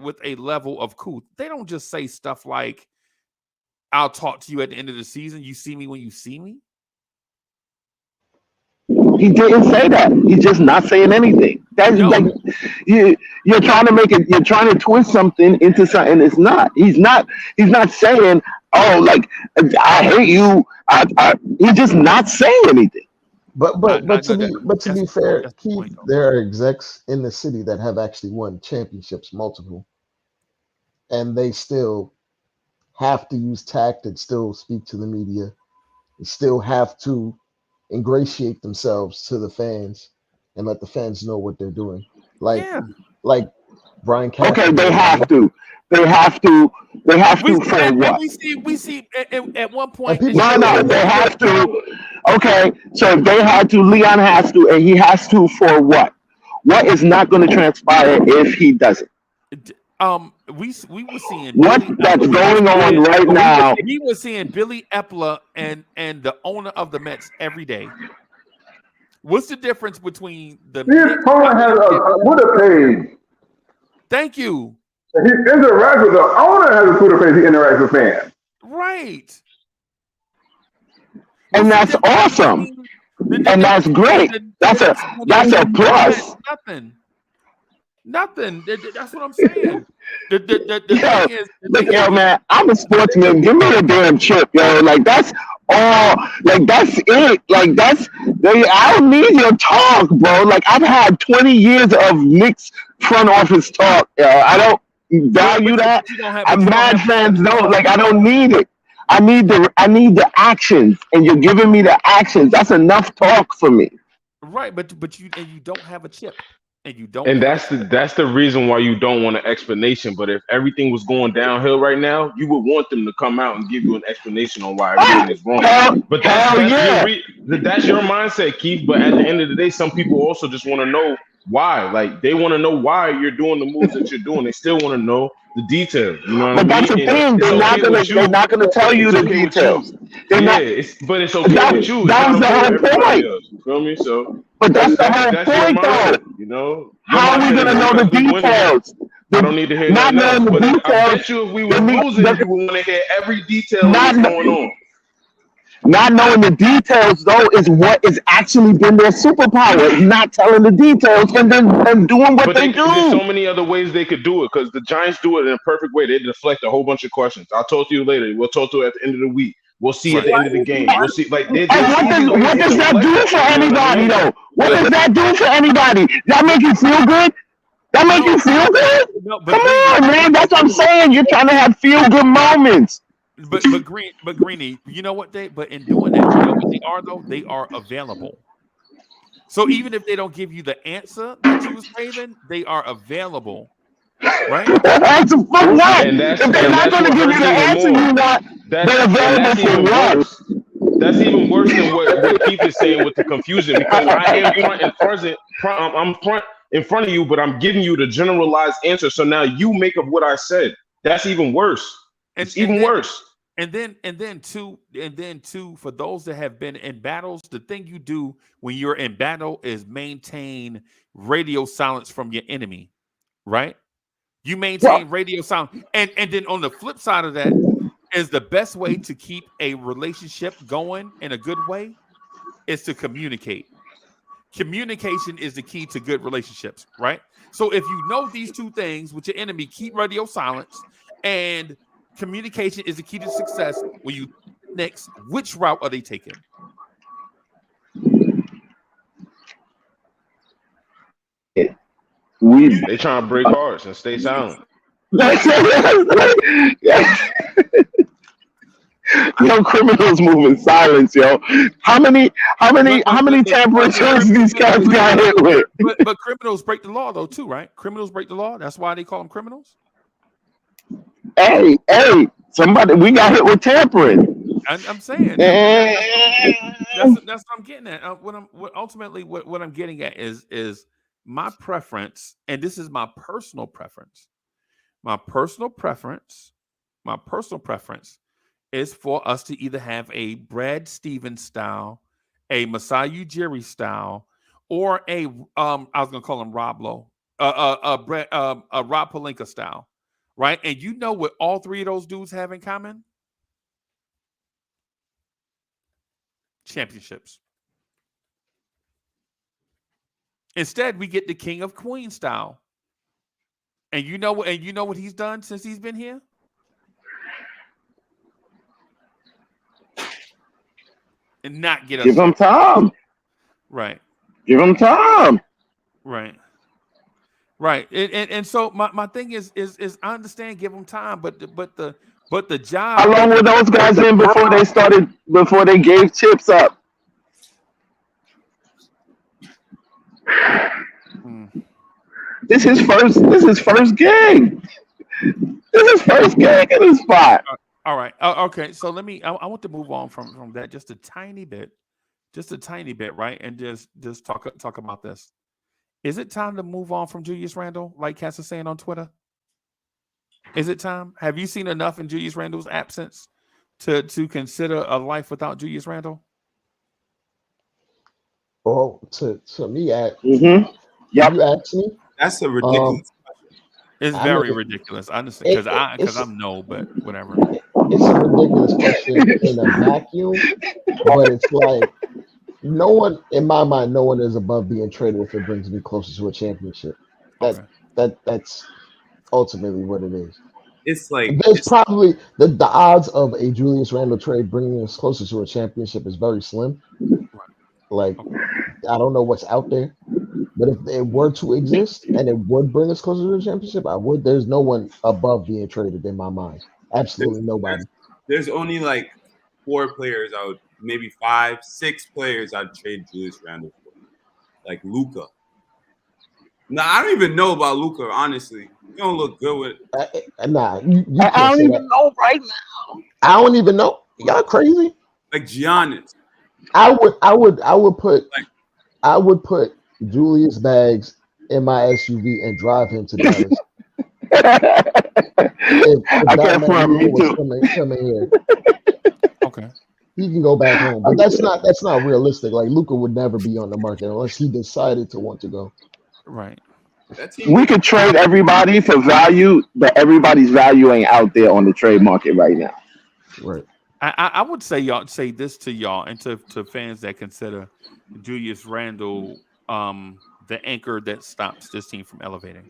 with a level of cool. They don't just say stuff like, I'll talk to you at the end of the season. You see me when you see me. He didn't say that. He's just not saying anything. That's like you're trying to make it. You're trying to twist something into something. It's not. He's not saying, "Oh, like I hate you." He's just not saying anything. But to be fair, Keith, there are execs in the city that have actually won championships, multiple, and they still have to use tact and still speak to the media, and still have to ingratiate themselves to the fans and let the fans know what they're doing. Like Brian Castro. Okay, they have to. They have to for what? We see at one point. No, they have to. Okay, so if they had to, Leon has to, and he has to for what? What is not going to transpire if he doesn't? We were seeing that's going on right now. We were seeing Billy Epler and the owner of the Mets every day. What's the difference between the? His owner has a Twitter page. Thank you. He interacts with the owner has a Twitter page. He interacts with fans. Right. And that's awesome. And that's great. That's a plus. Nothing. That's what I'm saying. Yo, man, I'm a sportsman. Give me a damn chip, yo. Like that's all. Like that's it. Like I don't need your talk, bro. Like I've had 20 years of Knicks front office talk. Yo. I don't value that. I'm mad fans don't. Like I don't need it. I need the actions, and you're giving me the actions. That's enough talk for me. Right, but you don't have a chip. And that's the reason why you don't want an explanation. But if everything was going downhill right now, you would want them to come out and give you an explanation on why everything is wrong. But that's your mindset, Keith. But at the end of the day, some people also just want to know why. Like they want to know why you're doing the moves that you're doing. They still want to know the details. You know what I mean? But that's the thing. They're not gonna tell you the details. But it's okay with you. That was the whole point. You feel me? So. But that's the whole point, though. You know, how are we gonna know the details? I don't need to hear not knowing the details. I bet you if we were losing, you would want to hear every detail that's going on. Not knowing the details, though, is what has actually been their superpower. Not telling the details and then doing what they do. There's so many other ways they could do it because the Giants do it in a perfect way. They deflect a whole bunch of questions. I'll talk to you later. We'll talk to you at the end of the week. We'll see at the end of the game. We'll see. Like, what does that do for anybody, though? What does that do for anybody? That make you feel good? That make you feel good? Come on, man. That's what I'm saying. You're trying to have feel-good moments. but Greeny, you know what but in doing that, you know what they are though? They are available. So even if they don't give you the answer that you was craving, they are available. Right? That's for what? And If they're not that's going to what give you hurts the even answer more. you want, they're available That's for even what? worse. That's even worse than what Keith is saying with the confusion, because I am I'm front in front of you, but I'm giving you the generalized answer. So now you make up what I said. That's even worse. It's even worse. And then two, for those that have been in battles, the thing you do when you're in battle is maintain radio silence from your enemy, right? You maintain radio silence. And then on the flip side of that is the best way to keep a relationship going in a good way is to communicate. Communication is the key to good relationships, right? So if you know these two things with your enemy, keep radio silence, and communication is the key to success. When you next, which route are they taking? They trying to break hearts and stay silent. Yo, criminals move in silence, yo. How many temperatures these cats got hit with? But criminals break the law though too, right? Criminals break the law. That's why they call them criminals. Hey, somebody, we got hit with tampering. I'm saying that's what I'm getting at. What I'm getting at is my preference, and this is my personal preference. My personal preference is for us to either have a Brad Stevens style, a Masai Ujiri style, or a I was gonna call him Rob Lowe, Rob Pelinka style, right? And you know what all three of those dudes have in common? Championships. Instead, we get the King of Queens style. And you know what he's done since he's been here? And not get us. Give him time. Right. Give him time. Right. And so my thing is I understand give them time, but the job. How long were those guys in before they gave chips up? This is first gig. This is first gig in this spot. All right. Okay. So I want to move on from that just a tiny bit, right? And just talk about this. Is it time to move on from Julius Randle, like Cass is saying on Twitter? Is it time? Have you seen enough in Julius Randle's absence to consider a life without Julius Randle? Oh, to me, you ask me. That's a ridiculous question. It's very ridiculous. I understand because I'm no, but whatever. It's a ridiculous question in a vacuum, but it's like no one, in my mind, no one is above being traded if it brings me closer to a championship. That's ultimately what it is. It's like there's probably the odds of a Julius Randle trade bringing us closer to a championship is very slim. Like I don't know what's out there, but if it were to exist and it would bring us closer to a championship, I would. There's no one above being traded in my mind. Absolutely nobody. There's only like 4 players I would, maybe 5, 6 players I'd trade Julius Randle for, like Luka. Nah, I don't even know about Luka. Honestly, you don't look good with. I don't even know right now. I don't even know. Y'all crazy? Like Giannis. I would put Julius Bags in my SUV and drive him to Dallas. I can't front me too. Coming here. Okay. He can go back home, but that's not realistic. Like Luka would never be on the market unless he decided to want to go. Right. We could trade everybody for value, but everybody's value ain't out there on the trade market right now. Right. I would say this to y'all and to fans that consider Julius Randle the anchor that stops this team from elevating.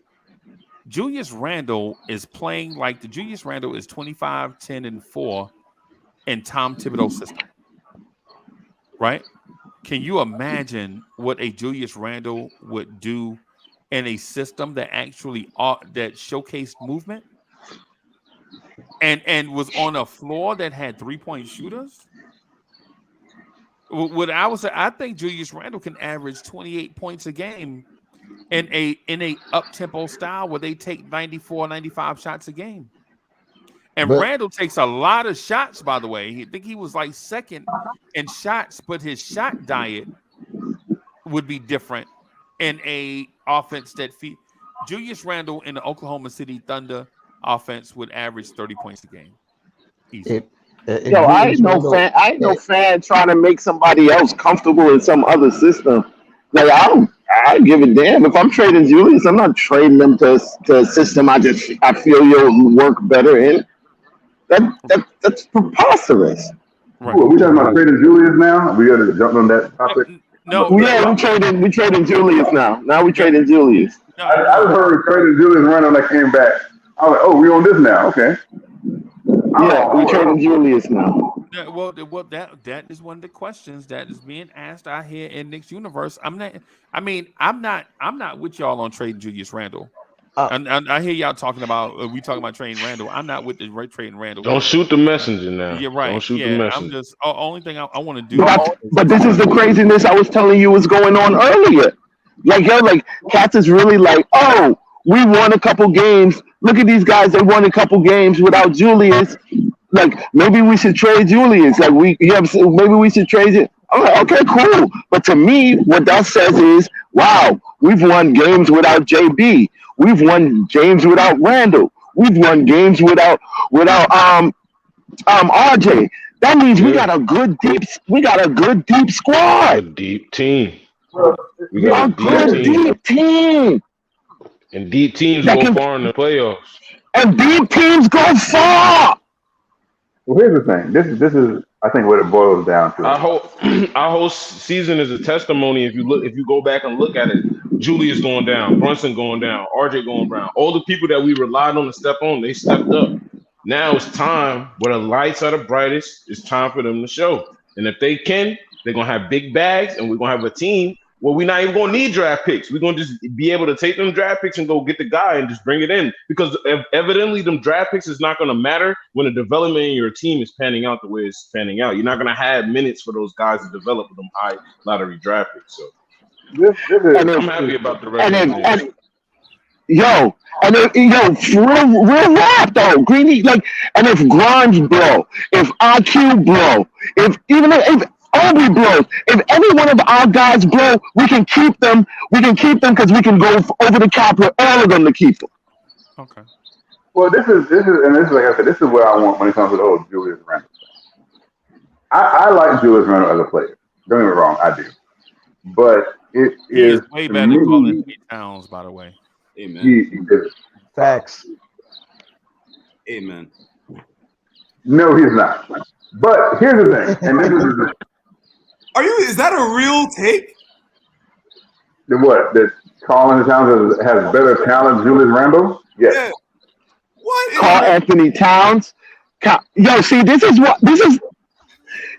Julius Randle is playing like the Julius Randle is 25, 10, and 4 in Tom Thibodeau's system. Right? Can you imagine what a Julius Randle would do in a system that actually that showcased movement? and was on a floor that had 3-point shooters. What I would say, I think Julius Randle can average 28 points a game in a up-tempo style where they take 94, 95 shots a game. And Randle takes a lot of shots, by the way. I think he was like second in shots, but his shot diet would be different in a offense that Julius Randle in the Oklahoma City Thunder offense would average 30 points a game. Easy. Yo, I ain't no fan trying to make somebody else comfortable in some other system. Like I don't give a damn if I'm trading Julius. I'm not trading them to a system I feel you'll work better in. That's preposterous. Right. Cool. We talking about trading Julius now? We got to jump on that topic. No, yeah, we trading Julius now. Now we trading Julius. I heard trading Julius Randle that came back. I was like, oh, we on this now? Okay. Yeah, we trading Julius now. Well, that is one of the questions that is being asked out here in Knicks universe. I'm not with y'all on trading Julius Randle. And I hear y'all talking about trading Randle. I'm not with the trading Randle. Don't shoot the messenger now. You're right. Don't shoot the messenger. I'm just only thing I want to do. But this is the craziness I was telling you was going on earlier. Like Cats is really like, oh, we won a couple games. Look at these guys. They won a couple games without Julius. Like maybe we should trade Julius. Like maybe we should trade it. I'm like, okay, cool. But to me, what that says is, wow, we've won games without JB. We've won games without Randle. We've won games without RJ. That means we got a good deep squad. A deep team. We got a deep team. And deep teams go far in the playoffs. And deep teams go far. Well, here's the thing. This is I think what it boils down to. Our whole season is a testimony. If you go back and look at it, Julius going down, Brunson going down, RJ going down. All the people that we relied on to step on, they stepped up. Now it's time where the lights are the brightest. It's time for them to show. And if they can, they're gonna have big bags, and we're gonna have a team where we're not even gonna need draft picks. We're gonna just be able to take them draft picks and go get the guy and just bring it in. Because evidently them draft picks is not gonna matter when the development in your team is panning out the way it's panning out. You're not gonna have minutes for those guys to develop with them high lottery draft picks. So I'm happy about the rest. Real rap though, Greeny. Like, and if Grimes blow, if IQ blow, if Obi blows, if any one of our guys blow, we can keep them. We can keep them because we can go over the cap with all of them to keep them. Okay. Well, this is like I said. This is what I want when it comes to the whole Julius Randle. I like Julius Randle as a player. Don't get me wrong, I do. But it is way better than calling Pete Towns, by the way. Amen. He is. Facts. Amen. No, he's not. But here's the thing, and this is the Is that a real take? What? That Carl Towns has better talent than Julius Randle? Yes. Yeah. What? Carl Anthony Towns. This is.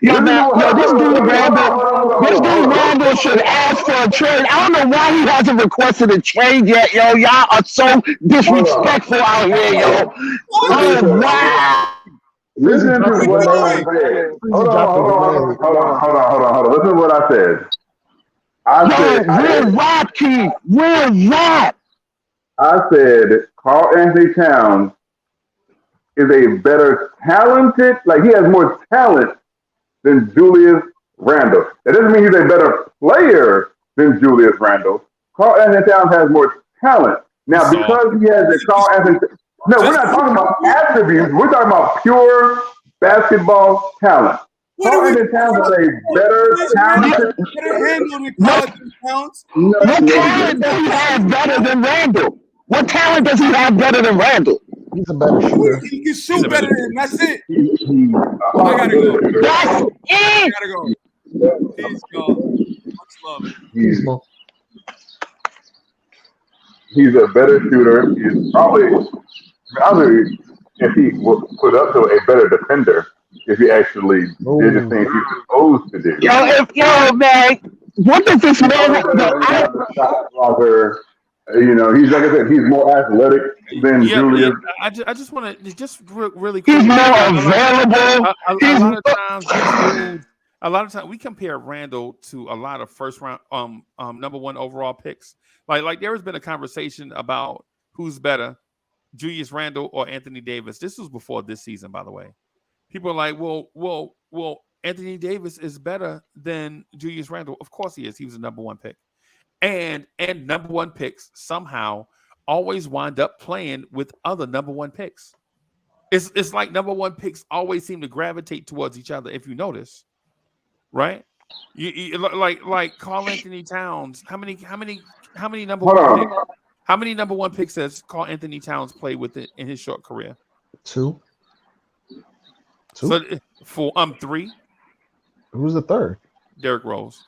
This dude Randle should ask for a trade. I don't know why he hasn't requested a trade yet, yo. Y'all are so disrespectful out here, yo. Oh, wow. Listen to what I said. Hold on. Listen to what I said. Real rap. I said Carl Anthony Towns is a better talented, like he has more talent than Julius Randle. That doesn't mean he's a better player than Julius Randle. Carl Anthony Towns has more talent. Now, because he has a Carl Anthony... No, we're not talking about attributes. We're talking about pure basketball talent. Carl Anthony Towns is a better talented... What talent does he have better than Randle? What talent does he have better than Randle? He's a better shooter. He can shoot better than him. That's it. I gotta go. That's it. I gotta go. He's gone. Much love. He's a better shooter. He's probably if he put up to a better defender if he actually did the things he was supposed to do. Man, what does this man have? You know, he's like I said, he's more athletic than Julius. I just want to just really He's quick. more available. A lot of times, a lot of times we compare Randle to a lot of first round, number one overall picks. Like there has been a conversation about who's better, Julius Randle or Anthony Davis. This was before this season, by the way. People are like, well, Anthony Davis is better than Julius Randle. Of course he is. He was the number one pick. And number one picks somehow always wind up playing with other number one picks. It's like number one picks always seem to gravitate towards each other. If you notice, right? You like Karl Anthony Towns. How many number one picks? How many number one picks has Karl Anthony Towns played with it in his short career? Two. So for 3. Who's the third? Derrick Rose.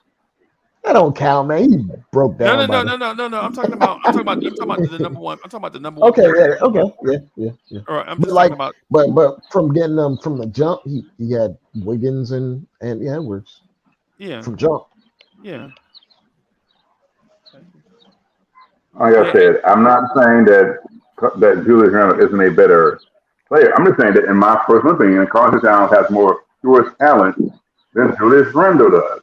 That don't count, man. He broke down. No. I'm talking about the number one. I'm talking about the number one. Okay, yeah. All right, I'm But just like, talking about. but from getting them from the jump, he had Wiggins and Edwards. Yeah. From jump. Yeah. Like I said, I'm not saying that Julius Randle isn't a better player. I'm just saying that in my personal opinion, Karl Anthony Towns has more pure talent than Julius Randle does.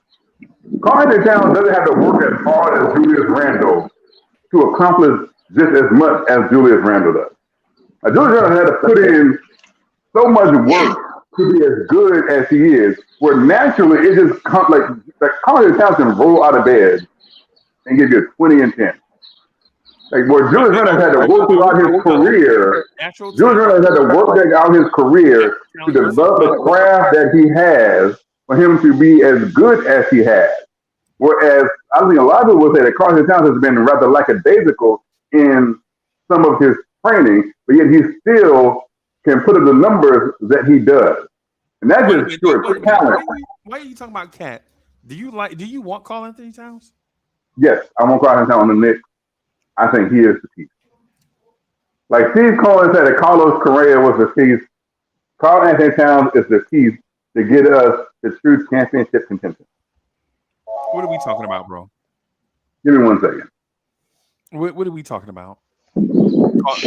Karl Anthony Towns doesn't have to work as hard as Julius Randle to accomplish just as much as Julius Randle does. Julius Randle had to put in so much work to be as good as he is, where naturally it just comes like Karl Anthony Towns can roll out of bed and give you 20 and 10. Like where Julius Randle had to work throughout his career, Julius Randle had to work out his career to develop the craft that he has for him to be as good as he has. Whereas I think a lot of people would say that Karl Anthony Towns has been rather lackadaisical in some of his training, but yet he still can put up the numbers that he does. And that's just pure talent. Why are you talking about Cat? Do you want Karl Anthony Towns? Yes, I want Karl Anthony Towns on the Knicks. I think he is the piece. Like Steve Cohen said that Carlos Correa was the piece. Karl Anthony Towns is the piece to get us the true championship contention. What are we talking about, bro? Give me 1 second. What are we talking about? That's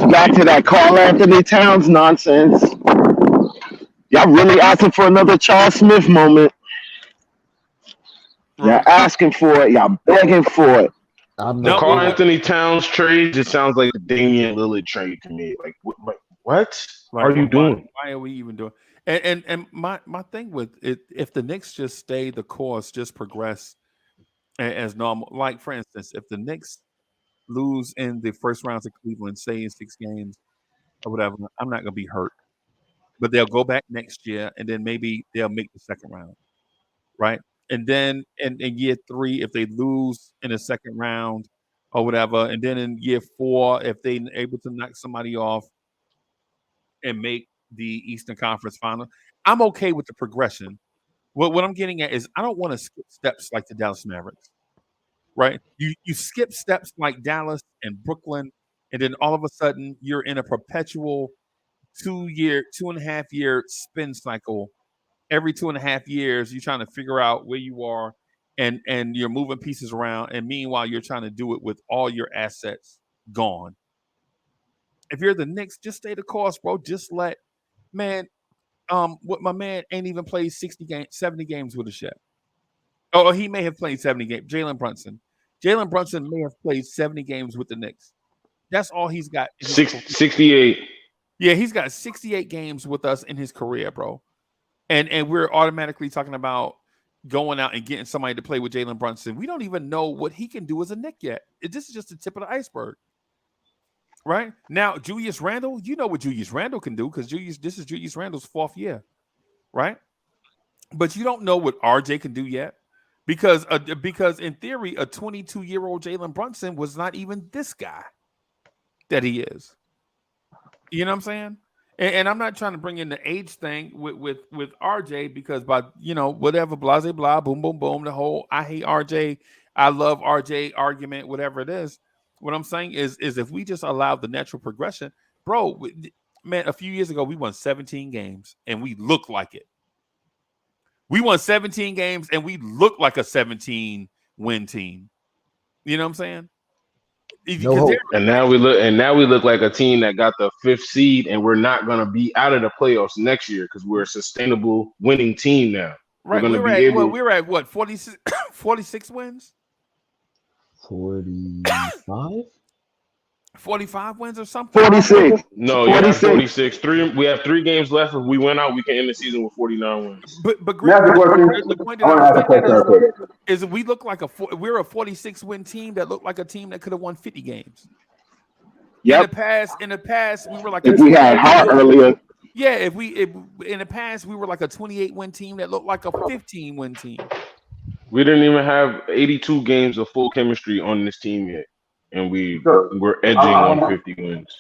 back to that Karl Anthony Towns nonsense. Y'all really asking for another Charles Smith moment. Y'all asking for it. Y'all begging for it. The Karl Anthony Towns trade just sounds like the Damian Lillard trade to me. Like what are you doing? Why are we even doing? And my thing with it, if the Knicks just stay the course, just progress as normal. Like for instance, if the Knicks lose in the first rounds of Cleveland, say in 6 games or whatever, I'm not gonna be hurt. But they'll go back next year, and then maybe they'll make the second round, right? And then in year 3, if they lose in the second round or whatever, and then in year 4, if they're able to knock somebody off and make the Eastern Conference Final, I'm okay with the progression. What I'm getting at is I don't want to skip steps like the Dallas Mavericks, right? You skip steps like Dallas and Brooklyn, and then all of a sudden you're in a perpetual 2.5 year spin cycle. Every 2.5 years, you're trying to figure out where you are, and you're moving pieces around. And meanwhile, you're trying to do it with all your assets gone. If you're the Knicks, just stay the course, bro. Just let what my man ain't even played 70 games with us yet. Oh, he may have played 70 games. Jalen Brunson may have played 70 games with the Knicks. That's all he's got. 68. Yeah, he's got 68 games with us in his career, bro. And we're automatically talking about going out and getting somebody to play with Jalen Brunson. We don't even know what he can do as a Knick yet. This is just the tip of the iceberg. Right? Now, Julius Randle, you know what Julius Randle can do because this is Julius Randle's 4th year. Right? But you don't know what RJ can do yet. Because in theory, a 22-year-old Jalen Brunson was not even this guy that he is. You know what I'm saying? And I'm not trying to bring in the age thing with RJ because by whatever blah blah blah boom boom boom the whole I hate RJ, I love RJ argument, whatever it is. What I'm saying is if we just allow the natural progression, bro, man, a few years ago we won 17 games and we look like it. We won 17 games and we look like a 17 win team. You know what I'm saying? No hope. And now we look like a team that got the 5th seed, and we're not going to be out of the playoffs next year because we're a sustainable winning team now. Right. We're going to be We were at what 46 wins? 45? 45 wins or something? 46. No, yeah, 46. We have 3 games left. If we win out, we can end the season with 49 wins. But Greg, the point that I was is we look like we're a 46 win team that looked like a team that could have won 50 games. Yep. In the past, we were like if we had Hart earlier. Yeah, if in the past we were like a 28 win team that looked like a 15 win team. We didn't even have 82 games of full chemistry on this team yet, and we're edging on 50 wins.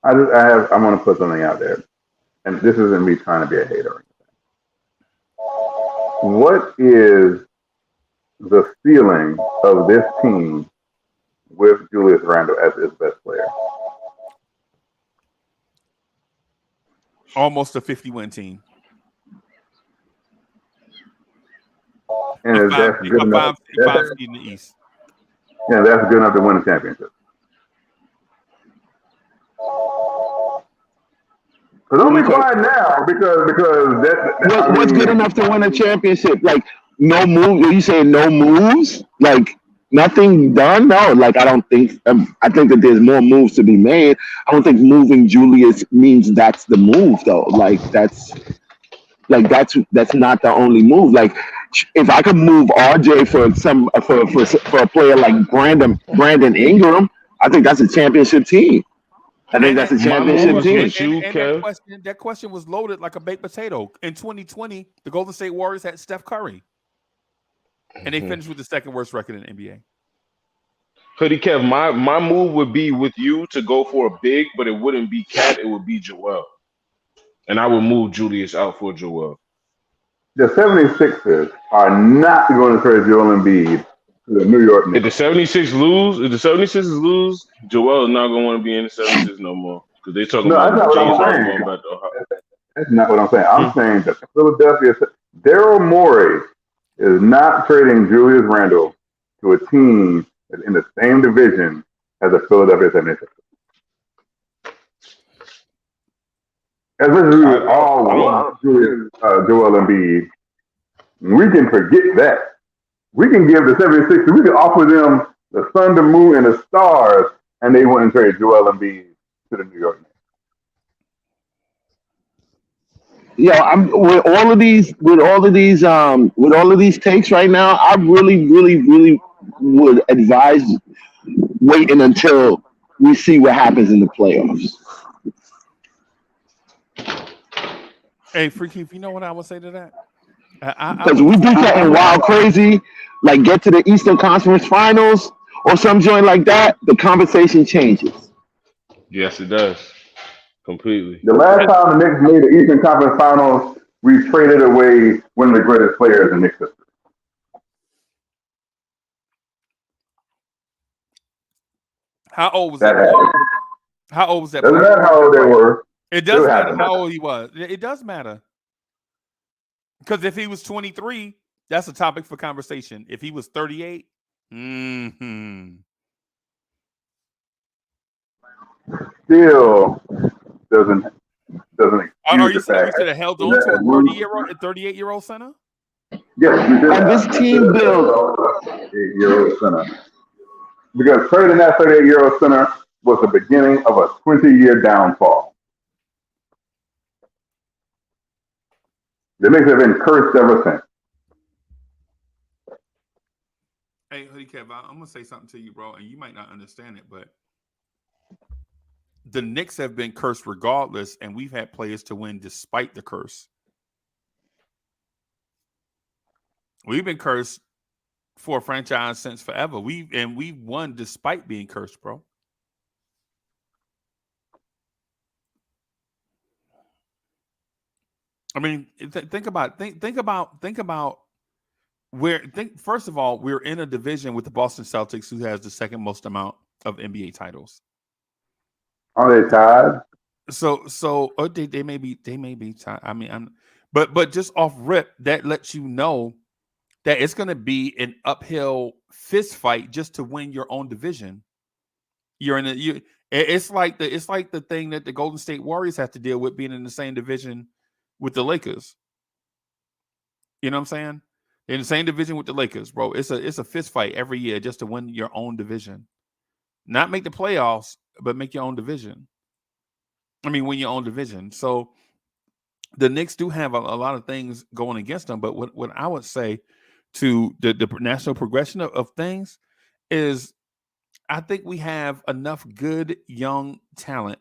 I'm going to put something out there, and this isn't me trying to be a hater. What is the ceiling of this team with Julius Randle as its best player? Almost a 50-win team. And is that good enough? Five seed in the East. Yeah, that's good enough to win a championship. So don't be quiet now because what's good enough to win a championship? Like no move? Are you saying no moves? Like nothing done? No. Like I don't think. I think that there's more moves to be made. I don't think moving Julius means that's the move though. Like that's not the only move. Like if I could move RJ for a player like Brandon Ingram, I think that's a championship team. I think that's a championship team. And that question was loaded like a baked potato. In 2020, the Golden State Warriors had Steph Curry, and they finished with the second worst record in the NBA. Hoodie Kev, my move would be with you to go for a big, but it wouldn't be Cat, it would be Joel. And I would move Julius out for Joel. The 76ers are not going to trade Joel Embiid to the New York Knicks. If the 76ers lose, Joel is not going to want to be in the 76ers no more. Because they're talking about James Harden about the That's not what I'm saying. I'm saying that Philadelphia, Daryl Morey is not trading Julius Randle to a team that's in the same division as the Philadelphia 76ers. As much as we would all want Joel Embiid, we can forget that. We can give the 76ers, we can offer them the sun, the moon, and the stars, and they wouldn't trade Joel Embiid to the New York Knicks. Yeah, I'm with all of these takes right now. I really would advise waiting until we see what happens in the playoffs. Hey, Freaky, if you know what I would say to that? Because we do something wild, crazy, like get to the Eastern Conference Finals or some joint like that, the conversation changes. Yes, it does. Completely. The last time the Knicks made the Eastern Conference Finals, we traded away one of the greatest players in Knicks history. How old was that? How old was that? Doesn't matter how old they were. It does matter how old he was. It does matter. Because if he was 23, that's a topic for conversation. If he was 38, still doesn't Are you saying we should have held on to a 38-year-old center? Yes, we did. And this team built 38-year-old center. Because trading that 38-year-old center was the beginning of a 20-year downfall. The Knicks have been cursed ever since. Hey, Hoodie Kev, I'm going to say something to you, bro, and you might not understand it, but the Knicks have been cursed regardless, and we've had players to win despite the curse. We've been cursed for a franchise since forever. We've won despite being cursed, bro. I mean, think about first of all, we're in a division with the Boston Celtics, who has the second most amount of NBA titles. Are they tied? So they may be tied. I mean, but just off rip, that lets you know that it's going to be an uphill fist fight just to win your own division. You're in a it's like the thing that the Golden State Warriors have to deal with being in the same division with the Lakers. You know what I'm saying? In the same division with the Lakers, bro. It's a fist fight every year just to win your own division. Not make the playoffs, but make your own division. I mean, win your own division. So the Knicks do have a lot of things going against them. But what I would say to the national progression of things is I think we have enough good young talent.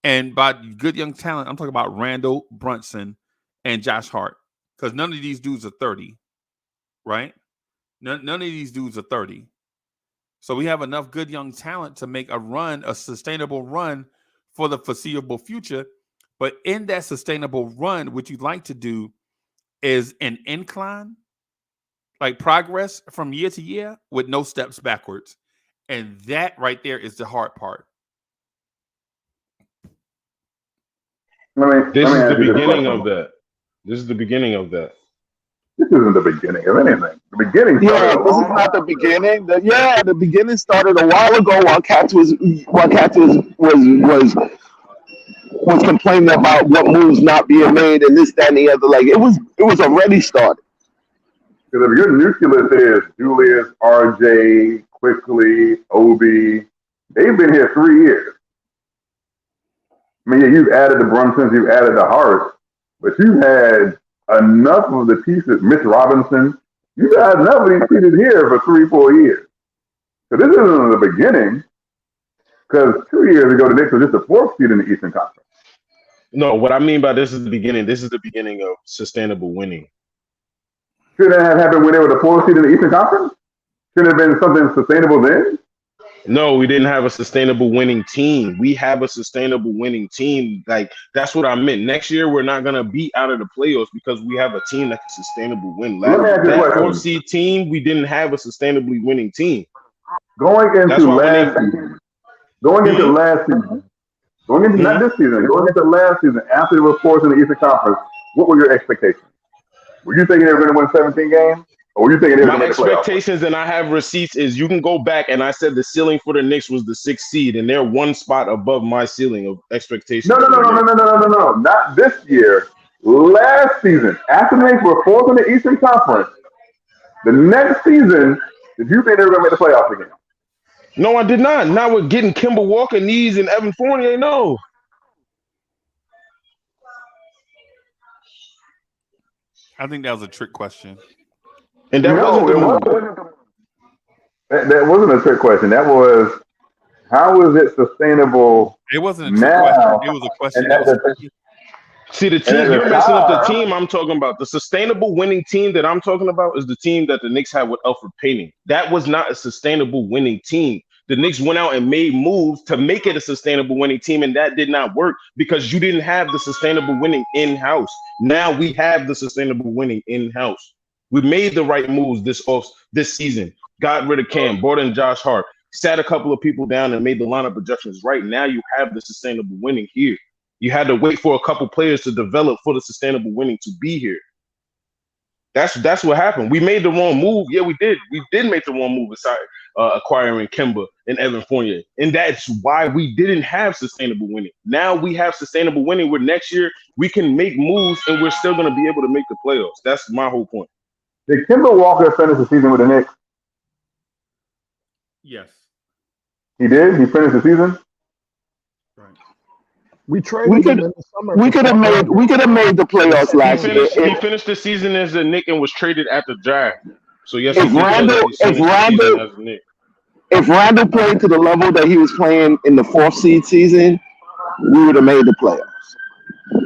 And by good young talent, I'm talking about Randle, Brunson, and Josh Hart. Because none of these dudes are 30, right? None of these dudes are 30. So we have enough good young talent to make a sustainable run for the foreseeable future. But in that sustainable run, what you'd like to do is an incline, like progress from year to year with no steps backwards. And that right there is the hard part. This is the beginning of that. This is the beginning of that. This isn't the beginning of anything. The beginning. Yeah, this is not the beginning. The beginning started a while ago while Cats was complaining about what moves not being made and this, that, and the other. Like it was already started. Because if your nucleus is Julius, RJ, Quickly, Obi, they've been here 3 years. I mean, yeah, you've added the Brunsons, you've added the Harts, but you've had enough of the pieces, Mitch Robinson, you've had enough of these pieces here for 3-4 years. So this isn't the beginning, because 2 years ago, the Knicks were just the 4th seed in the Eastern Conference. No, what I mean by this is the beginning. This is the beginning of sustainable winning. Should that have happened when they were the 4th seed in the Eastern Conference? Should it have been something sustainable then? No, we didn't have a sustainable winning team. We have a sustainable winning team. Like, that's what I meant. Next year, we're not going to be out of the playoffs because we have a team that can sustainably win. That 4th seed team, we didn't have a sustainably winning team. Going into last season, not this season, going into last season, after the reports in the Eastern Conference, what were your expectations? Were you thinking they were going to win 17 games? Or were you thinking they were going to make the playoffs? My expectations, and I have receipts, is you can go back and I said the ceiling for the Knicks was the 6th seed, and they're one spot above my ceiling of expectations. No. Not this year. Last season, after the Knicks were 4th in the Eastern Conference, the next season, did you think they were going to make the playoffs again? No, I did not. Not with getting Kemba Walker, Knees, and Evan Fournier, no. I think that was a trick question. And that that wasn't a trick question. That was, how is it sustainable? It wasn't a trick question. It was a question. See, the team, you're messing up the team I'm talking about. The sustainable winning team that I'm talking about is the team that the Knicks had with Alfred Payton. That was not a sustainable winning team. The Knicks went out and made moves to make it a sustainable winning team, and that did not work because you didn't have the sustainable winning in-house. Now we have the sustainable winning in-house. We made the right moves this season. Got rid of Cam, brought in Josh Hart, sat a couple of people down and made the lineup adjustments. Right now you have the sustainable winning here. You had to wait for a couple players to develop for the sustainable winning to be here. That's what happened. We made the wrong move. Yeah, we did. We did make the wrong move aside acquiring Kemba and Evan Fournier. And that's why we didn't have sustainable winning. Now we have sustainable winning where next year we can make moves and we're still going to be able to make the playoffs. That's my whole point. Did Kemba Walker finish the season with the Knicks? Yes. He did? He finished the season? Right. We traded him in the summer. We could have made the playoffs last year. He finished the season as a Knick and was traded at the draft. So yes, if Randle played to the level that he was playing in the 4th seed season, we would have made the playoffs.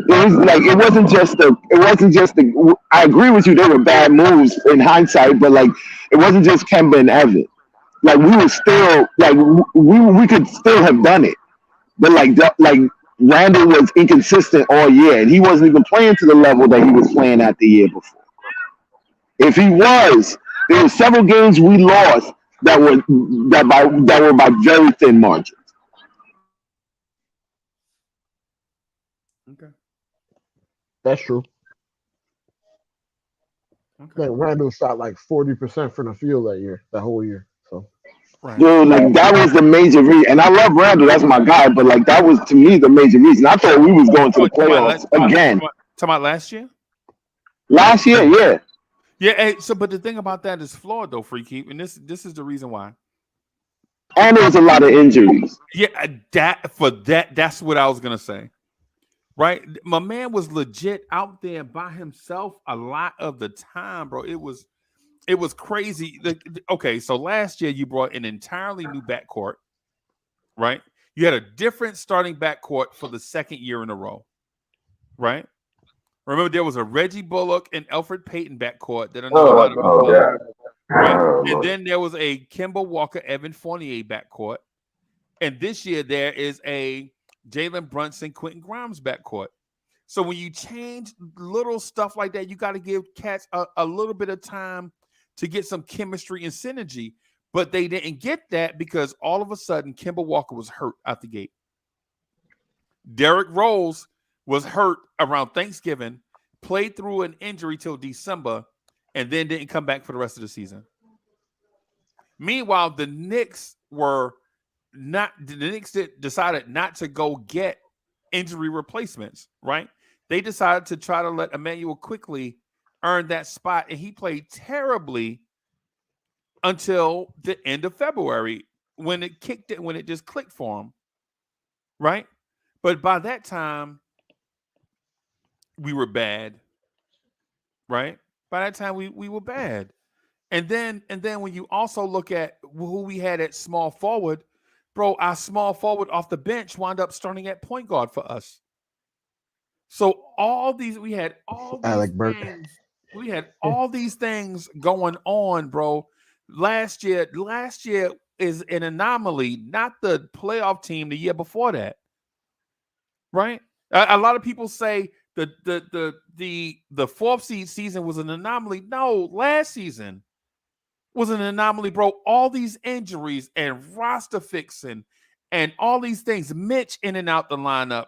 It wasn't just the. I agree with you. They were bad moves in hindsight, but like it wasn't just Kemba and Evan. Like we were still we could still have done it, but like Randle was inconsistent all year, and he wasn't even playing to the level that he was playing at the year before. If he was, there were several games we lost that were by very thin margins. Okay. That's true. Okay. Like Randall shot like 40% from the field that whole year. So Right. Dude, like that was the major reason. And I love Randall, that's my guy, but like that was to me the major reason. I thought we was going to the playoffs again. Talking about last year? Last year, yeah. Yeah, hey, so but the thing about that is flawed though, Freaky, and this is the reason why. And there was a lot of injuries. Yeah, that's what I was gonna say. Right? My man was legit out there by himself a lot of the time, bro. It was crazy. Okay, so last year you brought an entirely new backcourt, right? You had a different starting backcourt for the second year in a row, right? Remember, there was a Reggie Bullock and Elfrid Payton backcourt that I know a lot of people love, right? And then there was a Kemba Walker, Evan Fournier backcourt. And this year there is a Jalen Brunson, Quentin Grimes backcourt. So when you change little stuff like that, you got to give cats a little bit of time to get some chemistry and synergy. But they didn't get that because all of a sudden Kemba Walker was hurt out the gate. Derrick Rose was hurt around Thanksgiving, played through an injury till December, and then didn't come back for the rest of the season. Meanwhile, the Knicks decided not to go get injury replacements, right? They decided to try to let Emmanuel quickly earn that spot, and he played terribly until the end of February when it just clicked for him, right? But by that time, we were bad, right? By that time, we were bad. And then when you also look at who we had at small forward, bro, our small forward off the bench wound up starting at point guard for us. So we had all these things going on, bro. Last year is an anomaly, not the playoff team the year before that, right? A lot of people say the fourth seed season was an anomaly. No, last season was an anomaly, bro. All these injuries and roster fixing and all these things, Mitch in and out the lineup,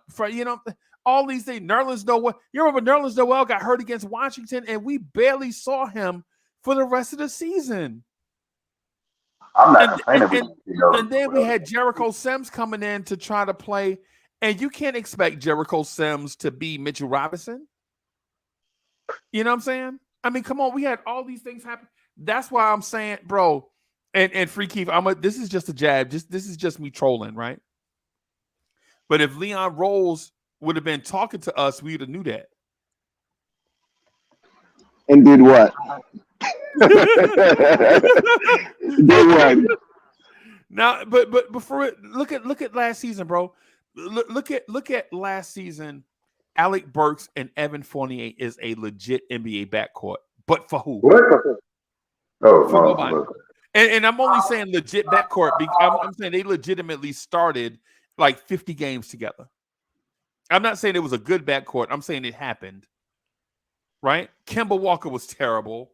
all these things. Nerlens Noel, you remember Nerlens Noel got hurt against Washington, and we barely saw him for the rest of the season. I'm not complaining. And then we had Jericho Sims coming in to try to play, and you can't expect Jericho Sims to be Mitchell Robinson. You know what I'm saying? I mean, come on, we had all these things happen. That's why I'm saying, bro, and Free Keith, this is just a jab. This is just me trolling, right? But if Leon Rose would have been talking to us, we would have knew that. And did what? Did what? Now, but before it, look at last season, bro. Look at last season. Alec Burks and Evan Fournier is a legit NBA backcourt, but for who? What? For nobody. And I'm only saying legit backcourt because I'm saying they legitimately started like 50 games together. I'm not saying it was a good backcourt. I'm saying it happened. Right? Kemba Walker was terrible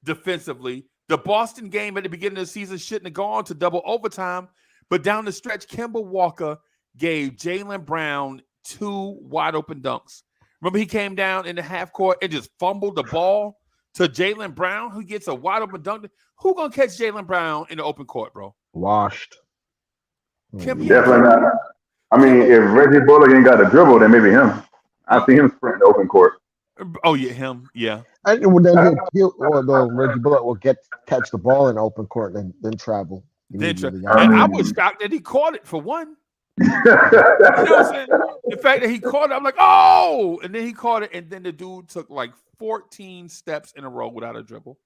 defensively. The Boston game at the beginning of the season shouldn't have gone to double overtime, but down the stretch, Kemba Walker gave Jaylen Brown 2 wide open dunks. Remember, he came down in the half court and just fumbled the ball to Jaylen Brown, who gets a wide open dunk. Who gonna catch Jaylen Brown in the open court, bro? Washed. Definitely not. I mean, if Reggie Bullock ain't got a dribble, then maybe him. I see him sprint the open court. Oh yeah, him. Yeah. And then Reggie Bullock will catch the ball in open court and then travel. And I was shocked that he caught it for one. You know what I'm saying? The fact that he caught it, I'm like, oh, and then he caught it, and then the dude took like 14 steps in a row without a dribble.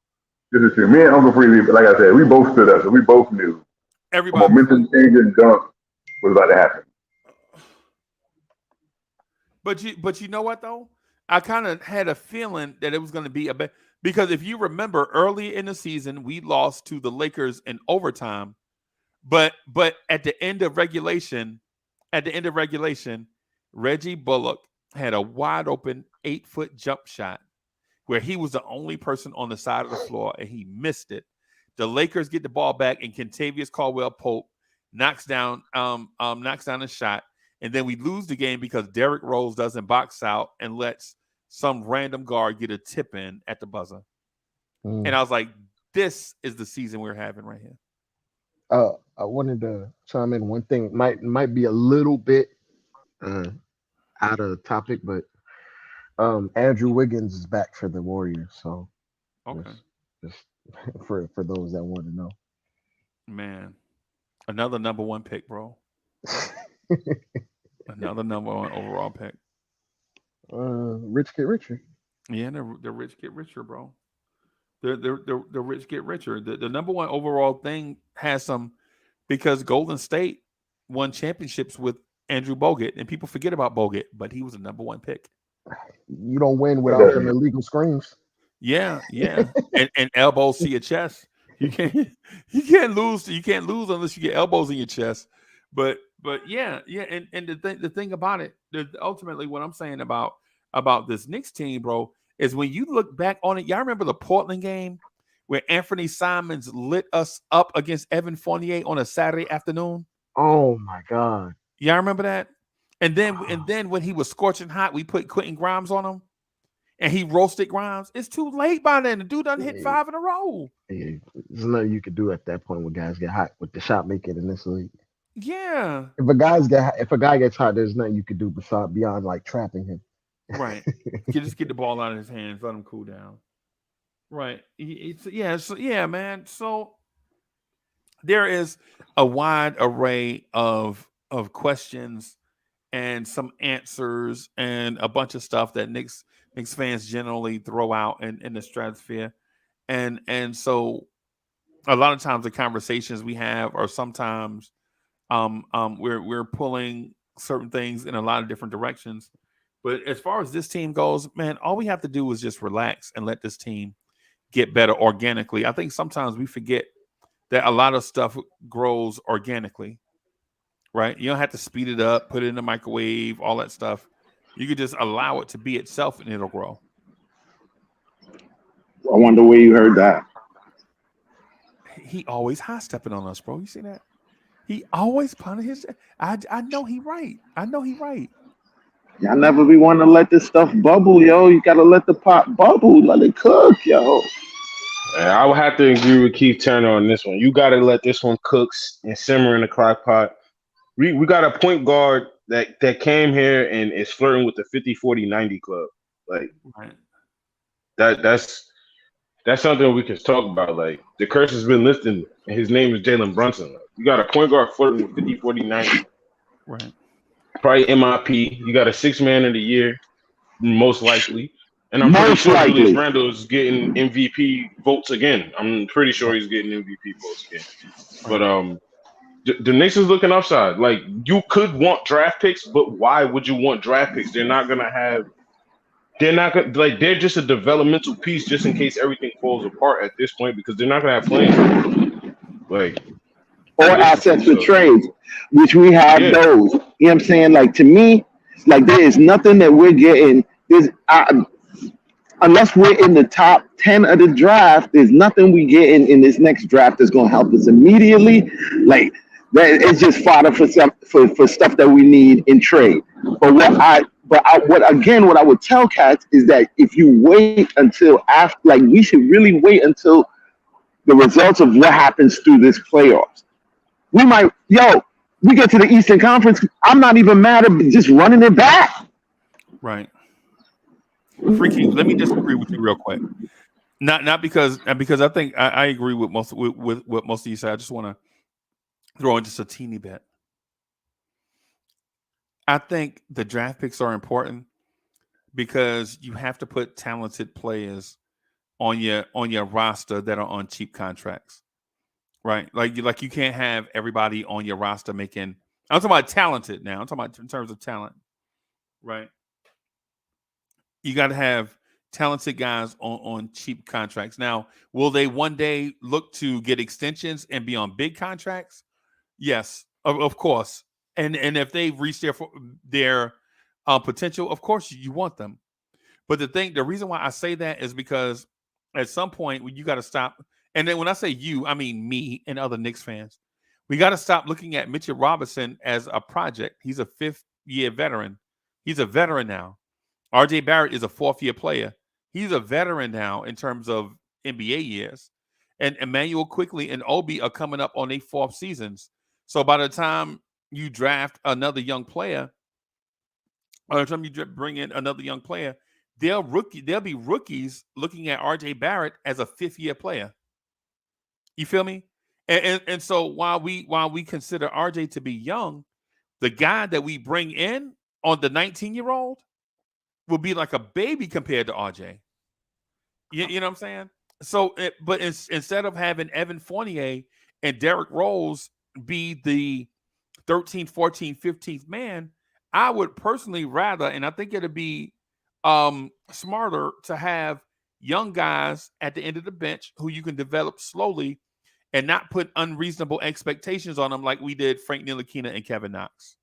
This is true. Me and Uncle Freezie, like I said, we both stood up, so we both knew everybody momentum changing dunk was about to happen. But you know what though? I kind of had a feeling that it was going to be because if you remember early in the season, we lost to the Lakers in overtime. But at the end of regulation, Reggie Bullock had a wide open 8-foot jump shot where he was the only person on the side of the floor and he missed it. The Lakers get the ball back and Kentavious Caldwell-Pope knocks down a shot, and then we lose the game because Derrick Rose doesn't box out and lets some random guard get a tip in at the buzzer. And I was like, this is the season we're having right here. I wanted to chime in. One thing might be a little bit out of topic, but Andrew Wiggins is back for the Warriors. So Okay. just for those that want to know. Man, another number one pick, bro. Another number one overall pick. Rich get richer. Yeah, the rich get richer, bro. The rich get richer. The number one overall thing has some, because Golden State won championships with Andrew Bogut, and people forget about Bogut, but he was a number one pick. You don't win without them illegal screens. Yeah, and elbows to your chest. You can't lose unless you get elbows in your chest. But yeah, and the thing about it, ultimately, what I'm saying about this Knicks team, bro, is when you look back on it. Y'all remember the Portland game where Anthony Simons lit us up against Evan Fournier on a Saturday afternoon? Oh my God! Y'all remember that? And then when he was scorching hot, we put Quentin Grimes on him, and he roasted Grimes. It's too late by then. The dude done hit 5 in a row. Yeah, there's nothing you could do at that point when guys get hot with the shot making in this league. Yeah. If a guy gets hot, there's nothing you could do beyond like trapping him. Right. You just get the ball out of his hands, let him cool down. Right. Man. So there is a wide array of questions and some answers and a bunch of stuff that Knicks fans generally throw out in the stratosphere. And so a lot of times the conversations we have are sometimes we're pulling certain things in a lot of different directions. But as far as this team goes, man, all we have to do is just relax and let this team get better organically. I think sometimes we forget that a lot of stuff grows organically, right? You don't have to speed it up, put it in the microwave, all that stuff. You could just allow it to be itself and it'll grow. I wonder where you heard that. He always high stepping on us, bro. You see that? He always punted his. I know he right. Y'all never be wanting to let this stuff bubble, yo. You gotta let the pot bubble, let it cook, yo. I would have to agree with Keith Turner on this one. You gotta let this one cook and simmer in the crock pot. We got a point guard that came here and is flirting with the 50-40-90 club. Like right. That's something we can talk about. Like the curse has been lifted, and his name is Jalen Brunson. Like, you got a point guard flirting with 50-40-90. Right. Probably MIP. You got a 6th man of the year, most likely. And I'm pretty Most sure likely. Julius Randle is getting MVP votes again. I'm pretty sure he's getting MVP votes again. But the Knicks is looking upside. Like you could want draft picks, but why would you want draft picks? They're not gonna they're just a developmental piece just in case everything falls apart at this point because they're not gonna have playing. Like or assets for trades, which we have those. You know what I'm saying? Like to me, like there is nothing that we're getting. Unless we're in the top 10 of the draft, there's nothing we get in this next draft that's going to help us immediately. Like that, it's just fodder for stuff that we need in trade. But what I would tell cats is that if you wait until after, like we should really wait until the results of what happens through this playoffs. We get to the Eastern Conference. I'm not even mad at just running it back. Right. Freaky, let me disagree with you real quick. Not because I think I agree with most what most of you said. I just want to throw in just a teeny bit. I think the draft picks are important because you have to put talented players on your roster that are on cheap contracts, right? Like you can't have everybody on your roster making. I'm talking about talented now. I'm talking about in terms of talent, right? You got to have talented guys on cheap contracts. Now, will they one day look to get extensions and be on big contracts? Yes, of course. And if they've reached their potential, of course you want them. But the reason why I say that is because at some point you got to stop. And then when I say you, I mean me and other Knicks fans. We got to stop looking at Mitchell Robinson as a project. He's a 5th-year veteran. He's a veteran now. RJ Barrett is a 4th-year player. He's a veteran now in terms of NBA years. and Emmanuel Quickly and Obi are coming up on their 4th seasons. So by the time you draft another young player, or by the time you bring in another young player, they'll be rookies looking at RJ Barrett as a 5th-year player. You feel me? And so while we consider RJ to be young, the guy that we bring in on the 19-year-old will be like a baby compared to RJ. You know what I'm saying? So, but instead of having Evan Fournier and Derrick Rose be the 13th, 14th, 15th man, I would personally rather, and I think it'd be smarter to have young guys at the end of the bench who you can develop slowly and not put unreasonable expectations on them like we did Frank Ntilikina and Kevin Knox.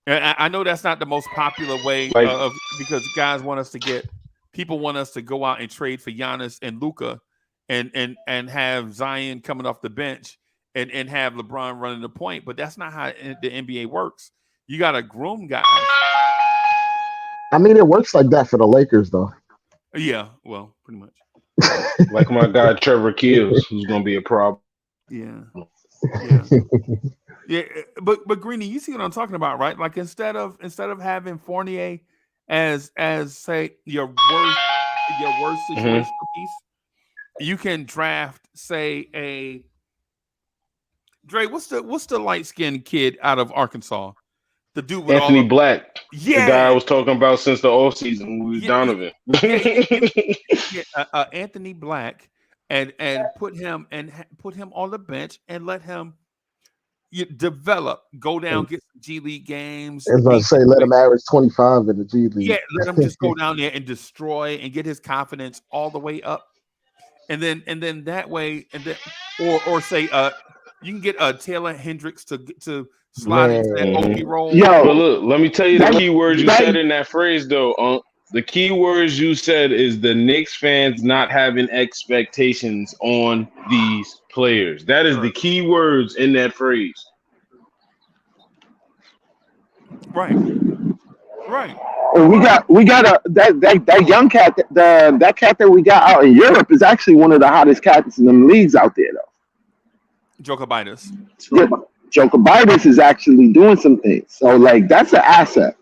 And I know that's not the most popular way because guys want us to people want us to go out and trade for Giannis and Luka and have Zion coming off the bench and have LeBron running the point. But that's not how the NBA works. You got to groom guys. I mean, it works like that for the Lakers, though. Yeah, well, pretty much. Like my guy Trevor Keels, who's going to be a problem. Yeah. Yeah, but Greeny, you see what I'm talking about, right? Like instead of having Fournier as say your worst situational piece, you can draft say a Dre. What's the light skinned kid out of Arkansas? The dude with Anthony Black. Yeah, the guy I was talking about since the offseason, who was Donovan. Anthony Black, and put him on the bench and let him develop, go down, get some G League games. I was about to say, let him average 25 in the G League. Yeah, let him just go down there and destroy and get his confidence all the way up, and then that way, and then or say you can get Taylor Hendricks to slide into that OP role. But look, let me tell you the key words you said in that phrase, though. The key words you said is the Knicks fans not having expectations on these players. That is the key words in that phrase. Right. And we got that young cat, that cat that we got out in Europe is actually one of the hottest cats in them leagues out there, though. Jokovitis. Yeah, Jokovitis is actually doing some things. So like that's an asset.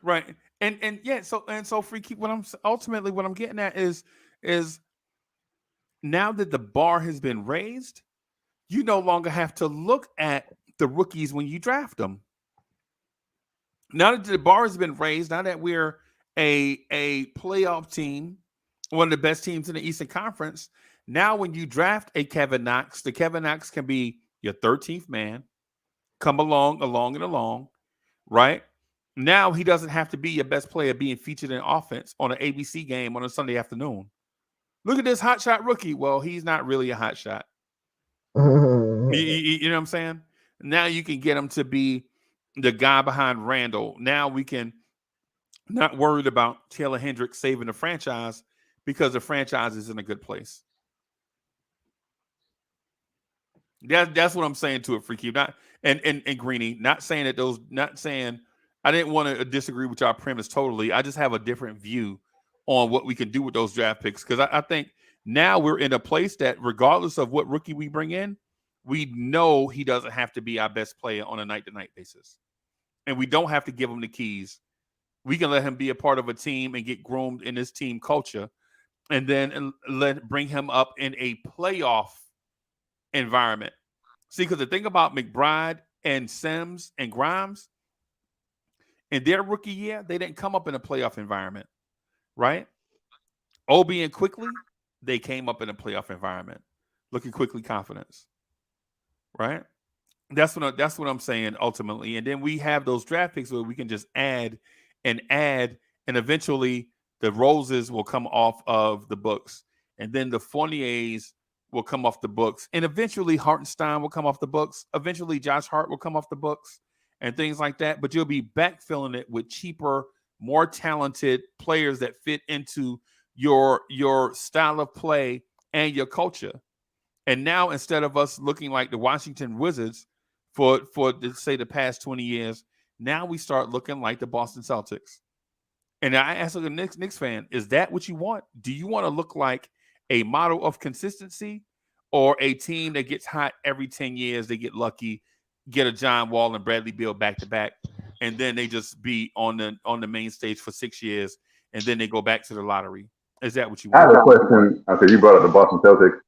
Right. And yeah, so Freaky, what I'm getting at is now that the bar has been raised, you no longer have to look at the rookies when you draft them. Now that the bar has been raised, now that we're a playoff team, one of the best teams in the Eastern Conference, now when you draft a Kevin Knox, the Kevin Knox can be your 13th man, come along, right? Now he doesn't have to be your best player being featured in offense on an ABC game on a Sunday afternoon. Look at this hot shot rookie. Well, he's not really a hot shot. You know what I'm saying? Now you can get him to be the guy behind Randle. Now we can not worried about Taylor Hendricks saving the franchise because the franchise is in a good place. That's what I'm saying to it, Freaky. Not and Greeny. Not saying I didn't want to disagree with your premise totally. I just have a different view on what we can do with those draft picks because I think now we're in a place that regardless of what rookie we bring in, we know he doesn't have to be our best player on a night-to-night basis. And we don't have to give him the keys. We can let him be a part of a team and get groomed in this team culture and then bring him up in a playoff environment. See, because the thing about McBride and Sims and Grimes, in their rookie year, they didn't come up in a playoff environment, right? Obi and Quickly, they came up in a playoff environment. Look at Quickly confidence, right? That's what I'm saying ultimately. And then we have those draft picks where we can just add, and eventually the Roses will come off of the books, and then the Fourniers will come off the books, and eventually Hartenstein will come off the books. Eventually Josh Hart will come off the books. And things like that, but you'll be backfilling it with cheaper, more talented players that fit into your style of play and your culture. And now instead of us looking like the Washington Wizards for say the past 20 years, now we start looking like the Boston Celtics. And I ask a Knicks fan, is that what you want? Do you want to look like a model of consistency or a team that gets hot every 10 years, they get lucky, get a John Wall and Bradley Beal back to back, and then they just be on the main stage for 6 years, and then they go back to the lottery. Is that what you I want? have a question. Okay, you brought up the Boston Celtics.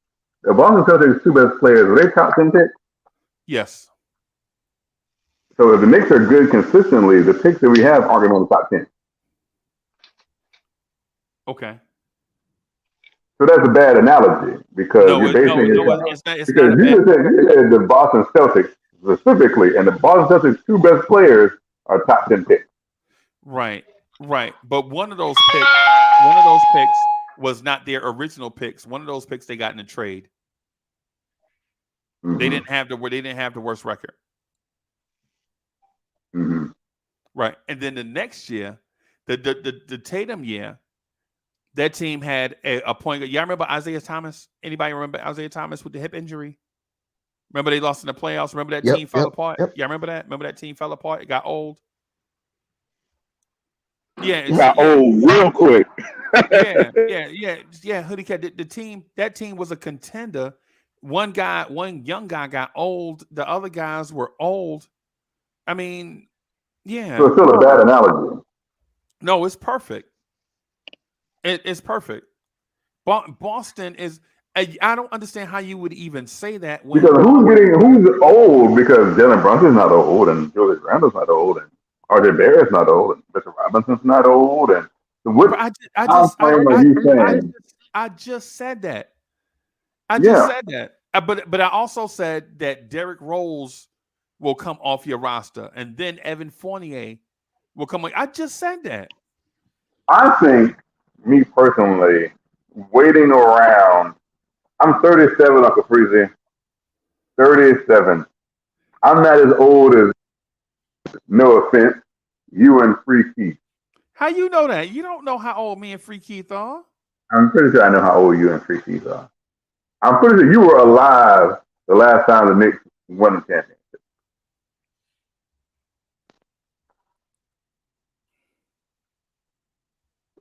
The Boston Celtics' two best players, are they top 10 picks? Yes. So if the Knicks are good consistently, the picks that we have aren't going to the top 10. Okay. So that's a bad analogy because you're basing it's not a you bad. said the Boston Celtics specifically, and the Boston Celtics' two best players are top 10 picks. Right. But one of those picks was not their original picks. One of those picks they got in a trade. Mm-hmm. They didn't have the worst record. Mm-hmm. Right. And then the next year, the Tatum year, that team had a point guard. Y'all remember Isaiah Thomas? Anybody remember Isaiah Thomas with the hip injury? Remember they lost in the playoffs? Remember that team fell apart? Yep. Y'all remember that? Remember that team fell apart? It got old. Yeah, It got old real quick. yeah. Hoodie Cat. That team was a contender. One young guy got old. The other guys were old. I mean, yeah. So it's still a bad analogy. No, it's perfect. It's perfect. Boston is. I don't understand how you would even say that. Because who's old? Because Jalen Brunson's not old, and Julius Randle's not old, and RJ Barrett's not old, and Mr. Robinson's not old, and what I just said that. I just said that. But I also said that Derrick Rose will come off your roster, and then Evan Fournier will come. I just said that. I think, me personally, waiting around. I'm 37, Uncle Freezie. 37. I'm not as old as, no offense, you and Free Keith. How you know that? You don't know how old me and Free Keith are. I'm pretty sure I know how old you and Free Keith are. I'm pretty sure you were alive the last time the Knicks won the championship.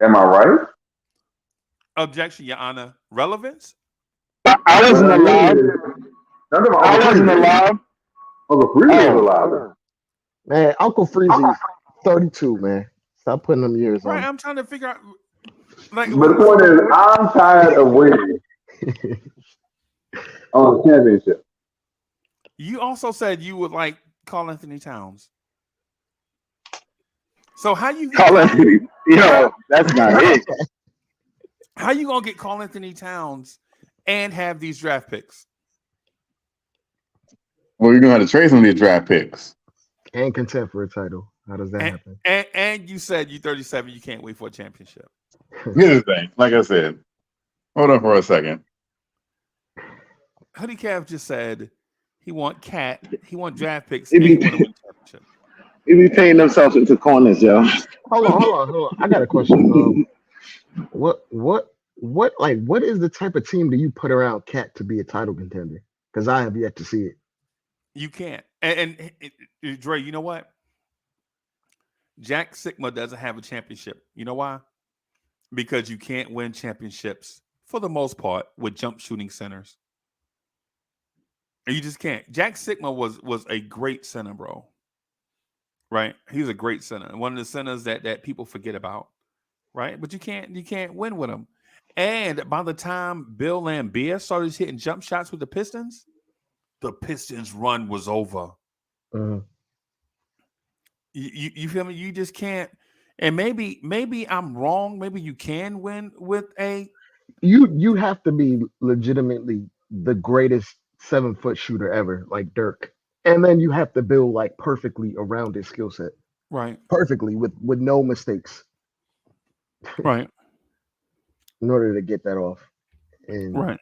Am I right? Objection, Your Honor. Relevance? I wasn't alive. I wasn't alive. Uncle Freezie was alive. Man, Uncle Freezie's 32, man. Stop putting them years on. Right, I'm trying to figure out. But the point is, I'm tired of waiting on the championship. You also said you would like Karl Anthony Towns. So how you Karl Anthony? That's not it. How you gonna get Karl Anthony Towns and have these draft picks? Well, you're gonna have to trade some of these draft picks and contend for a title. How does that happen? And you said you're 37, you can't wait for a championship. Here's the thing. Like I said, hold on for a second. Hoodie Cav just said he want draft picks. And he want to win a championship. They be paying themselves into corners, yo. Hold on. I got a question. What is the type of team do you put around Cat to be a title contender? Because I have yet to see it. You can't. And Dre, you know what? Jack Sigma doesn't have a championship. You know why? Because you can't win championships for the most part with jump shooting centers. And you just can't. Jack Sigma was a great center, bro. Right? He was a great center. One of the centers that people forget about. Right? But you can't win with him. And by the time Bill Laimbeer started hitting jump shots with the Pistons run was over. Uh-huh. You feel me? You just can't. And maybe I'm wrong. Maybe you can win with a. You have to be legitimately the greatest 7-foot shooter ever, like Dirk, and then you have to build like perfectly around his skill set, right? Perfectly with no mistakes, right? In order to get that off, and right.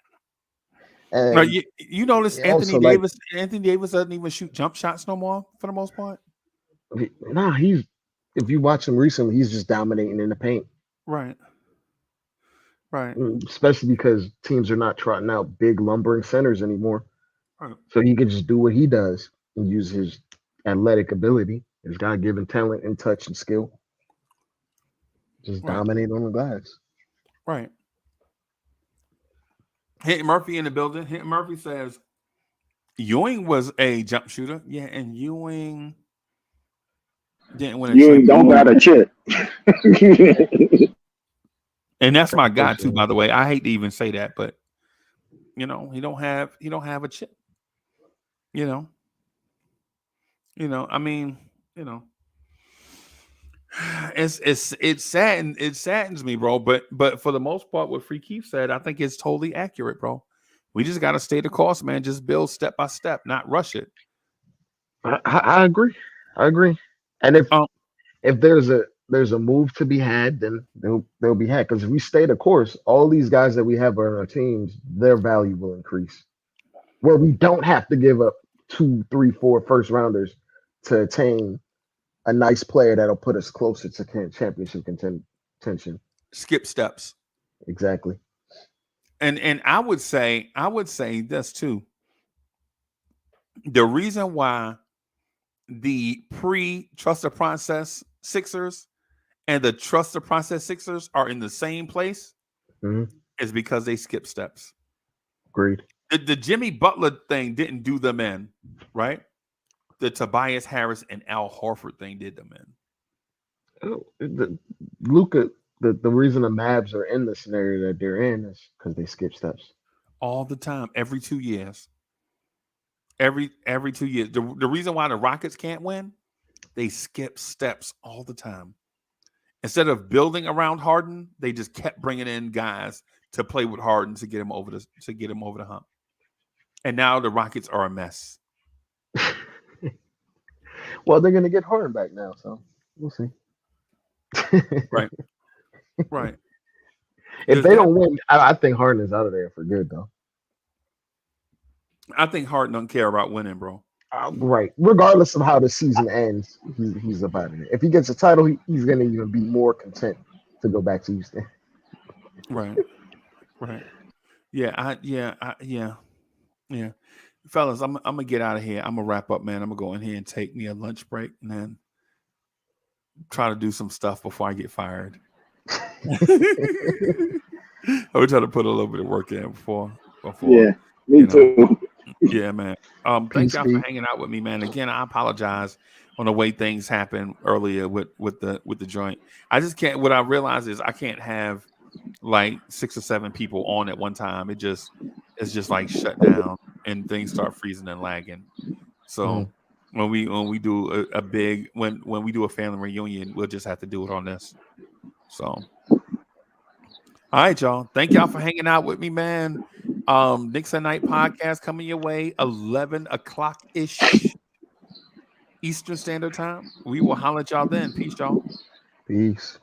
And now, you notice Anthony Davis. Like, Anthony Davis doesn't even shoot jump shots no more for the most part. Nah, if you watch him recently, he's just dominating in the paint. Right. Right. Especially because teams are not trotting out big lumbering centers anymore. Right. So he can just do what he does and use his athletic ability, his God-given talent and touch and skill. Just dominate on the glass. Right. Hinton Murphy in the building. Hinton Murphy says Ewing was a jump shooter. Yeah, and Ewing didn't win a You don't got a chip. And that's my guy too, by the way. I hate to even say that, but you know, he don't have a chip. You know, I mean, you know, it saddens me, bro. But for the most part, what Free Keith said, I think it's totally accurate, bro. We just gotta stay the course, man. Just build step by step, not rush it. I agree. And if there's a move to be had, then they'll be had. Because if we stay the course, all these guys that we have on our teams, their value will increase. Where we don't have to give up 2, 3, 4 first rounders to attain a nice player that'll put us closer to championship contention. Skip steps. Exactly. And I would say this too. The reason why the pre-trust the process Sixers and the trust the process Sixers are in the same place is because they skip steps. Agreed. The Jimmy Butler thing didn't do them in, right? The Tobias Harris and Al Horford thing did them in. Luka, the reason the Mavs are in the scenario that they're in is because they skip steps all the time, every 2 years. Every 2 years. The reason why the Rockets can't win, they skip steps all the time. Instead of building around Harden, they just kept bringing in guys to play with Harden to get him over the hump. And now the Rockets are a mess. Well, they're going to get Harden back now, so we'll see. Right. If they don't win, I think Harden is out of there for good, though. I think Harden don't care about winning, bro. Right. Regardless of how the season ends, he's about it. If he gets a title, he's going to even be more content to go back to Houston. Right. Yeah. Fellas, I'm gonna get out of here. I'm gonna wrap up, man. I'm gonna go in here and take me a lunch break and then try to do some stuff before I get fired. I would try to put a little bit of work in before. Yeah, me too. Yeah, man. Thank y'all for hanging out with me, man. Again, I apologize on the way things happened earlier with the joint. I just can't. What I realize is I can't have like 6 or 7 people on at one time. It's just like shut down and things start freezing and lagging. So when we do a big when we do a family reunion, we'll just have to do it on this. So all right, y'all. Thank y'all for hanging out with me, man. Knicks at Night podcast coming your way 11 o'clock ish Eastern Standard Time. We will holler at y'all then. Peace, y'all. Peace.